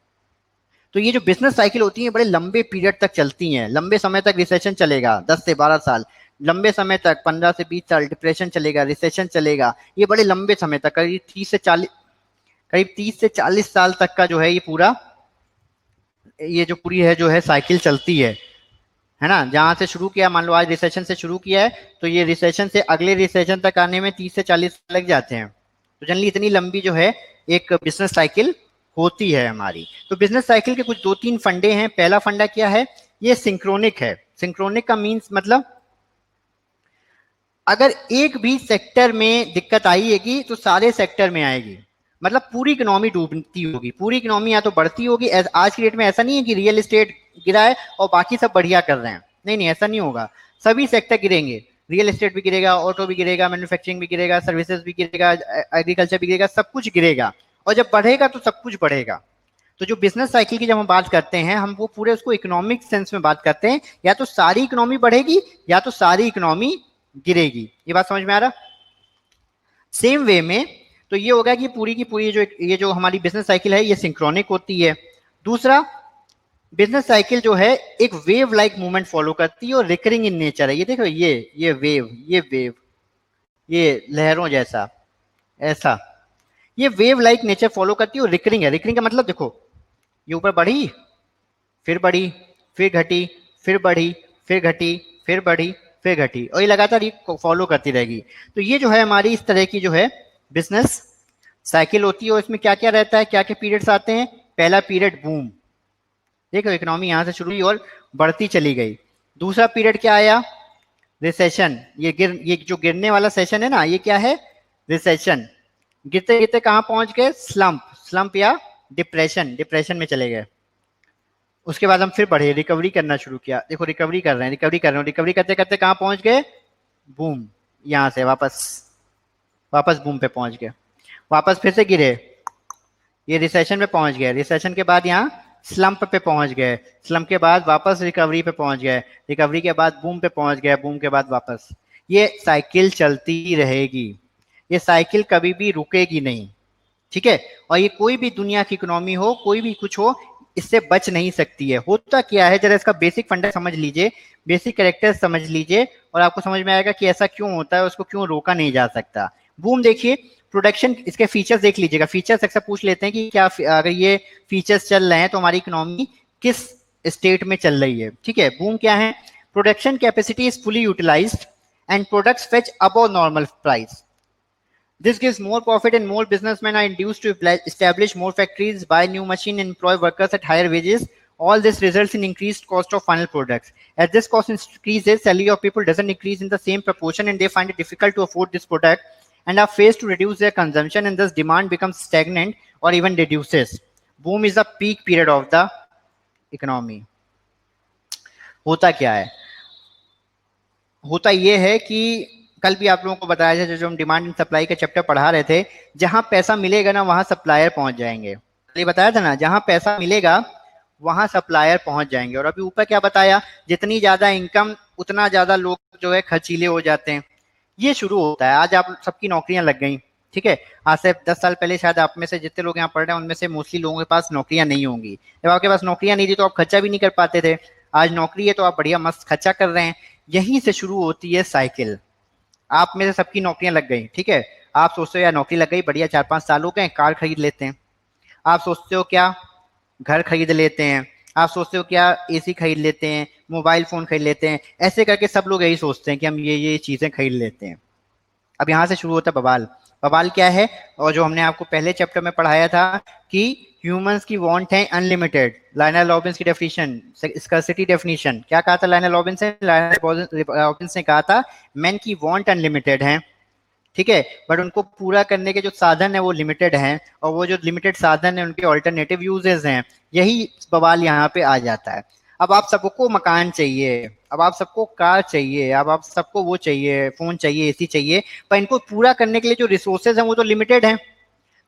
तो ये जो बिजनेस साइकिल होती है बड़े लंबे पीरियड तक चलती हैं, लंबे समय तक रिसेशन चलेगा, 10 से 12 साल, लंबे समय तक 15 से 20 साल डिप्रेशन चलेगा, रिसेशन चलेगा, ये बड़े लंबे समय तक, करीब 30 से 40 साल तक का जो है ये पूरा, ये जो पूरी है जो है साइकिल चलती है ना। जहां से शुरू किया, मान लो आज रिसेशन से शुरू किया है, तो ये रिसेशन से अगले रिसेशन तक आने में 30 से 40 लग जाते हैं। तो जनरली इतनी लंबी जो है एक बिजनेस साइकिल होती है हमारी। तो बिजनेस साइकिल के कुछ 2-3 फंडे हैं। पहला फंडा क्या है, ये सिंक्रोनिक है। सिंक्रोनिक का मीन्स मतलब अगर एक भी सेक्टर में दिक्कत आएगी तो सारे सेक्टर में आएगी। मतलब पूरी इकोनॉमी डूबती होगी, पूरी इकोनॉमी या तो बढ़ती होगी। आज की डेट में ऐसा नहीं है कि रियल एस्टेट गिरा है और बाकी सब बढ़िया कर रहे हैं, नहीं नहीं, ऐसा नहीं होगा। सभी सेक्टर गिरेंगे, रियल एस्टेट भी गिरेगा, ऑटो भी गिरेगा, मैन्युफैक्चरिंग भी गिरेगा, सर्विसेज भी गिरेगा, एग्रीकल्चर भी गिरेगा, सब कुछ गिरेगा। और जब बढ़ेगा तो सब कुछ बढ़ेगा। तो जो बिजनेस साइकिल की जब हम बात करते हैं, हम वो पूरे उसको इकोनॉमिक सेंस में बात करते हैं, या तो सारी इकोनॉमी बढ़ेगी या तो सारी इकोनॉमी गिरेगी। ये बात समझ में आ रहा? सेम वे में तो ये होगा कि पूरी की पूरी जो ये जो हमारी बिजनेस साइकिल है ये सिंक्रोनिक होती है। दूसरा, बिजनेस साइकिल जो है एक वेव लाइक मूवमेंट फॉलो करती है और रिकरिंग इन नेचर है। ये देखो, ये वेव, ये लहरों जैसा, ऐसा, ये वेव लाइक नेचर फॉलो करती है और रिकरिंग है। रिकरिंग का मतलब देखो, ये ऊपर बढ़ी, फिर घटी, फिर बढ़ी, फिर घटी, फिर बढ़ी, फिर घटी, और ये लगातार ये फॉलो करती रहेगी। तो ये जो है हमारी इस तरह की जो है बिजनेस साइकिल होती है, और इसमें क्या क्या रहता है, क्या क्या पीरियड्स आते हैं। पहला पीरियड बूम, देखो इकोनॉमी यहां से शुरू हुई और बढ़ती चली गई। दूसरा पीरियड क्या आया, रिसेशन, ये जो गिरने वाला सेशन है ना, ये क्या है, रिसेशन। गिरते गिरते कहां पहुंच गए, स्लंप, स्लंप या डिप्रेशन, डिप्रेशन में चले गए। उसके बाद हम फिर बढ़े, रिकवरी करना शुरू किया, देखो रिकवरी कर रहे हैं, रिकवरी कर रहे हैं, रिकवरी करते करते कहां पहुंच गए, बूम, यहां से वापस, वापस बूम पे पहुंच गए। वापस फिर से गिरे, ये रिसेशन में पहुंच गए, रिसेशन के बाद यहाँ स्लम्प पे पहुंच गए, स्लम्प के बाद वापस रिकवरी पे पहुंच गए, रिकवरी के बाद बूम पे पहुंच गए, बूम के बाद वापस। ये साइकिल चलती रहेगी, ये साइकिल कभी भी रुकेगी नहीं, ठीक है। और ये कोई भी दुनिया की इकोनॉमी हो, कोई भी कुछ हो, इससे बच नहीं सकती है। होता क्या है, जरा इसका बेसिक फंडा समझ लीजिए, बेसिक कैरेक्टर समझ लीजिए, और आपको समझ में आएगा कि ऐसा क्यों होता है, उसको क्यों रोका नहीं जा सकता। बूम देखिए, प्रोडक्शन, इसके फीचर्स देख लीजिएगा, फीचर्स अक्सर पूछ लेते हैं कि क्या अगर ये फीचर्स चल रहे हैं तो हमारी इकोनॉमी किस स्टेट में चल रही है, ठीक है। बूम क्या है, production capacity is fully utilised and products fetch above normal price. This gives more profit and more businessmen are induced to establish more factories, buy new machines, and employ workers at higher wages. All this results in increased cost of final products. As this cost increases, salary of people doesn't increase in the same proportion, and they find it difficult to afford this product and are faced to reduce their consumption, and thus demand becomes stagnant or even reduces. Boom is the peak period of the economy. होता क्या है, होता ये है कि कल भी आप लोगों को बताया था, जो हम डिमांड एंड सप्लाई का चैप्टर पढ़ा रहे थे, जहां पैसा मिलेगा ना वहां सप्लायर पहुंच जाएंगे। ये बताया था ना, जहां पैसा मिलेगा वहां सप्लायर पहुंच जाएंगे। और अभी ऊपर क्या बताया, जितनी ज्यादा इनकम उतना ज्यादा लोग जो है खर्चीले हो जाते हैं। ये शुरू होता है, आज आप सबकी नौकरियां लग गई, ठीक है। आज से 10 साल पहले शायद आप में से जितने लोग यहाँ पढ़ रहे हैं उनमें से मोस्टली लोगों के पास नौकरियां नहीं होंगी। जब आपके पास नौकरियां नहीं थी तो आप खर्चा भी नहीं कर पाते थे। आज नौकरी है तो आप बढ़िया मस्त खर्चा कर रहे हैं। यहीं से शुरू होती है साइकिल। आप में से सबकी नौकरियां लग गई, ठीक है। आप सोचते हो यार नौकरी लग गई, बढ़िया 4-5 साल हो गए, कार खरीद लेते हैं। आप सोचते हो क्या, घर खरीद लेते हैं। आप सोचते हो क्या, एसी खरीद लेते हैं, मोबाइल फोन खरीद लेते हैं। ऐसे करके सब लोग यही सोचते हैं कि हम ये चीजें खरीद लेते हैं। अब यहाँ से शुरू होता है बवाल। बवाल क्या है, और जो हमने आपको पहले चैप्टर में पढ़ाया था कि ह्यूमंस की वांट है अनलिमिटेड। लायनल रॉबिन्स की डेफिनेशन, स्कार्सिटी डेफिनेशन, क्या कहा था लायनल रॉबिन्स ने, लायनल रॉबिन्स ने कहा था मैन की वांट अनलिमिटेड है, ठीक है, बट उनको पूरा करने के जो साधन है वो लिमिटेड हैं, और वो जो लिमिटेड साधन है उनके ऑल्टरनेटिव यूजेस हैं। यही बवाल यहाँ पे आ जाता है। अब आप सबको मकान चाहिए, अब आप सबको कार चाहिए, अब आप सबको वो चाहिए, फोन चाहिए, एसी चाहिए, पर इनको पूरा करने के लिए जो रिसोर्सेज हैं वो तो लिमिटेड हैं।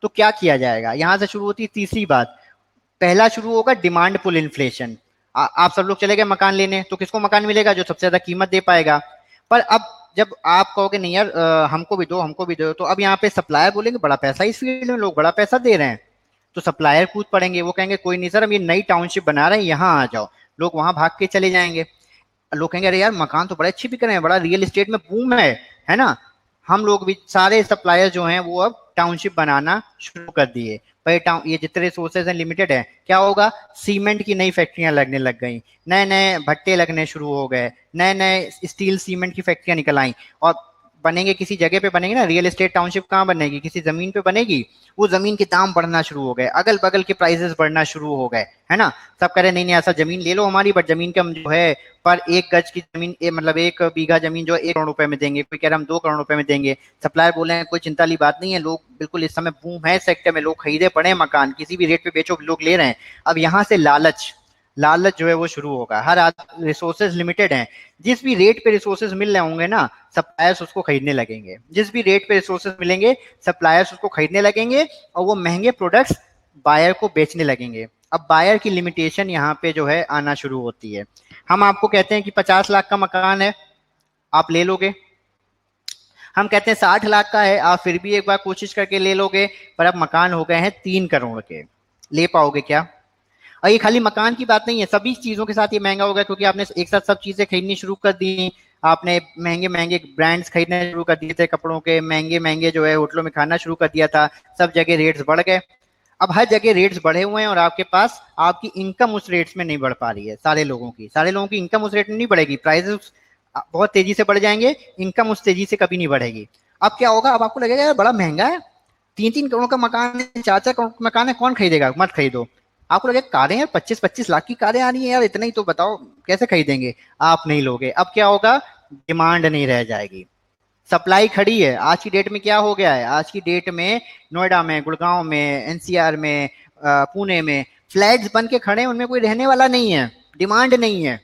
तो क्या किया जाएगा, यहाँ से शुरू होती है तीसरी बात। पहला शुरू होगा डिमांड पुल इन्फ्लेशन। आप सब लोग चले गए मकान लेने, तो किसको मकान मिलेगा, जो सबसे ज्यादा कीमत दे पाएगा। पर अब जब आप कहोगे नहीं यार हमको भी दो, हमको भी दो, तो अब यहाँ पे सप्लायर बोलेंगे बड़ा पैसा इस फील्ड में, लोग बड़ा पैसा दे रहे हैं, तो सप्लायर कूद पड़ेंगे। वो कहेंगे कोई नहीं सर, हम ये नई टाउनशिप बना रहे हैं, यहाँ आ जाओ। लोग वहां भाग के चले जाएंगे। लोग कहेंगे अरे यार मकान तो बड़े अच्छे बिक रहे हैं, बड़ा रियल एस्टेट में बूम है ना। हम लोग भी, सारे सप्लायर जो हैं वो अब टाउनशिप बनाना शुरू कर दिए। पर ये जितने रिसोर्सेज हैं लिमिटेड है, क्या होगा, सीमेंट की नई फैक्ट्रियां लगने लग गई, नए नए भट्टे लगने शुरू हो गए, नए नए स्टील सीमेंट की फैक्ट्रियां निकल आई। और बनेंगे किसी जगह पे बनेंगे ना, रियल एस्टेट टाउनशिप कहाँ बनेगी, किसी जमीन पे बनेगी, वो जमीन के दाम बढ़ना शुरू हो गए, अगल बगल के प्राइसेस बढ़ना शुरू हो गए, है ना। सब कह रहे नहीं नहीं ऐसा जमीन ले लो हमारी, बट जमीन का जो है पर 1 गज की जमीन मतलब 1 बीघा जमीन जो 1 करोड़ रुपए में देंगे, कोई कह रहा हम 2 करोड़ रुपए में देंगे। सप्लायर बोले हैं कोई चिंता वाली बात नहीं है, लोग बिल्कुल इस समय बूम है सेक्टर में, लोग खरीदे पड़े हैं मकान, किसी भी रेट पे बेचो लोग ले रहे हैं। अब यहाँ से लालच, लालच जो है वो शुरू होगा। हर रिसोर्सेज लिमिटेड हैं, जिस भी रेट पे रिसोर्सेज मिल रहे होंगे ना, सप्लायर्स उसको खरीदने लगेंगे। जिस भी रेट पे रिसोर्सेज मिलेंगे सप्लायर्स उसको खरीदने लगेंगे, और वो महंगे प्रोडक्ट्स बायर को बेचने लगेंगे। अब बायर की लिमिटेशन यहाँ पे जो है आना शुरू होती है। हम आपको कहते हैं कि 50 लाख का मकान है, आप ले लोगे। हम कहते हैं 60 लाख का है, आप फिर भी एक बार कोशिश करके ले लोगे, पर अब मकान हो गए हैं 3 करोड़ के, ले पाओगे क्या। और ये खाली मकान की बात नहीं है, सभी चीजों के साथ ये महंगा हो गया, क्योंकि आपने एक साथ सब चीजें खरीदनी शुरू कर दी। आपने महंगे महंगे ब्रांड्स खरीदने शुरू कर दिए थे कपड़ों के, महंगे महंगे जो है होटलों में खाना शुरू कर दिया था, सब जगह रेट्स बढ़ गए। अब हर जगह रेट्स बढ़े हुए हैं, और आपके पास आपकी इनकम उस रेट्स में नहीं बढ़ पा रही है। सारे लोगों की इनकम उस रेट में नहीं बढ़ेगी, प्राइसेस बहुत तेजी से बढ़ जाएंगे, इनकम उस तेजी से कभी नहीं बढ़ेगी। अब क्या होगा, अब आपको लगेगा यार बड़ा महंगा है, 3-3 करोड़ का मकान है, 4-4 करोड़ का मकान है, कौन खरीदेगा, मत खरीदो। आपको लगेगा कारें यार 25-25 लाख की कारें आ रही है यार, इतना ही तो बताओ कैसे खरीदेंगे, आप नहीं लोगे। अब क्या होगा, डिमांड नहीं रह जाएगी, सप्लाई खड़ी है। आज की डेट में क्या हो गया है, आज की डेट में नोएडा में, गुड़गांव में, एनसीआर में, पुणे में फ्लैट्स बन के खड़े हैं, उनमें कोई रहने वाला नहीं है, डिमांड नहीं है,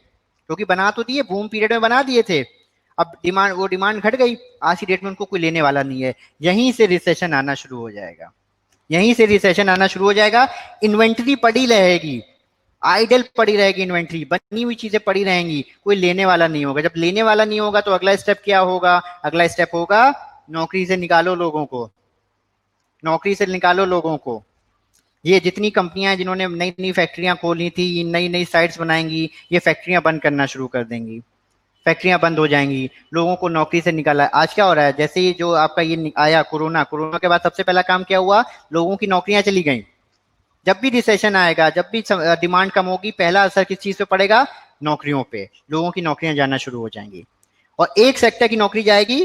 क्योंकि बना तो दिए, बूम पीरियड में बना दिए थे, अब डिमांड, वो डिमांड घट गई, आज की डेट में उनको कोई लेने वाला नहीं है। यहीं से रिसेशन आना शुरू हो जाएगा, यहीं से रिसेशन आना शुरू हो जाएगा। इन्वेंट्री पड़ी रहेगी, आइडल पड़ी रहेगी, इन्वेंट्री बनी हुई चीजें पड़ी रहेंगी, कोई लेने वाला नहीं होगा। जब लेने वाला नहीं होगा तो अगला स्टेप क्या होगा, अगला स्टेप होगा नौकरी से निकालो लोगों को, नौकरी से निकालो लोगों को। ये जितनी कंपनियां हैं जिन्होंने नई नई फैक्ट्रियां खोली थी, नई नई साइट्स बनाएंगी, ये फैक्ट्रियां बंद करना शुरू कर देंगी, फैक्ट्रियां बंद हो जाएंगी, लोगों को नौकरी से निकाला। आज क्या हो रहा है, जैसे ही जो आपका ये आया कोरोना, कोरोना के बाद सबसे पहला काम क्या हुआ, लोगों की नौकरियां चली गई। जब भी रिसेशन आएगा, जब भी डिमांड कम होगी, पहला असर किस चीज पे पड़ेगा, नौकरियों पे, लोगों की नौकरियां जाना शुरू हो जाएंगी। और एक सेक्टर की नौकरी जाएगी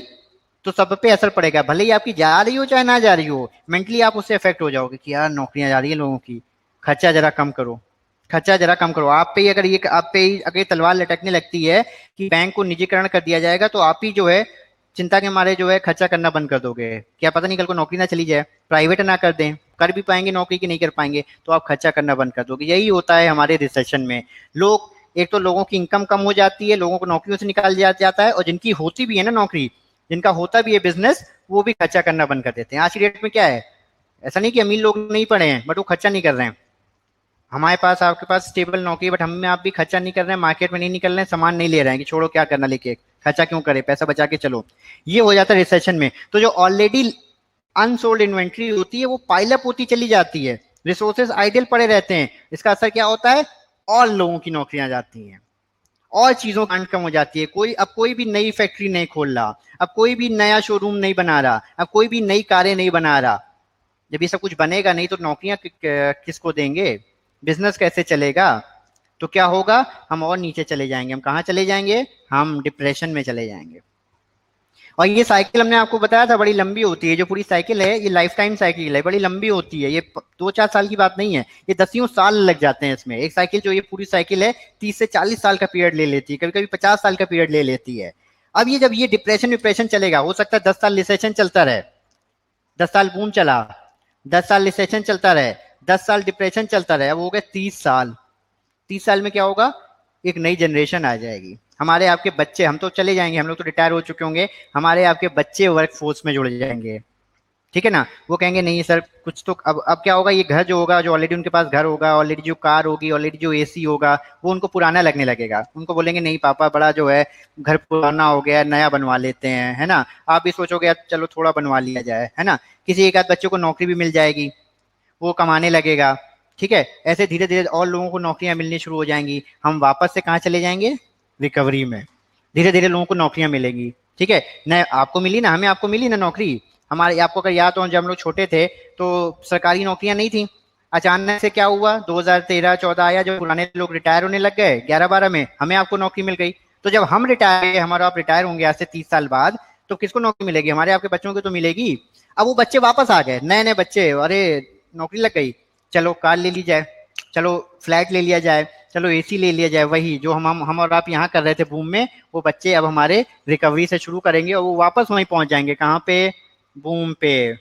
तो सब पे असर पड़ेगा, भले ही आपकी जा रही हो चाहे ना जा रही हो, मेंटली आप उससे इफेक्ट हो जाओगे कि यार नौकरियां जा रही है लोगों की, खर्चा जरा कम करो, खर्चा जरा कम करो। आप पे ही अगर ये, आप पे ही अगर तलवार लटकने लगती है कि बैंक को निजीकरण कर दिया जाएगा, तो आप ही जो है चिंता के मारे जो है खर्चा करना बंद कर दोगे, क्या पता नहीं कल को नौकरी ना चली जाए, प्राइवेट ना कर दें, कर भी पाएंगे नौकरी की नहीं कर पाएंगे, तो आप खर्चा करना बंद कर दोगे। यही होता है हमारे रिसेशन में, लोग, एक तो लोगों की इनकम कम हो जाती है, लोगों को नौकरियों से निकाल दिया जाता है, और जिनकी होती भी है ना नौकरी, जिनका होता भी है बिजनेस, वो भी खर्चा करना बंद कर देते हैं। आज की डेट में क्या है, ऐसा नहीं कि अमीर लोग नहीं पढ़े हैं बट वो खर्चा नहीं कर रहे हैं, हमारे पास, आपके पास स्टेबल नौकरी, बट हम में आप भी खर्चा नहीं कर रहे हैं, मार्केट में नहीं निकल रहे हैं, सामान नहीं ले रहे हैं कि छोड़ो क्या करना लेके, खर्चा क्यों करे, पैसा बचा के चलो। ये हो जाता है रिसेशन में। तो जो ऑलरेडी अनसोल्ड इन्वेंट्री होती है वो पाइलअप होती चली जाती है, रिसोर्सेज आइडल पड़े रहते हैं, इसका असर क्या होता है, और लोगों की नौकरियां जाती हैं, और चीजों की डिमांड कम हो जाती है। कोई, अब कोई भी नई फैक्ट्री नहीं खोल रहा, अब कोई भी नया शोरूम नहीं बना रहा, अब कोई भी नई कारें नहीं बना रहा। जब ये सब कुछ बनेगा नहीं तो नौकरियां किसको देंगे, बिजनेस कैसे चलेगा, तो क्या होगा, हम और नीचे चले जाएंगे, हम कहाँ चले जाएंगे, हम डिप्रेशन में चले जाएंगे। और ये साइकिल हमने आपको बताया था बड़ी लंबी होती है, जो पूरी साइकिल है ये लाइफ टाइम साइकिल है, बड़ी लंबी होती है, ये 2-4 साल की बात नहीं है, ये दसियों साल लग जाते हैं इसमें। एक साइकिल जो ये पूरी साइकिल है 30 से 40 साल का पीरियड ले लेती है, कभी कभी 50 साल का पीरियड ले लेती है। अब ये जब ये डिप्रेशन डिप्रेशन चलेगा, हो सकता है 10 साल रिसेशन चलता रहे, 10 साल बूम चला, 10 साल रिसेशन चलता रहे, 10 साल डिप्रेशन चलता रहे, अब हो गए 30 साल। 30 साल में क्या होगा, एक नई जनरेशन आ जाएगी, हमारे आपके बच्चे, हम तो चले जाएंगे, हम लोग तो रिटायर हो चुके होंगे, हमारे आपके बच्चे वर्क फोर्स में जुड़ जाएंगे, ठीक है ना। वो कहेंगे नहीं सर कुछ तो, अब क्या होगा, ये घर जो होगा, जो ऑलरेडी उनके पास घर होगा, ऑलरेडी जो कार होगी, ऑलरेडी जो एसी होगा, वो उनको पुराना लगने लगेगा, उनको बोलेंगे नहीं पापा बड़ा जो है घर पुराना हो गया, नया बनवा लेते हैं, है ना। आप भी सोचोगे यार चलो थोड़ा बनवा लिया जाए, है ना। किसी एक आध बच्चे को नौकरी भी मिल जाएगी, वो कमाने लगेगा, ठीक है। ऐसे धीरे धीरे और लोगों को नौकरियां मिलनी शुरू हो जाएंगी, हम वापस से कहाँ चले जाएंगे, रिकवरी में। धीरे धीरे लोगों को नौकरियां मिलेंगी, ठीक है न, आपको मिली ना, हमें आपको मिली ना नौकरी, हमारे, आपको अगर याद हो जब हम लोग छोटे थे तो सरकारी नौकरियां नहीं थी, अचानक से क्या हुआ, 2013-14 आया, जब पुराने लोग रिटायर होने लग गए 11-12 में, हमें आपको नौकरी मिल गई। तो जब हम रिटायर, हमारा आप रिटायर होंगे आज से 30 साल बाद, तो किसको नौकरी मिलेगी, हमारे आपके बच्चों को तो मिलेगी। अब वो बच्चे वापस आ गए, नए नए बच्चे, अरे नौकरी लग गई, चलो कार ले ली जाए, चलो फ्लैट ले लिया जाए, चलो एसी ले लिया जाए, वही जो हम और आप यहाँ कर रहे थे बूम में, वो बच्चे अब हमारे रिकवरी से शुरू करेंगे और वो वापस वहीं पहुंच जाएंगे, कहाँ पे, बूम पे।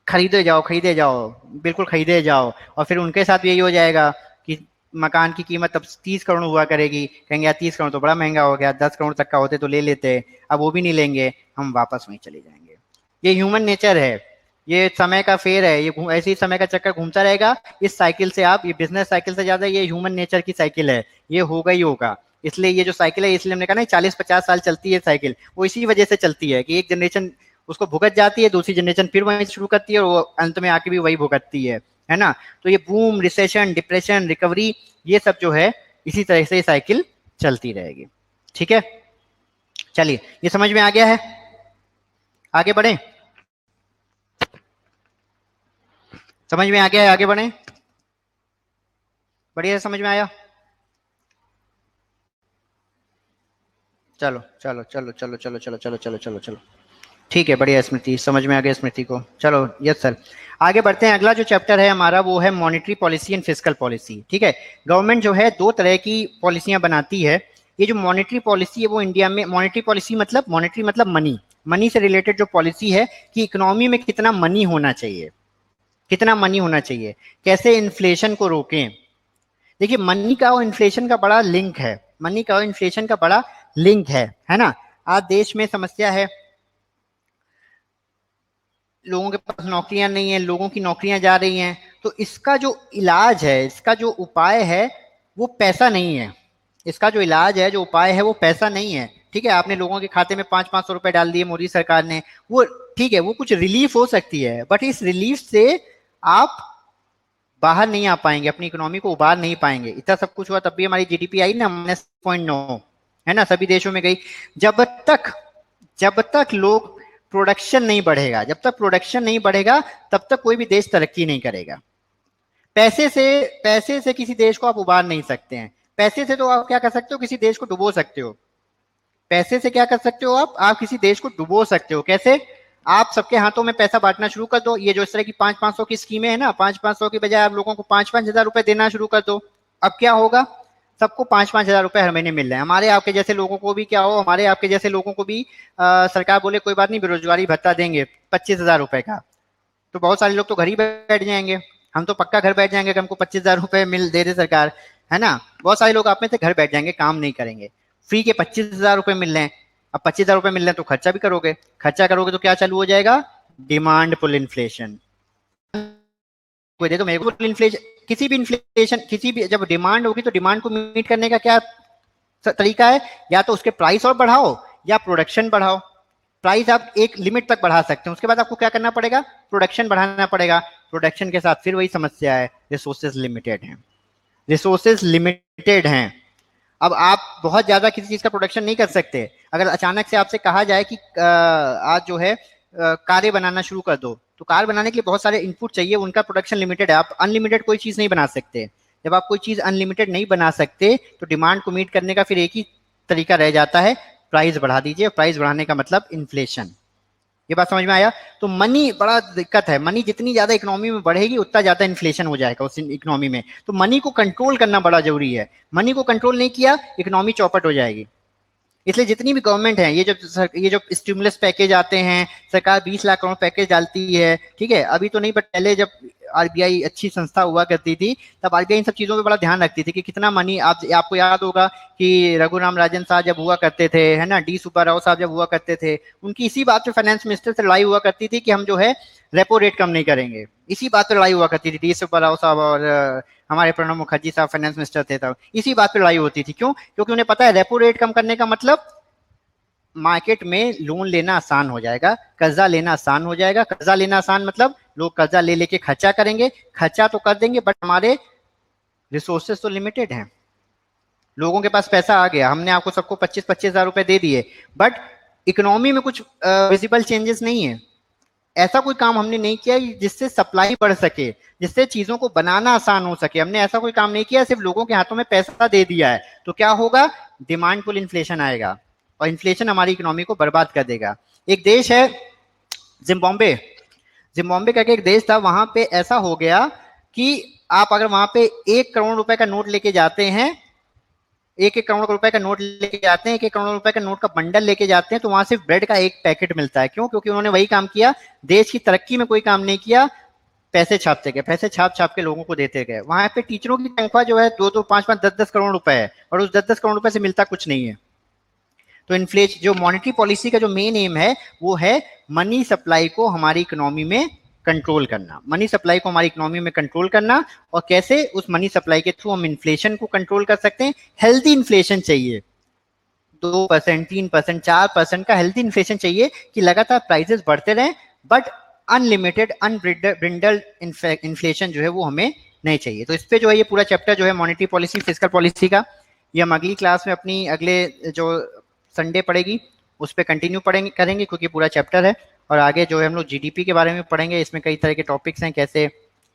खरीदे जाओ, खरीदे जाओ, बिल्कुल खरीदे जाओ। और फिर उनके साथ भी यही हो जाएगा कि मकान की कीमत अब 30 करोड़ हुआ करेगी, कहेंगे यार 30 करोड़ तो बड़ा महंगा हो गया, 10 करोड़ तक का होते तो ले लेते, अब वो भी नहीं लेंगे, हम वापस वहीं चले जाएंगे। ये ह्यूमन नेचर है, ये समय का फेर है, ये ऐसे ही समय का चक्कर घूमता रहेगा। इस साइकिल से आप, ये बिजनेस साइकिल से ज्यादा ये ह्यूमन नेचर की साइकिल है, ये होगा ही होगा। इसलिए ये जो साइकिल है, इसलिए हमने कहा ना 40-50 साल चलती है साइकिल, वो इसी वजह से चलती है कि एक जनरेशन उसको भुगत जाती है, दूसरी जनरेशन फिर वहीं शुरू करती है और वो अंत में आके भी वही भुगतती है ना। तो ये बूम, रिसेशन, डिप्रेशन, रिकवरी, ये सब जो है इसी तरह से साइकिल चलती रहेगी, ठीक है। चलिए ये समझ में आ गया है, आगे बढ़े, समझ में आ गया है, आगे बढ़े, बढ़िया समझ में आया। चलो चलो चलो चलो चलो चलो चलो चलो चलो चलो, ठीक है, बढ़िया स्मृति, समझ में आ गया स्मृति को। चलो यस सर, आगे बढ़ते हैं। अगला जो चैप्टर है हमारा वो है monetary policy and fiscal policy. ठीक है, गवर्नमेंट जो है दो तरह की पॉलिसियां बनाती है। ये जो मॉनेटरी पॉलिसी है वो इंडिया में, मॉनेटरी पॉलिसी मतलब, मॉनेटरी मतलब मनी, मनी से रिलेटेड जो पॉलिसी है कि इकोनॉमी में कितना मनी होना चाहिए, कितना मनी होना चाहिए, कैसे इन्फ्लेशन को रोकें। देखिए मनी का और इन्फ्लेशन का बड़ा लिंक है, मनी का और इन्फ्लेशन का बड़ा लिंक है ना। आज देश में समस्या है, लोगों के पास नौकरियां नहीं है, लोगों की नौकरियां जा रही हैं। तो इसका जो इलाज है, इसका जो उपाय है वो पैसा नहीं है। इसका जो इलाज है, जो उपाय है वो पैसा नहीं है। ठीक है, आपने लोगों के खाते में 500-500 रुपए डाल दिए मोदी सरकार ने, वो ठीक है, वो कुछ रिलीफ हो सकती है, बट इस रिलीफ से आप बाहर नहीं आ पाएंगे, अपनी इकोनॉमी को उबार नहीं पाएंगे। इतना सब कुछ हुआ तब भी हमारी जीडीपी आई ना -0.9, है ना, सभी देशों में गई। जब तक जब तक लोग प्रोडक्शन नहीं बढ़ेगा, जब तक प्रोडक्शन नहीं बढ़ेगा तब तक कोई भी देश तरक्की नहीं करेगा। पैसे से किसी देश को आप उबार नहीं सकते हैं। पैसे से तो आप क्या कर सकते हो, किसी देश को डुबो सकते हो। पैसे से क्या कर सकते हो आप किसी देश को डुबो सकते हो। कैसे? आप सबके हाथों में पैसा बांटना शुरू कर दो। ये जो इस तरह की 500-500 की स्कीमें है ना, 500-500 की बजाय आप लोगों को 5-5 हजार रुपए देना शुरू कर दो। अब क्या होगा, सबको 5-5 हजार रुपए हर महीने मिल रहे हैं। हमारे आपके जैसे लोगों को भी क्या हो, हमारे आपके जैसे लोगों को भी सरकार बोले कोई बात नहीं, बेरोजगारी भत्ता देंगे 25 हजार रुपए का, तो बहुत सारे लोग तो घर ही बैठ जाएंगे। हम तो पक्का घर बैठ जाएंगे कि हमको 25 हजार रुपए मिल दे दे सरकार, है ना। बहुत सारे लोग आप में से घर बैठ जाएंगे, काम नहीं करेंगे। फ्री के 25 हजार रुपए मिल रहे हैं। अब 25 हजार रुपए मिल रहे हैं तो खर्चा भी करोगे, खर्चा करोगे तो क्या चालू हो जाएगा, डिमांड पुल इन्फ्लेशन। कोई दे तो मेरे को इन्फ्लेशन, किसी भी इन्फ्लेशन, किसी भी जब डिमांड होगी तो डिमांड को मीट करने का क्या तरीका है, या तो उसके प्राइस और बढ़ाओ या प्रोडक्शन बढ़ाओ। प्राइस आप एक लिमिट तक बढ़ा सकते हैं, उसके बाद आपको क्या करना पड़ेगा, प्रोडक्शन बढ़ाना पड़ेगा। प्रोडक्शन के साथ फिर वही समस्या है, रिसोर्सेज लिमिटेड हैं, रिसोर्सेज लिमिटेड हैं। अब आप बहुत ज्यादा किसी चीज का प्रोडक्शन नहीं कर सकते। अगर अचानक से आपसे कहा जाए कि आज जो है कारें बनाना शुरू कर दो, तो कार बनाने के लिए बहुत सारे इनपुट चाहिए, उनका प्रोडक्शन लिमिटेड है। आप अनलिमिटेड कोई चीज नहीं बना सकते। जब आप कोई चीज अनलिमिटेड नहीं बना सकते तो डिमांड को मीट करने का फिर एक ही तरीका रह जाता है, प्राइस बढ़ा दीजिए। प्राइस बढ़ाने का मतलब इन्फ्लेशन। ये बात समझ में आया? तो मनी बड़ा दिक्कत है, मनी जितनी ज्यादा इकोनॉमी में बढ़ेगी उतना ज्यादा इन्फ्लेशन हो जाएगा उस इकोनॉमी में। तो मनी को कंट्रोल करना बड़ा जरूरी है। मनी को कंट्रोल नहीं किया, इकोनॉमी चौपट हो जाएगी। इसलिए जितनी भी गवर्नमेंट है, ये जो स्टिमुलस पैकेज आते हैं, सरकार 20 लाख करोड़ पैकेज डालती है, ठीक है, अभी तो नहीं, बट पहले जब आरबीआई अच्छी संस्था हुआ करती थी तब आरबीआई इन सब चीजों पे बड़ा ध्यान रखती थी कि कितना मनी। आपको याद होगा कि रघुराम राजन साहब जब हुआ करते थे, है ना, डी सुब्बा राव साहब जब हुआ करते थे, उनकी इसी बात पे फाइनेंस मिनिस्टर से लड़ाई हुआ करती थी कि हम जो है रेपो रेट कम नहीं करेंगे। इसी बात पे लड़ाई हुआ करती थी, डी सुब्बा राव साहब और हमारे प्रणब मुखर्जी साहब फाइनेंस मिनिस्टर थे तब, इसी बात पे लड़ाई होती थी। क्यों? क्योंकि उन्हें पता है रेपो रेट कम करने का मतलब मार्केट में लोन लेना आसान हो जाएगा, कर्जा लेना आसान हो जाएगा। कर्जा लेना आसान मतलब लोग कर्जा ले लेके खर्चा करेंगे, खर्चा तो कर देंगे बट हमारे रिसोर्सेज तो लिमिटेड हैं। लोगों के पास पैसा आ गया, हमने आपको सबको 25-25 हजार रुपए दे दिए, बट इकोनॉमी में कुछ विजिबल चेंजेस नहीं है। ऐसा कोई काम हमने नहीं किया जिससे सप्लाई बढ़ सके, जिससे चीजों को बनाना आसान हो सके। हमने ऐसा कोई काम नहीं किया, सिर्फ लोगों के हाथों में पैसा दे दिया है। तो क्या होगा, डिमांड पुल इन्फ्लेशन आएगा और इन्फ्लेशन हमारी इकोनॉमी को बर्बाद कर देगा। एक देश है जिम्बाब्वे, जिम्बाब्वे करके एक देश था, वहां पे ऐसा हो गया कि आप अगर वहां पे 1 करोड़ रुपए का नोट लेके जाते हैं, 1-1 करोड़ रुपए का नोट लेके जाते हैं, 1-1 करोड़ रुपए का नोट का बंडल लेके जाते हैं, तो वहां सिर्फ ब्रेड का एक पैकेट मिलता है। क्यों? क्योंकि उन्होंने वही काम किया, देश की तरक्की में कोई काम नहीं किया, पैसे छापते गए, पैसे छाप छाप के लोगों को देते गए। वहां पे टीचरों की तनख्वाह जो है 2-2, 5-5, 10-10 करोड़ रुपए है, और उस 10-10 करोड़ रुपए से मिलता कुछ नहीं है। तो इन्फ्लेशन, जो मॉनेटरी पॉलिसी का जो मेन एम है वो है मनी सप्लाई को हमारी इकोनॉमी में कंट्रोल करना, मनी सप्लाई को हमारी इकोनॉमी में कंट्रोल करना। और कैसे उस मनी सप्लाई के थ्रू हम इन्फ्लेशन को कंट्रोल कर सकते हैं। हेल्दी इन्फ्लेशन चाहिए, 2%, 3%, 4% का हेल्दी इन्फ्लेशन चाहिए कि लगातार प्राइसेस बढ़ते रहें, बट अनलिमिटेड अनब्रिंडल्ड इन्फ्लेशन जो है वो हमें नहीं चाहिए। तो इस पे जो है ये पूरा चैप्टर जो है मॉनेटरी पॉलिसी फिस्कल पॉलिसी का, ये हम अगली क्लास में अपनी अगले जो संडे पड़ेगी उस पर कंटिन्यू पढ़ेंगे करेंगे, क्योंकि पूरा चैप्टर है। और आगे जो है हम लोग जीडीपी के बारे में पढ़ेंगे, इसमें कई तरह के टॉपिक्स हैं, कैसे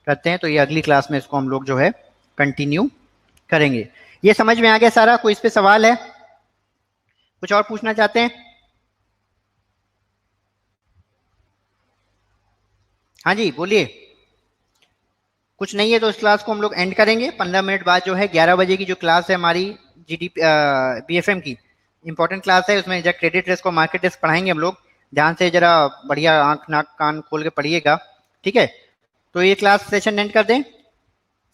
करते हैं, तो ये अगली क्लास में इसको हम लोग जो है कंटिन्यू करेंगे। ये समझ में आ गया सारा? कोई इस पे सवाल है? कुछ और पूछना चाहते हैं? हाँ जी बोलिए। कुछ नहीं है तो इस क्लास को हम लोग एंड करेंगे। 15 मिनट बाद जो है 11 बजे की जो क्लास है हमारी जीडीपी बीएफएम की इंपॉर्टेंट क्लास है, उसमें जरा क्रेडिट रिस्क और मार्केट रिस्क पढ़ाएंगे हम लोग। ध्यान से जरा बढ़िया आंख नाक कान खोल के पढ़िएगा, ठीक है? तो ये क्लास सेशन एंड कर दें,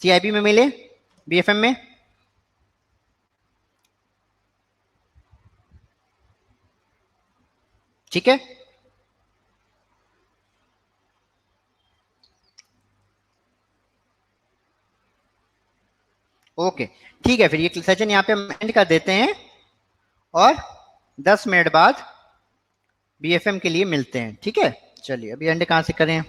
सीआईबी में मिले बीएफएम में। ठीक है, ओके ठीक है, फिर ये सेशन यहाँ पे हम एंड कर देते हैं और 10 मिनट बाद बीएफएम के लिए मिलते हैं, ठीक है? चलिए अभी एंड कहाँ से करें?